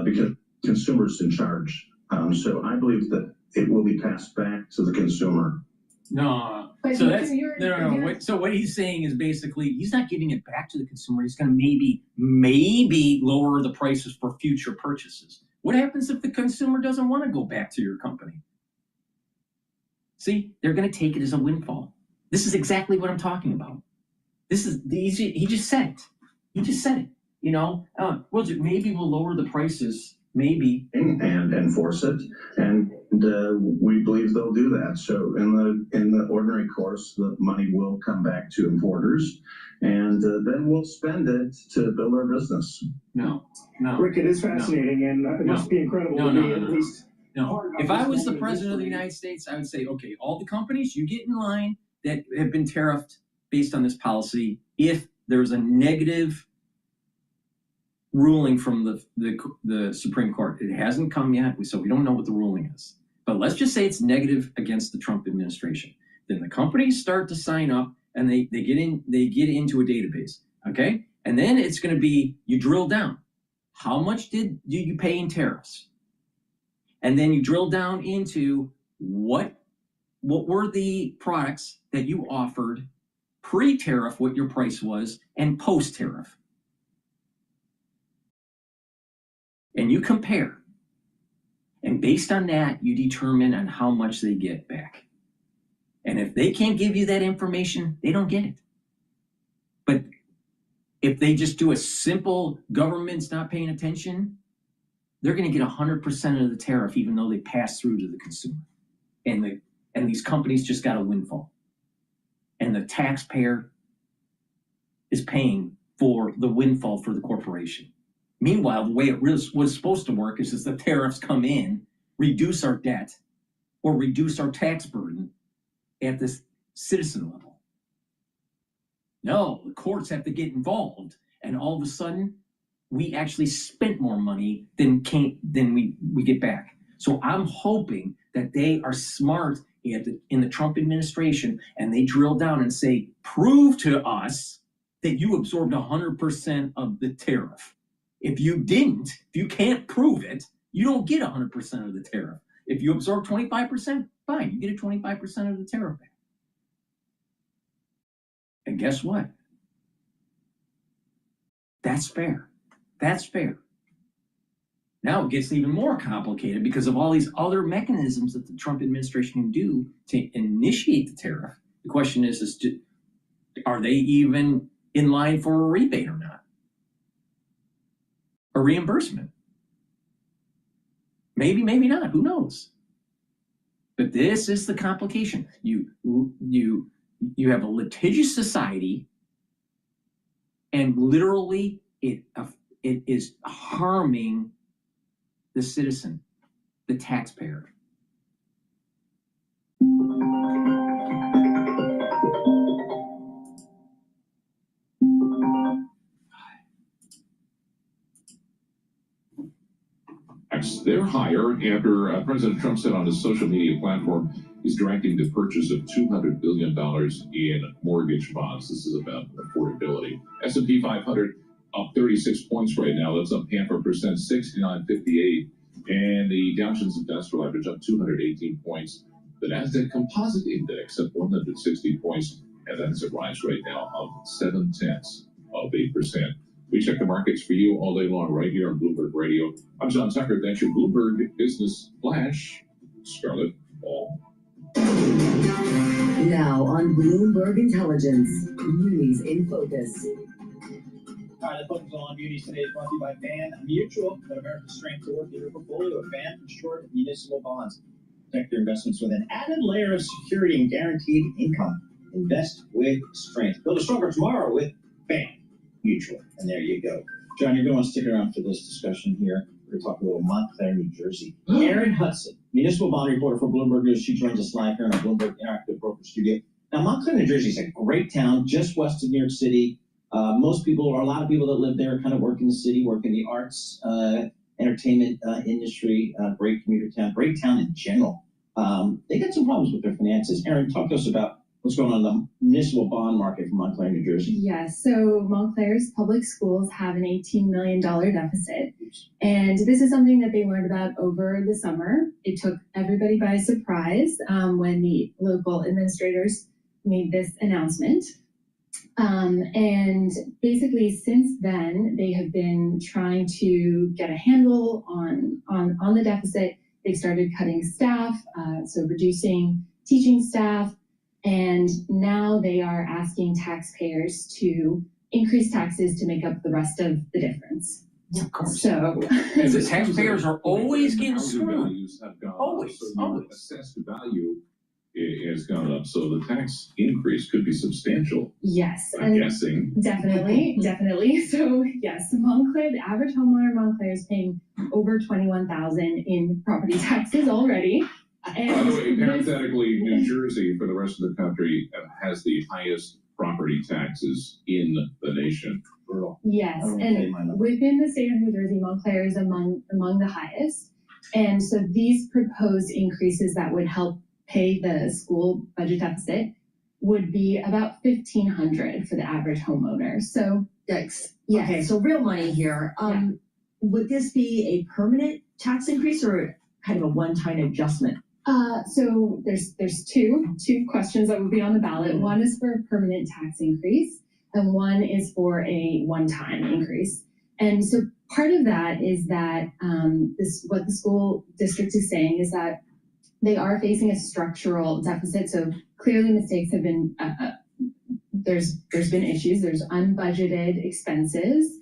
because consumers in charge. So I believe that it will be passed back to the consumer. No. So that's no. So what he's saying is basically he's not giving it back to the consumer. He's going to maybe lower the prices for future purchases. What happens if the consumer doesn't want to go back to your company? See, they're going to take it as a windfall. This is exactly what I'm talking about. This is he just said it. He just said it. You know, well, maybe we'll lower the prices. Maybe and enforce it, and we believe they'll do that. So in the ordinary course, the money will come back to importers, and then we'll spend it to build our business. No. Rick, it is fascinating, and it must be incredible to me at least. No. If I was the president of the United States, I would say, okay, all the companies, you get in line that have been tariffed based on this policy. If there's a negative ruling from the Supreme Court, it hasn't come yet, so we don't know what the ruling is. But let's just say it's negative against the Trump administration. Then the companies start to sign up, and they get into a database, okay? And then it's going to be, you drill down. How much do you pay in tariffs? And then you drill down into what were the products that you offered pre-tariff, what your price was, and post-tariff. And you compare. And based on that, you determine on how much they get back. And if they can't give you that information, they don't get it. But if they just do a simple government's not paying attention, they're going to get 100% of the tariff, even though they pass through to the consumer. And these companies just got a windfall. And the taxpayer is paying for the windfall for the corporation. Meanwhile, the way it was supposed to work is the tariffs come in, reduce our debt, or reduce our tax burden at this citizen level. No, the courts have to get involved, and all of a sudden, we actually spent more money than we get back. So I'm hoping that they are smart in the Trump administration, and they drill down and say, prove to us that you absorbed 100% of the tariff. If you didn't, if you can't prove it, you don't get 100% of the tariff. If you absorb 25%, fine, you get a 25% of the tariff back. And guess what? That's fair. That's fair. Now it gets even more complicated because of all these other mechanisms that the Trump administration can do to initiate the tariff. The question is are they even in line for a rebate or not? A reimbursement? Maybe, maybe not. Who knows? But this is the complication. You have a litigious society, and literally it is harming the citizen, the taxpayer. They're higher after President Trump said on his social media platform he's directing the purchase of $200 billion in mortgage bonds. This is about affordability. S&P 500 up 36 points right now. That's up 0.5%, 69.58. And the Dow Jones Industrial Average up 218 points. The Nasdaq Composite Index up 160 points, and that's a rise right now of 0.7%. We check the markets for you all day long right here on Bloomberg Radio. I'm John Tucker. That's your Bloomberg Business Flash. Scarlett Ball. Now on Bloomberg Intelligence, Munis in Focus. All right, the focus on Munis today is brought to you by Fan Mutual. Let America's strength to work in your portfolio of Fan insured municipal bonds. Protect your investments with an added layer of security and guaranteed income. Invest with strength. Build a stronger tomorrow with Fan Mutual. And there you go. John, you're going to stick around for this discussion here. We're going to talk a little Montclair, New Jersey. Erin Hudson, municipal bond reporter for Bloomberg News. She joins us live here in our Bloomberg Interactive Broker Studio. Now, Montclair, New Jersey is a great town just west of New York City. Most people, or a lot of people that live there, kind of work in the city, work in the arts, entertainment industry. Great commuter town, great town in general. They got some problems with their finances. Erin, talk to us about what's going on in the municipal bond market for Montclair, New Jersey. Yes, so Montclair's public schools have an $18 million deficit. And this is something that they learned about over the summer. It took everybody by surprise when the local administrators made this announcement. And basically since then, they have been trying to get a handle on the deficit. They've started cutting staff, so reducing teaching staff. And now they are asking taxpayers to increase taxes to make up the rest of the difference. Of course. So and the taxpayers are always getting screwed. Values have gone up, so your assessed value has gone up, so the tax increase could be substantial. yes, I'm and guessing. definitely. So yes, Montclair, the average homeowner in Montclair is paying over $21,000 in property taxes already. And By the way, parenthetically, New Jersey, for the rest of the country, has the highest property taxes in the nation. yes, and within the state of New Jersey, Montclair is among the highest. And so these proposed increases that would help pay the school budget deficit would be about $1,500 for the average homeowner. So yikes. Yes. Okay, so real money here. Would this be a permanent tax increase or kind of a one-time adjustment? So there's two questions that would be on the ballot. One is for a permanent tax increase, and one is for a one-time increase. And so part of that is that what the school district is saying is that they are facing a structural deficit. So clearly mistakes have been, there's been issues. There's unbudgeted expenses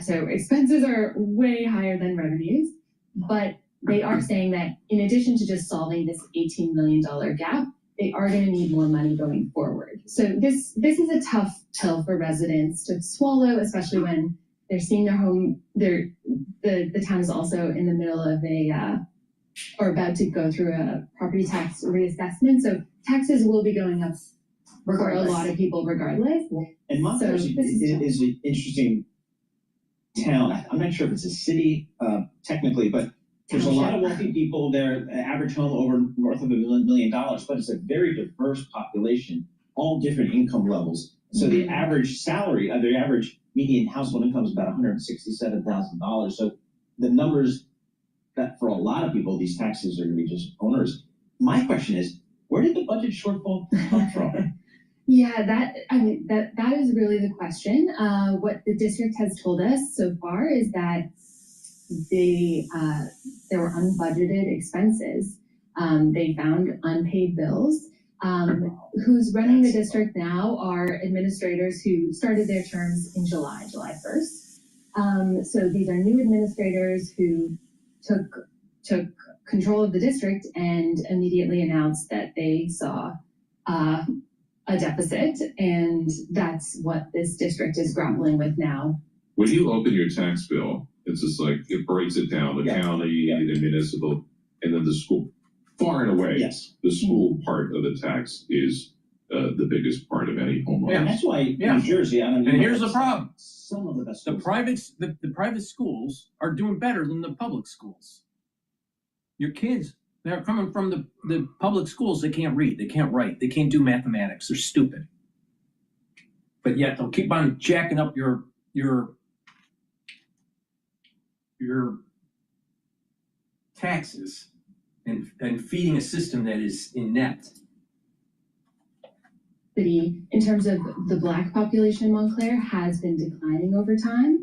so expenses are way higher than revenues, but they are saying that in addition to just solving this $18 million gap, they are going to need more money going forward. So this is a tough pill for residents to swallow, especially when they're seeing their home. The town is also in the middle of or about to go through a property tax reassessment. So taxes will be going up for a lot of people regardless. And Montclair is an interesting town. I'm not sure if it's a city technically, but There's a lot of wealthy people there, average home over north of $1 million, but it's a very diverse population, all different income levels. So the average salary, the average median household income is about $167,000. So the numbers that for a lot of people, these taxes are going to be just onerous. My question is, where did the budget shortfall come from? Yeah, that is really the question. What the district has told us so far is that there were unbudgeted expenses. They found unpaid bills. Who's running the district now are administrators who started their terms in July 1st. So these are new administrators who took control of the district and immediately announced that they saw a deficit, and that's what this district is grappling with now. When you open your tax bill, it's just like it breaks it down, the county, the municipal, and then the school. Far and away, the school part of the tax is the biggest part of any homeowner. Yeah, that's why New Jersey, I don't know. And here's the problem. Some of the best the private schools are doing better than the public schools. Your kids, they're coming from the public schools, they can't read, they can't write, they can't do mathematics, they're stupid. But yet they'll keep on jacking up your taxes and feeding a system that is inept. In terms of the Black population in Montclair has been declining over time.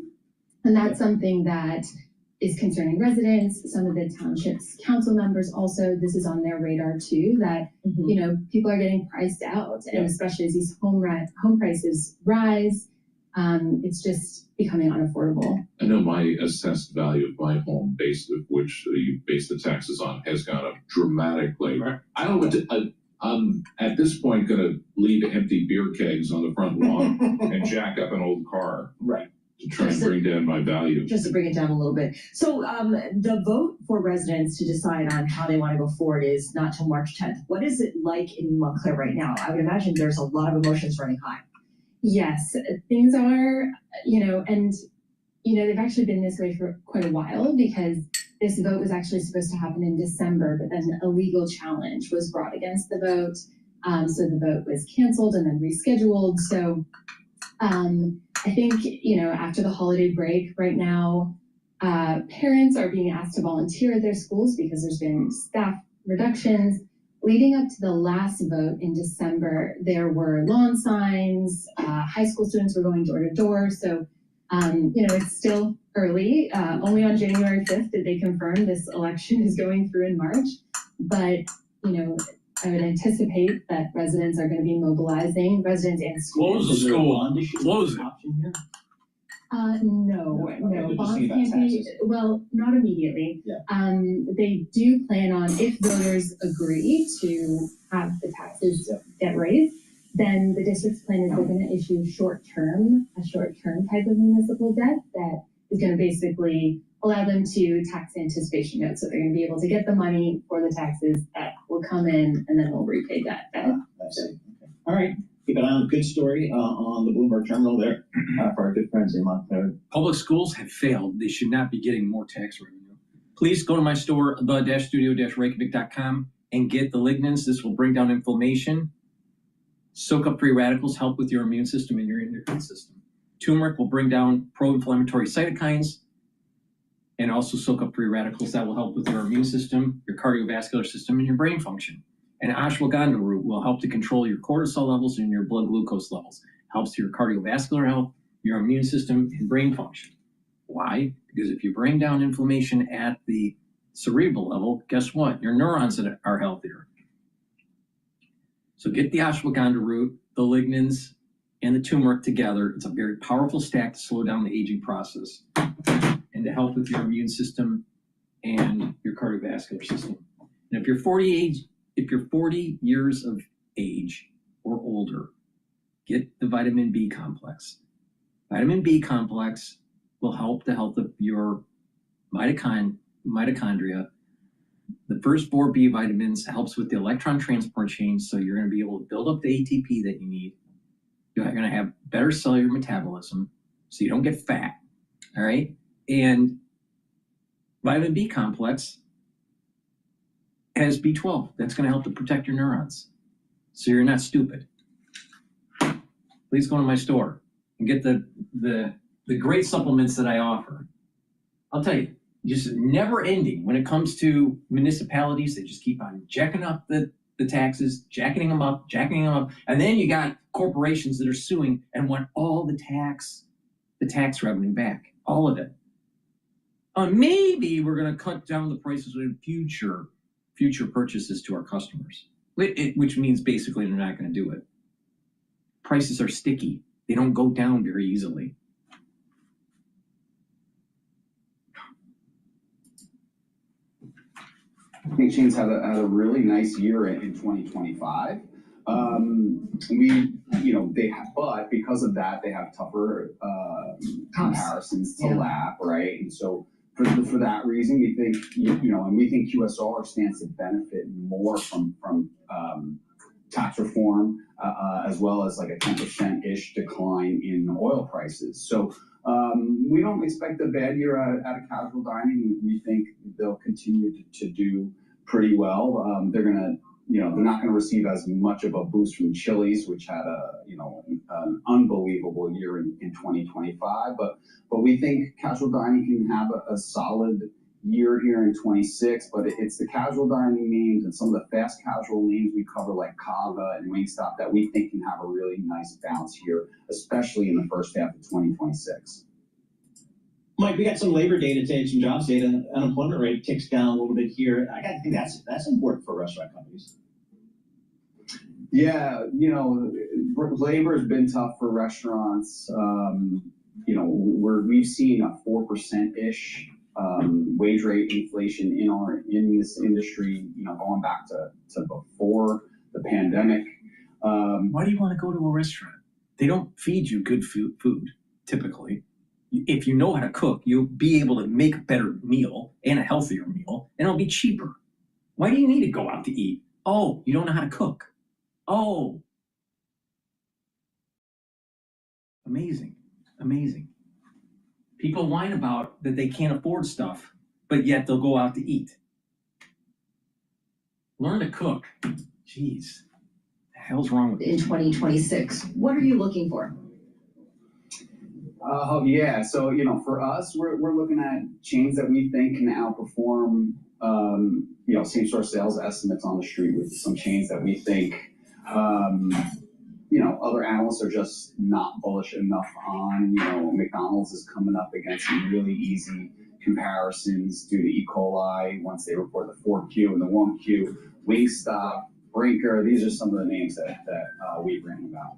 And that's something that is concerning residents, some of the township's council members also. This is on their radar too, that you know, people are getting priced out, and especially as these home prices rise, it's just becoming unaffordable. I know my assessed value of my home, based of which you base the taxes on, has gone up dramatically. Right. I don't know what to, I'm at this point going to leave empty beer kegs on the front lawn and jack up an old car. Right. To try and bring down my value. Just to bring it down a little bit. So the vote for residents to decide on how they want to go forward is not till March 10th. What is it like in Montclair right now? I would imagine there's a lot of emotions running high. Yes, things are, and they've actually been this way for quite a while, because this vote was actually supposed to happen in December, but then a legal challenge was brought against the vote. So the vote was canceled and then rescheduled. So I think, after the holiday break right now, parents are being asked to volunteer at their schools because there's been staff reductions. Leading up to the last vote in December, there were lawn signs, high school students were going door to door. So, it's still early. Only on January 5th did they confirm this election is going through in March. But, I would anticipate that residents are going to be mobilizing, residents and schools. Close the school. Close it. No, bonds can't be, well, not immediately. Yeah. They do plan on, if voters agree to have the taxes get raised, then the district's plan is they're going to issue a short-term type of municipal debt that is going to basically allow them to tax anticipation notes. So they're going to be able to get the money for the taxes that will come in, and then they'll repay that debt. Okay. All right. Keep an eye on good story on the Bloomberg terminal there for our good friends in Montclair. Public schools have failed. They should not be getting more tax revenue. Please go to my store, the-studio-reykjavik.com, and get the lignans. This will bring down inflammation. Soak up free radicals, help with your immune system and your endocrine system. Turmeric will bring down pro-inflammatory cytokines, and also soak up free radicals that will help with your immune system, your cardiovascular system, and your brain function. And ashwagandha root will help to control your cortisol levels and your blood glucose levels. Helps your cardiovascular health, your immune system, and brain function. Why? Because if you bring down inflammation at the cerebral level, guess what? Your neurons are healthier. So get the ashwagandha root, the lignans, and the turmeric together. It's a very powerful stack to slow down the aging process and to help with your immune system and your cardiovascular system. And if you're 40 years of age or older, get the vitamin B complex. Vitamin B complex will help the health of your mitochondria. The first 4 B vitamins helps with the electron transport chain, so you're going to be able to build up the ATP that you need. You're going to have better cellular metabolism, so you don't get fat, all right? And Vitamin B complex has B12. That's going to help to protect your neurons. So you're not stupid. Please go to my store and get the great supplements that I offer. I'll tell you, just never ending when it comes to municipalities. They just keep on jacking up the taxes, jacking them up. And then you got corporations that are suing and want all the tax revenue back, all of it. Maybe we're going to cut down the prices in future purchases to our customers, which means basically they're not going to do it. Prices are sticky. They don't go down very easily. I think Chains had a really nice year in 2025. But because of that, they have tougher comparisons to lap, right? And so for that reason, we think, and we think QSR stands to benefit more from tax reform, as well as like a 10%-ish decline in oil prices. So we don't expect a bad year out of casual dining. We think they'll continue to do pretty well. They're not going to receive as much of a boost from Chili's, which had an unbelievable year in 2025. But we think casual dining can have a solid year here in 26. But it's the casual dining names and some of the fast casual names we cover, like Kava and Wingstop, that we think can have a really nice bounce here, especially in the first half of 2026. Mike, we got some labor data today, some jobs data. Unemployment rate ticks down a little bit here. I think that's important for restaurant companies. Yeah, labor has been tough for restaurants. We've seen a 4%-ish wage rate inflation in this industry, going back to before the pandemic. Why do you want to go to a restaurant? They don't feed you good food typically. If you know how to cook, you'll be able to make a better meal and a healthier meal, and it'll be cheaper. Why do you need to go out to eat? Oh, you don't know how to cook. Oh. Amazing. People whine about that they can't afford stuff, but yet they'll go out to eat. Learn to cook. Jeez. The hell's wrong with in 2026? What are you looking for? Yeah. So, for us, we're looking at chains that we think can outperform, same-store sales estimates on the street, with some chains that we think, other analysts are just not bullish enough on. McDonald's is coming up against some really easy comparisons due to E. coli once they report the 4Q and the 1Q. Wingstop, Brinker, these are some of the names that we've written about.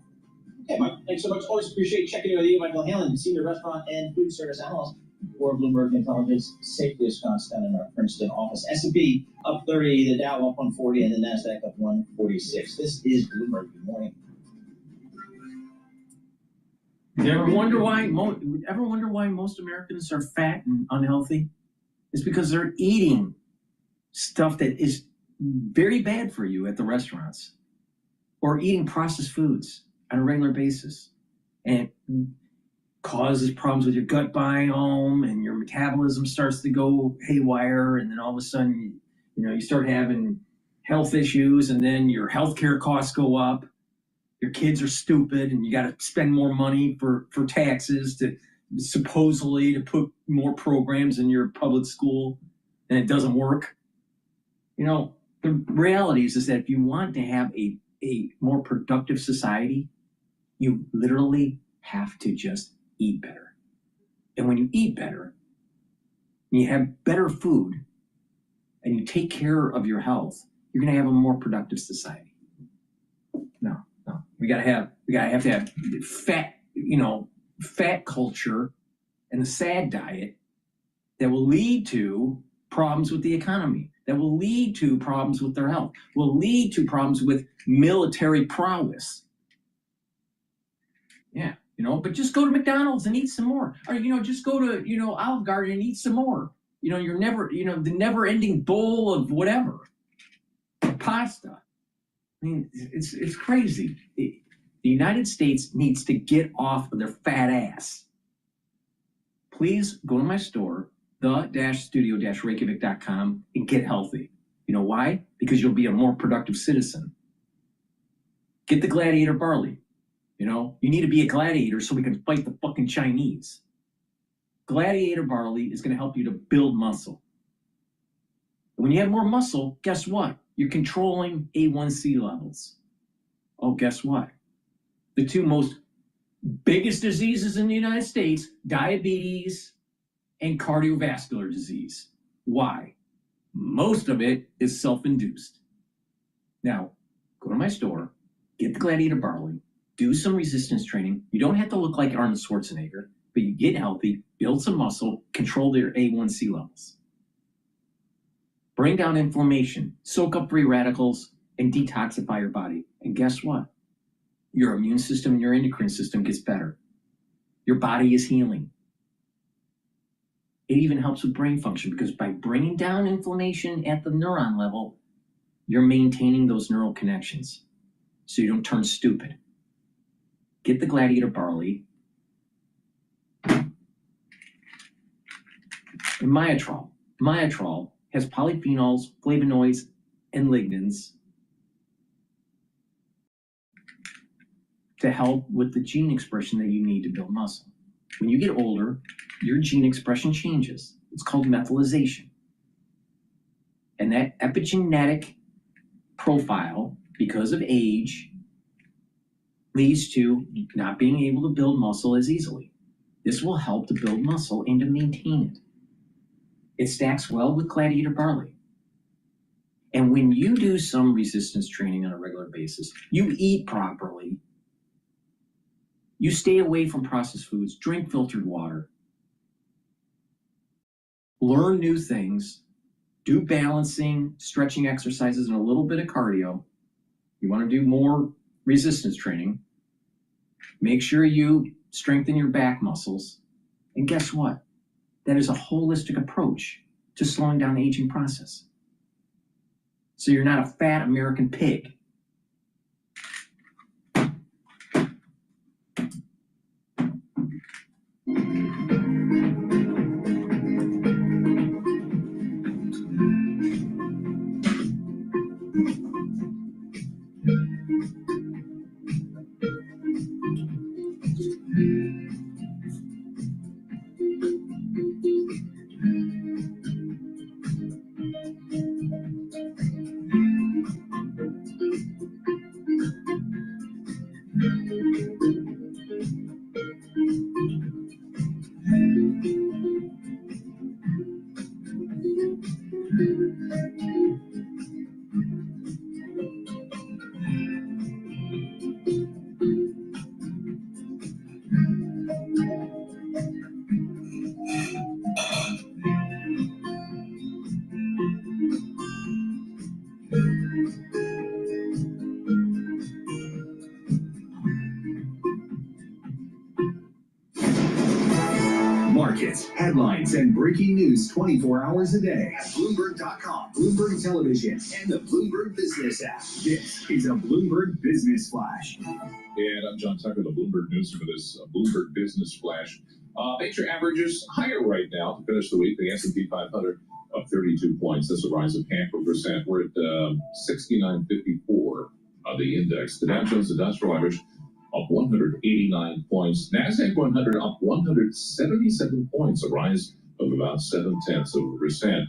Okay, Mike, thanks so much. Always appreciate checking in with you. Michael Hanlon, Senior Restaurant and Food Service Analyst for Bloomberg Intelligence, safely ensconced down in our Princeton office. S&P up 30, the Dow up 140, and the NASDAQ up 146. This is Bloomberg. Good morning. You ever wonder why most Americans are fat and unhealthy? It's because they're eating stuff that is very bad for you at the restaurants, or eating processed foods on a regular basis, and it causes problems with your gut biome, and your metabolism starts to go haywire, and then all of a sudden, you start having health issues, and then your healthcare costs go up. Your kids are stupid, and you got to spend more money for taxes to supposedly to put more programs in your public school, and it doesn't work. The reality is that if you want to have a more productive society, you literally have to just eat better. And when you eat better, you have better food, and you take care of your health, you're going to have a more productive society. No. We gotta have to have fat culture and the sad diet that will lead to problems with the economy, that will lead to problems with their health, will lead to problems with military prowess. Yeah, but just go to McDonald's and eat some more. Or, just go to, Olive Garden and eat some more. You're never, the never-ending bowl of whatever. Pasta. I mean, it's crazy. The United States needs to get off of their fat ass. Please go to my store. the-studio-reykjavik.com and get healthy. You know why? Because you'll be a more productive citizen. Get the gladiator barley. You know, you need to be a gladiator so we can fight the fucking Chinese. Gladiator barley is going to help you to build muscle. When you have more muscle, guess what? You're controlling A1C levels. Oh, guess what? The two most biggest diseases in the United States, diabetes and cardiovascular disease. Why? Most of it is self-induced. Now, go to my store, get the gladiator barley, do some resistance training. You don't have to look like Arnold Schwarzenegger, but you get healthy, build some muscle, control their A1C levels. Bring down inflammation, soak up free radicals, and detoxify your body. And guess what? Your immune system and your endocrine system gets better. Your body is healing. It even helps with brain function because by bringing down inflammation at the neuron level, you're maintaining those neural connections so you don't turn stupid. Get the gladiator barley and Myotrol. Myotrol has polyphenols, flavonoids, and lignans to help with the gene expression that you need to build muscle. When you get older, your gene expression changes. It's called methylation. And that epigenetic profile, because of age, leads to not being able to build muscle as easily. This will help to build muscle and to maintain it. It stacks well with gladiator barley. And when you do some resistance training on a regular basis, you eat properly, you stay away from processed foods, drink filtered water, learn new things, do balancing, stretching exercises, and a little bit of cardio. You want to do more resistance training. Make sure you strengthen your back muscles. And guess what? That is a holistic approach to slowing down the aging process. So you're not a fat American pig. Markets, headlines, and breaking news 24 hours a day at Bloomberg.com, Bloomberg Television, and the Bloomberg Business app. This is a Bloomberg Business Flash. And I'm John Tucker, the Bloomberg News for this Bloomberg Business Flash. Major averages higher right now to finish the week. The S&P 500 up 32 points. That's a rise of 0.5%. We're at 69.54 on the index. The Dow Jones Industrial Average up 189 points. NASDAQ 100 up 177 points, a rise of about 0.7%.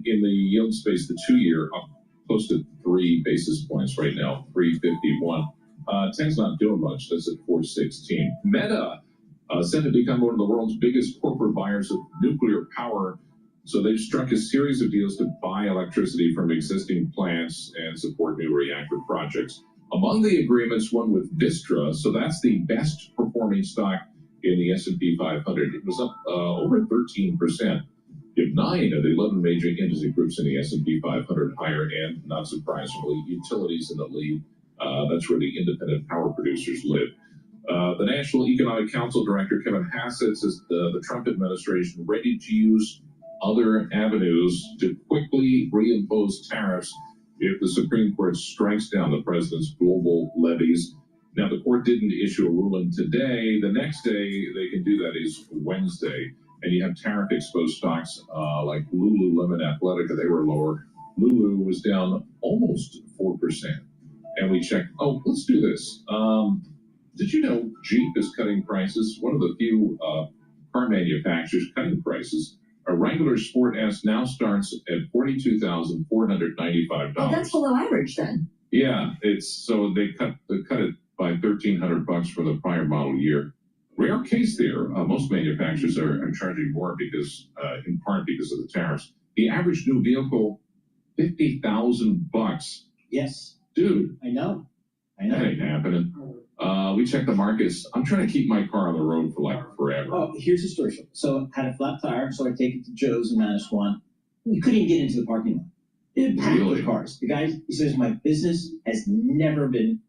In the yield space, the 2-year up close to 3 basis points right now, 351. 10's not doing much. That's at 416. Meta said to become one of the world's biggest corporate buyers of nuclear power. So they've struck a series of deals to buy electricity from existing plants and support new reactor projects. Among the agreements, one with Vistra, so that's the best performing stock in the S&P 500. It was up over 13%. You have 9 of the 11 major industry groups in the S&P 500 higher, and not surprisingly, utilities in the lead. That's where the independent power producers live. The National Economic Council Director, Kevin Hassett, says the Trump administration ready to use other avenues to quickly reimpose tariffs if the Supreme Court strikes down the president's global levies. Now, the court didn't issue a ruling today. The next day they can do that is Wednesday. and you have tariff-exposed stocks like Lululemon Athletica, they were lower. Lulu was down almost 4%. And we checked, let's do this. Did you know Jeep is cutting prices? One of the few car manufacturers cutting prices. A regular Sport S now starts at $42,495. Oh, that's below average then. Yeah, they cut it by $1,300 for the prior model year. Rare case there. Most manufacturers are charging more because, in part, because of the tariffs. The average new vehicle, $50,000. Yes, dude. I know. That ain't happening. We checked the markets. I'm trying to keep my car on the road for like forever. Oh, here's the story. So I had a flat tire, so I take it to Joe's in Manasquan. You couldn't even get into the parking lot. It packed with cars. The guy, he says, my business has never been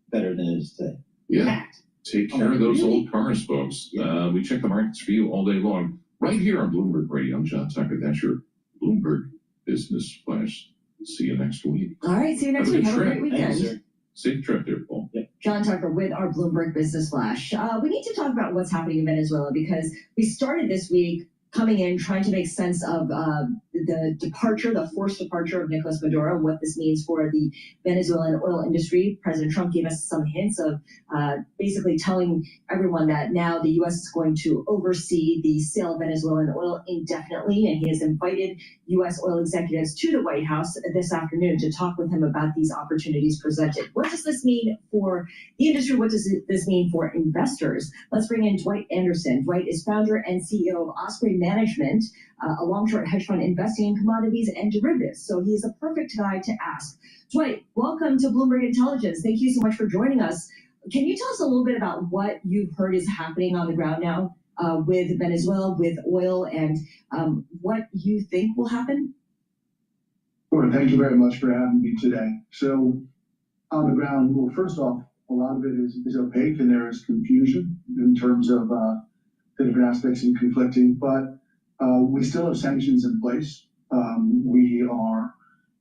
better than it is today. Yeah. Packed. Take care of those old cars, folks. We check the markets for you all day long. Right here on Bloomberg Radio. I'm John Tucker. That's your Bloomberg Business Flash. See you next week. All right, see you next week. Have a great weekend. Safe trip there, Paul. Yep. John Tucker with our Bloomberg Business Flash. We need to talk about what's happening in Venezuela because we started this week coming in trying to make sense of the forced departure of Nicolas Maduro, what this means for the Venezuelan oil industry. President Trump gave us some hints of basically telling everyone that now the U.S. is going to oversee the sale of Venezuelan oil indefinitely, and he has invited U.S. oil executives to the White House this afternoon to talk with him about these opportunities presented. What does this mean for the industry? What does this mean for investors? Let's bring in Dwight Anderson. Dwight is founder and CEO of Osprey Management, a long-short hedge fund investing in commodities and derivatives. So he's a perfect guy to ask. Dwight, welcome to Bloomberg Intelligence. Thank you so much for joining us. Can you tell us a little bit about what you've heard is happening on the ground now with Venezuela, with oil, and what you think will happen? Sure. Thank you very much for having me today. So on the ground, well, first off, a lot of it is opaque and there is confusion in terms of the different aspects and conflicting, but we still have sanctions in place. We are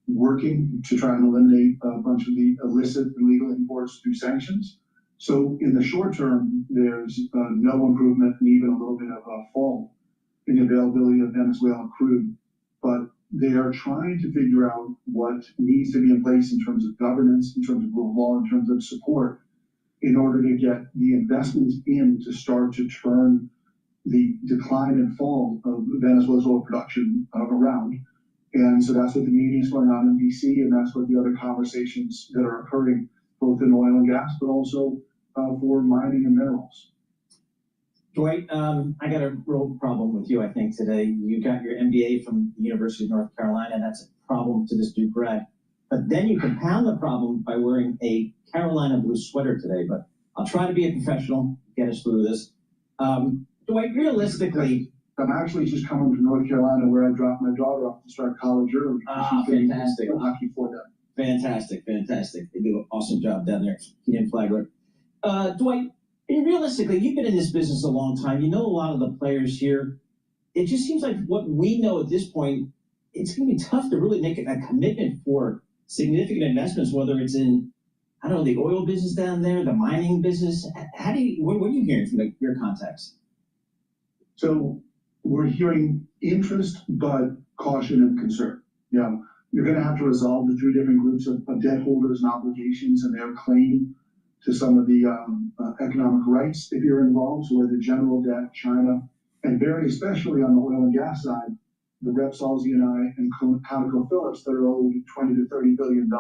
working to try and eliminate a bunch of the illicit and illegal imports through sanctions. So in the short term, there's no improvement and even a little bit of a fall in the availability of Venezuelan crude. But they are trying to figure out what needs to be in place in terms of governance, in terms of rule of law, in terms of support, in order to get the investments in to start to turn the decline and fall of Venezuela's oil production around. And so that's what the meeting is going on in DC, and that's what the other conversations that are occurring both in oil and gas, but also for mining and minerals. Dwight, I got a real problem with you, I think, today. You got your MBA from the University of North Carolina. That's a problem to this new grad. But then you compound the problem by wearing a Carolina blue sweater today. But I'll try to be a professional, get us through this. Dwight, realistically... I'm actually just coming from North Carolina where I dropped my daughter off to start college early. Fantastic. Lucky for them. Fantastic. They do an awesome job down there. Keenan Flagler. Dwight, realistically, you've been in this business a long time. You know a lot of the players here. It just seems like what we know at this point, it's going to be tough to really make a commitment for significant investments, whether it's in, I don't know, the oil business down there, the mining business. What are you hearing from your contacts? So we're hearing interest, but caution and concern. You know, you're going to have to resolve the three different groups of debt holders and obligations and their claim to some of the economic rights if you're involved, so where the general debt, China, and very especially on the oil and gas side, the Repsols, Eni, and ConocoPhillips that are owed $20 to $30 billion.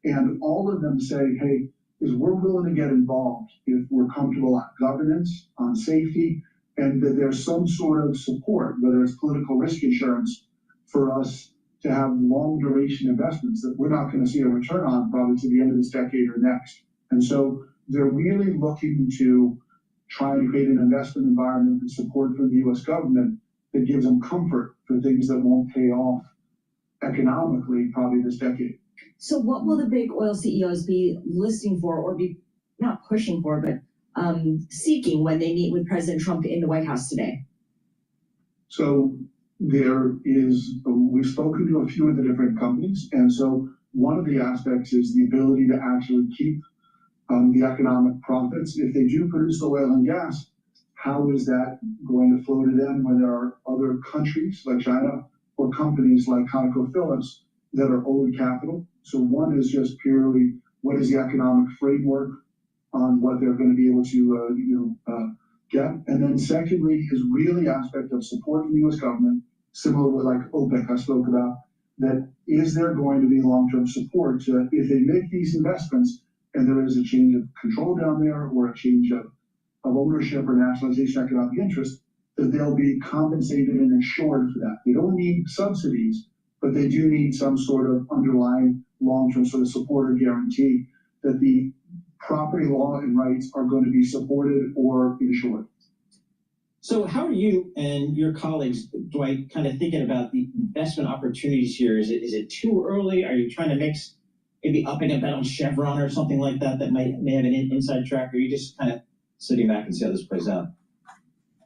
And all of them say, hey, we're willing to get involved if we're comfortable on governance, on safety, and that there's some sort of support, whether it's political risk insurance, for us to have long duration investments that we're not going to see a return on probably to the end of this decade or next. And so they're really looking to try and create an investment environment and support for the U.S. government that gives them comfort for things that won't pay off economically probably this decade. So what will the big oil CEOs be listening for, or be not pushing for, but seeking when they meet with President Trump in the White House today? So we've spoken to a few of the different companies, and so one of the aspects is the ability to actually keep the economic profits. If they do produce the oil and gas, how is that going to flow to them when there are other countries like China or companies like ConocoPhillips that are owed capital? So one is just purely what is the economic framework on what they're going to be able to get, and then secondly is really aspect of support from the U.S. government, similar to like OPEC I spoke about. That is there going to be long-term support to, if they make these investments and there is a change of control down there or a change of ownership or nationalization economic interest, that they'll be compensated and insured for that. They don't need subsidies, but they do need some sort of underlying long-term sort of support or guarantee that the property law and rights are going to be supported or insured. So how are you and your colleagues, Dwight, kind of thinking about the investment opportunities here? Is it too early? Are you trying to mix maybe upping a bet on Chevron or something like that may have an inside track? Or are you just kind of sitting back and see how this plays out?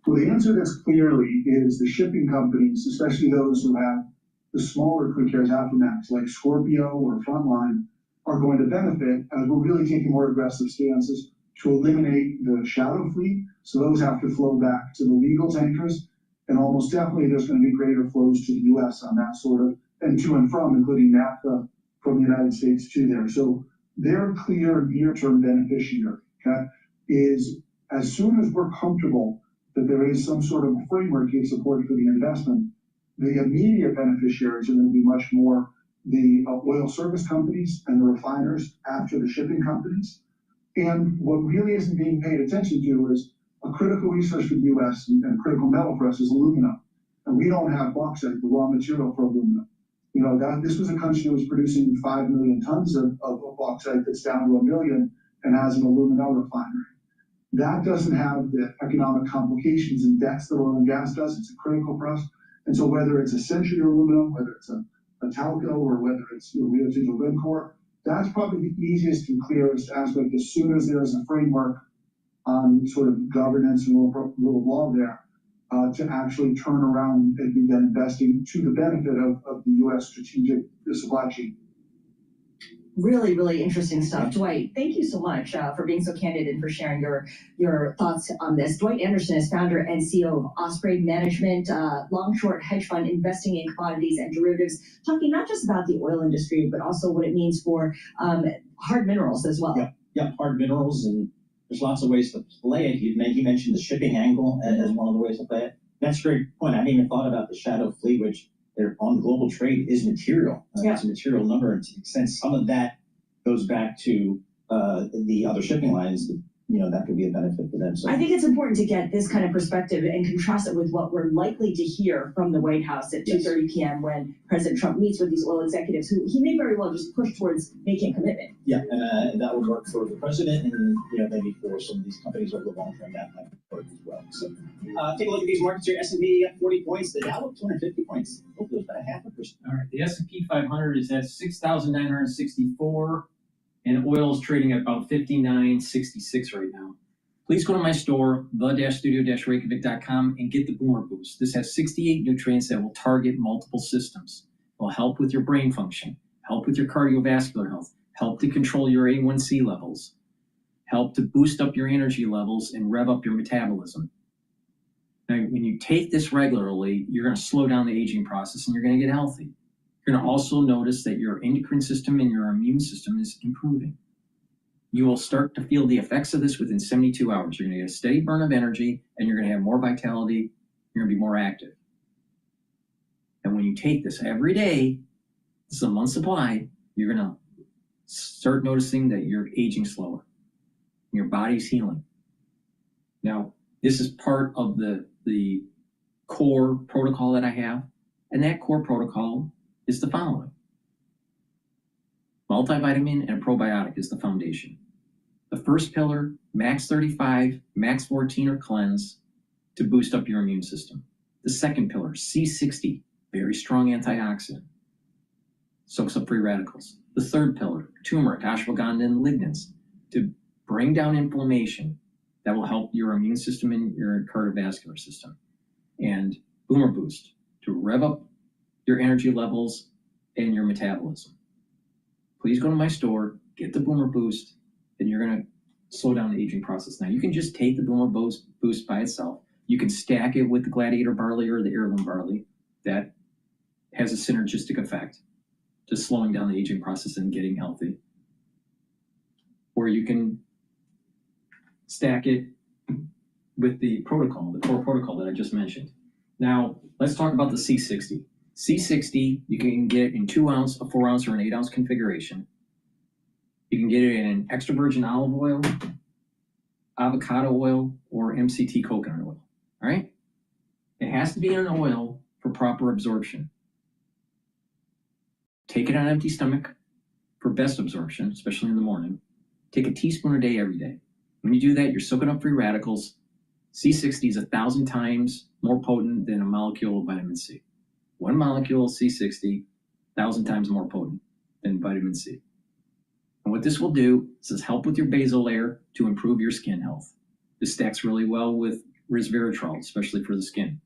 Well, the answer to this clearly is the shipping companies, especially those who have the smaller quick carriers Aframax like Scorpio or Frontline, are going to benefit as we're really taking more aggressive stances to eliminate the shadow fleet. So those have to flow back to the legal tankers. And almost definitely there's going to be greater flows to the U.S. on that sort of, and to and from, including naphtha from the United States to there. So their clear near-term beneficiary, okay, is as soon as we're comfortable that there is some sort of framework give support for the investment, the immediate beneficiaries are going to be much more the oil service companies and the refiners after the shipping companies. And what really isn't being paid attention to is a critical resource for the U.S. and critical metal for us is aluminum. And we don't have bauxite, the raw material for aluminum. You know, this was a country that was producing 5 million tons of bauxite that's down to 1 million and has an aluminum refinery. That doesn't have the economic complications and debts that oil and gas does. It's critical for us. And so whether it's essentially aluminum, whether it's a Talco, or whether it's Rio Tinto Glencore, that's probably the easiest and clearest aspect as soon as there's a framework on sort of governance and rule of law there to actually turn around and begin investing to the benefit of the U.S. strategic supply chain. Really, really interesting stuff. Dwight, thank you so much for being so candid and for sharing your thoughts on this. Dwight Anderson is founder and CEO of Osprey Management, long-short hedge fund investing in commodities and derivatives, talking not just about the oil industry, but also what it means for hard minerals as well. Yep, hard minerals, and there's lots of ways to play it. He mentioned the shipping angle as one of the ways to play it. That's a great point. I hadn't even thought about the shadow fleet, which on global trade is material. It's a material number, and to the extent some of that goes back to the other shipping lines, that could be a benefit for them. So I think it's important to get this kind of perspective and contrast it with what we're likely to hear from the White House at 2:30 p.m. when President Trump meets with these oil executives, who he may very well just push towards making a commitment. Yeah, and that would work for the president, and maybe for some of these companies over the long term, that might work as well. So take a look at these markets here. S&P up 40 points, the Dow up 250 points. Hopefully it was about 0.5%. All right, the S&P 500 is at 6,964. and oil is trading at about 59.66 right now. Please go to my store, the-studio-reykjavik.com, and get the Boomer Boost. This has 68 nutrients that will target multiple systems. It will help with your brain function, help with your cardiovascular health, help to control your A1C levels, help to boost up your energy levels and rev up your metabolism. Now, when you take this regularly, you're going to slow down the aging process and you're going to get healthy. You're going to also notice that your endocrine system and your immune system is improving. You will start to feel the effects of this within 72 hours. You're going to get a steady burn of energy, and you're going to have more vitality. You're going to be more active. And when you take this every day, this is a month supply, you're going to start noticing that you're aging slower. Your body's healing. Now, this is part of the core protocol that I have, and that core protocol is the following. Multivitamin and probiotic is the foundation. The first pillar, max 35, max 14 or cleanse to boost up your immune system. The second pillar, C60, very strong antioxidant, soaks up free radicals. The third pillar, turmeric, ashwagandha, and lignans to bring down inflammation that will help your immune system and your cardiovascular system. And Boomer Boost to rev up your energy levels and your metabolism. Please go to my store, get the Boomer Boost, and you're going to slow down the aging process. Now, you can just take the Boomer Boost by itself. You can stack it with the Gladiator barley or the heirloom barley. That has a synergistic effect to slowing down the aging process and getting healthy. Or you can stack it with the protocol, the core protocol that I just mentioned. Now, let's talk about the C60. C60, you can get in 2 ounce, a 4 ounce, or an 8 ounce configuration. You can get it in extra virgin olive oil, avocado oil, or MCT coconut oil. All right? It has to be in an oil for proper absorption. Take it on an empty stomach for best absorption, especially in the morning. Take a teaspoon a day every day. When you do that, you're soaking up free radicals. C60 is 1,000 times more potent than a molecule of vitamin C. One molecule of C60, 1,000 times more potent than vitamin C. And what this will do is help with your basal layer to improve your skin health. This stacks really well with resveratrol, especially for the skin.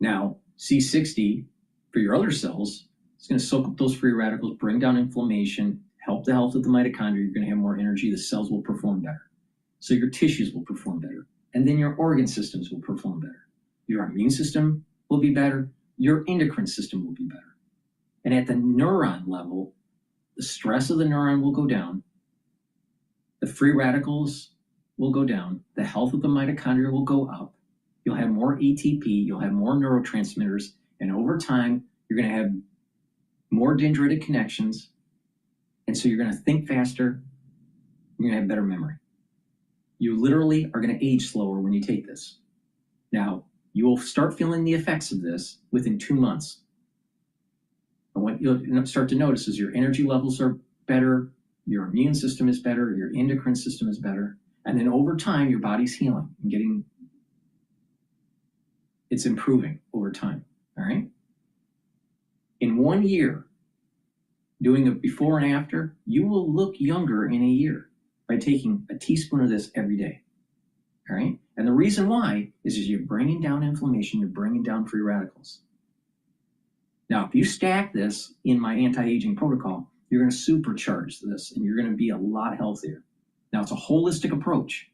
Now, C60 for your other cells, it's going to soak up those free radicals, bring down inflammation, help the health of the mitochondria. You're going to have more energy. The cells will perform better. So your tissues will perform better. And then your organ systems will perform better. Your immune system will be better. Your endocrine system will be better. And at the neuron level, the stress of the neuron will go down. The free radicals will go down. The health of the mitochondria will go up. You'll have more ATP. You'll have more neurotransmitters. And over time, you're going to have more dendritic connections. And so you're going to think faster. You're going to have better memory. You literally are going to age slower when you take this. Now, you will start feeling the effects of this within 2 months. And what you'll start to notice is your energy levels are better, your immune system is better, your endocrine system is better. And then over time, your body's healing and it's improving over time, all right? In 1 year, doing a before and after, you will look younger in a year by taking a teaspoon of this every day, all right? And the reason why is you're bringing down inflammation, you're bringing down free radicals. Now, if you stack this in my anti-aging protocol, you're going to supercharge this and you're going to be a lot healthier. Now, it's a holistic approach.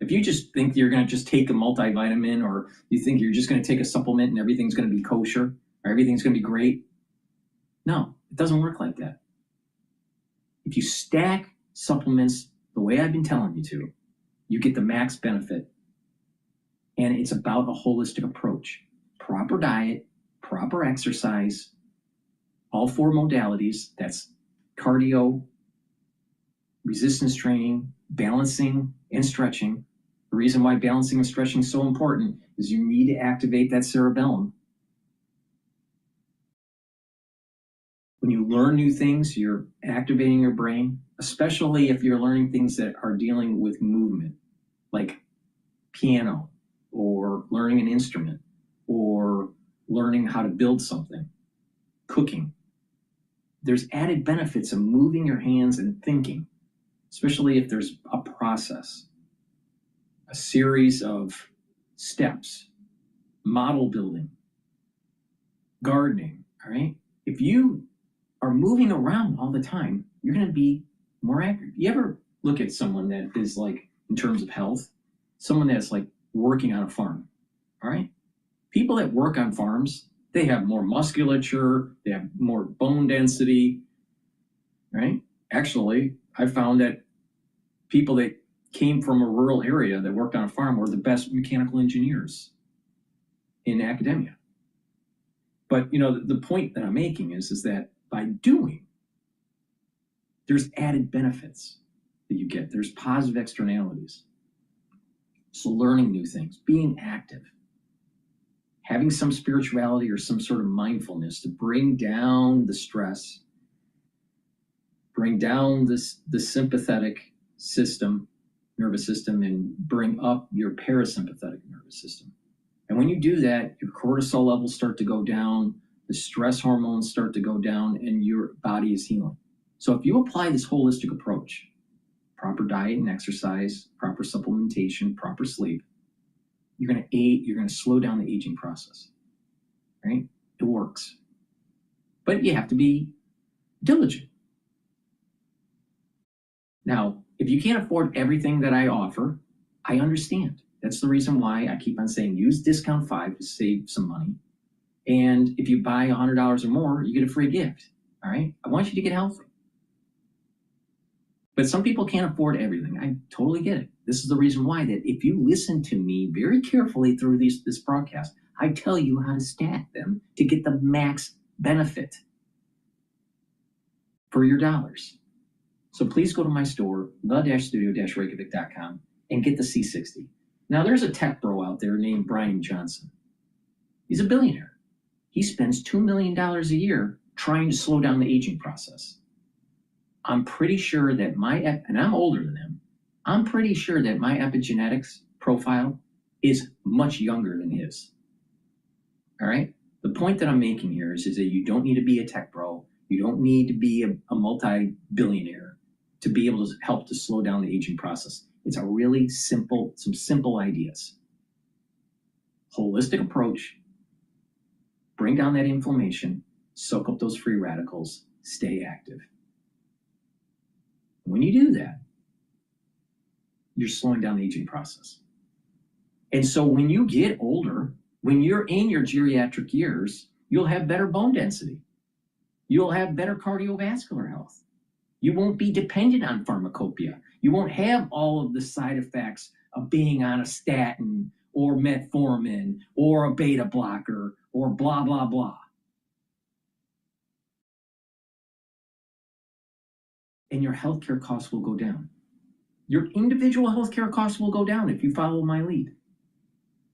If you just think you're going to just take a multivitamin, or you think you're just going to take a supplement and everything's going to be kosher or everything's going to be great, no, it doesn't work like that. If you stack supplements the way I've been telling you to, you get the max benefit. And it's about a holistic approach. Proper diet, proper exercise, all 4 modalities. That's cardio, resistance training, balancing, and stretching. The reason why balancing and stretching is so important is you need to activate that cerebellum. When you learn new things, you're activating your brain, especially if you're learning things that are dealing with movement, like piano, or learning an instrument, or learning how to build something, cooking. There's added benefits of moving your hands and thinking, especially if there's a process, a series of steps, model building, gardening, all right? If you are moving around all the time, you're going to be more accurate. You ever look at someone that is like, in terms of health, someone that's like working on a farm, all right? People that work on farms, they have more musculature, they have more bone density, right? Actually, I found that people that came from a rural area that worked on a farm were the best mechanical engineers in academia. But, you know, the point that I'm making is that by doing, there's added benefits that you get. There's positive externalities. So learning new things, being active, having some spirituality or some sort of mindfulness to bring down the stress, bring down the sympathetic nervous system, and bring up your parasympathetic nervous system. And when you do that, your cortisol levels start to go down, the stress hormones start to go down, and your body is healing. So if you apply this holistic approach, proper diet and exercise, proper supplementation, proper sleep, you're going to slow down the aging process, right? It works. But you have to be diligent. Now, If you can't afford everything that I offer, I understand. That's the reason why I keep on saying use discount 5 to save some money. And if you buy $100 or more, you get a free gift. All right. I want you to get healthy. But some people can't afford everything. I totally get it. This is the reason why that if you listen to me very carefully through this broadcast, I tell you how to stack them to get the max benefit for your dollars. So please go to my store, the-studio-reykjavik.com, and get the C60. Now there's a tech bro out there named Brian Johnson. He's a billionaire. He spends $2 million a year trying to slow down the aging process. I'm pretty sure that and I'm older than him, I'm pretty sure that my epigenetics profile is much younger than his. All right? The point that I'm making here is that you don't need to be a tech bro. You don't need to be a multi-billionaire to be able to help to slow down the aging process. It's a really simple, some simple ideas. Holistic approach, bring down that inflammation, soak up those free radicals, stay active. When you do that, you're slowing down the aging process. And so when you get older, when you're in your geriatric years, you'll have better bone density. You'll have better cardiovascular health. You won't be dependent on pharmacopoeia. You won't have all of the side effects of being on a statin or metformin or a beta blocker or blah, blah, blah. And your healthcare costs will go down. Your individual healthcare costs will go down if you follow my lead.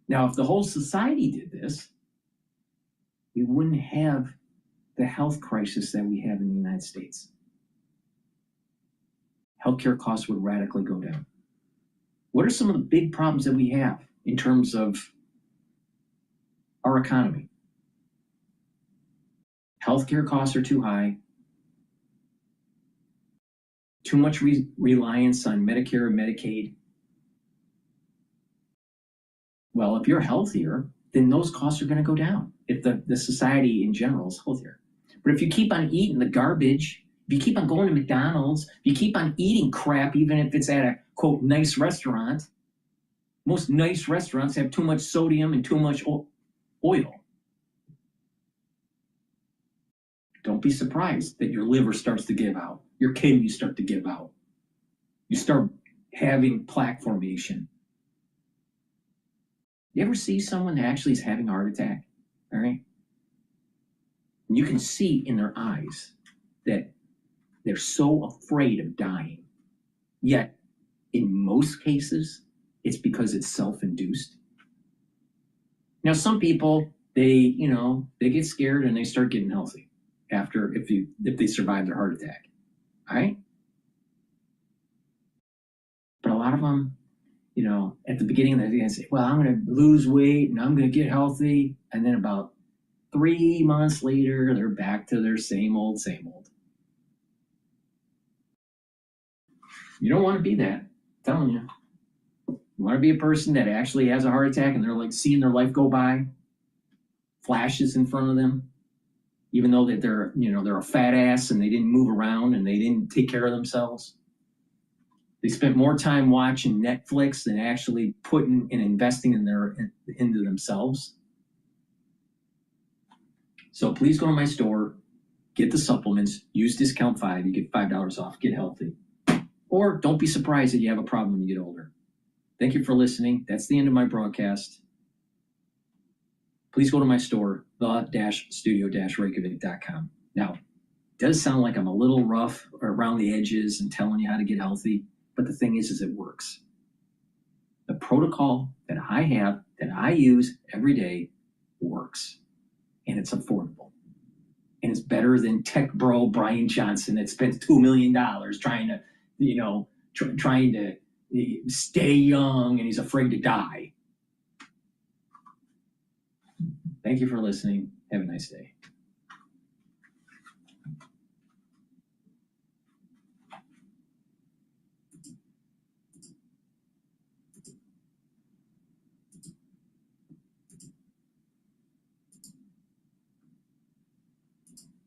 Now, if the whole society did this, we wouldn't have the health crisis that we have in the United States. Healthcare costs would radically go down. What are some of the big problems that we have in terms of our economy? Healthcare costs are too high. Too much reliance on Medicare and Medicaid. Well, if you're healthier, then those costs are going to go down if the society in general is healthier. But if you keep on eating the garbage, if you keep on going to McDonald's, if you keep on eating crap, even if it's at a, quote, nice restaurant, most nice restaurants have too much sodium and too much oil. Don't be surprised that your liver starts to give out. Your kidneys start to give out. You start having plaque formation. You ever see someone that actually is having a heart attack? All right? And you can see in their eyes that they're so afraid of dying. Yet, in most cases, it's because it's self-induced. Now, some people, they get scared and they start getting healthy after if they survive their heart attack. All right? But a lot of them, at the beginning, they're going to say, well, I'm going to lose weight and I'm going to get healthy. And then about 3 months later, they're back to their same old, same old. You don't want to be that. I'm telling you. You want to be a person that actually has a heart attack and they're like seeing their life go by, flashes in front of them, even though that they're a fat ass and they didn't move around and they didn't take care of themselves. They spent more time watching Netflix than actually putting and investing into themselves. So please go to my store, get the supplements, use discount 5, you get $5 off, get healthy. Or don't be surprised that you have a problem when you get older. Thank you for listening. That's the end of my broadcast. Please go to my store, the-studio-reykjavik.com. Now, it does sound like I'm a little rough around the edges and telling you how to get healthy, but the thing is it works. The protocol that I have, that I use every day, works. And it's affordable. And it's better than tech bro Brian Johnson that spends $2 million trying to, trying to stay young and he's afraid to die. Thank you for listening. Have a nice day.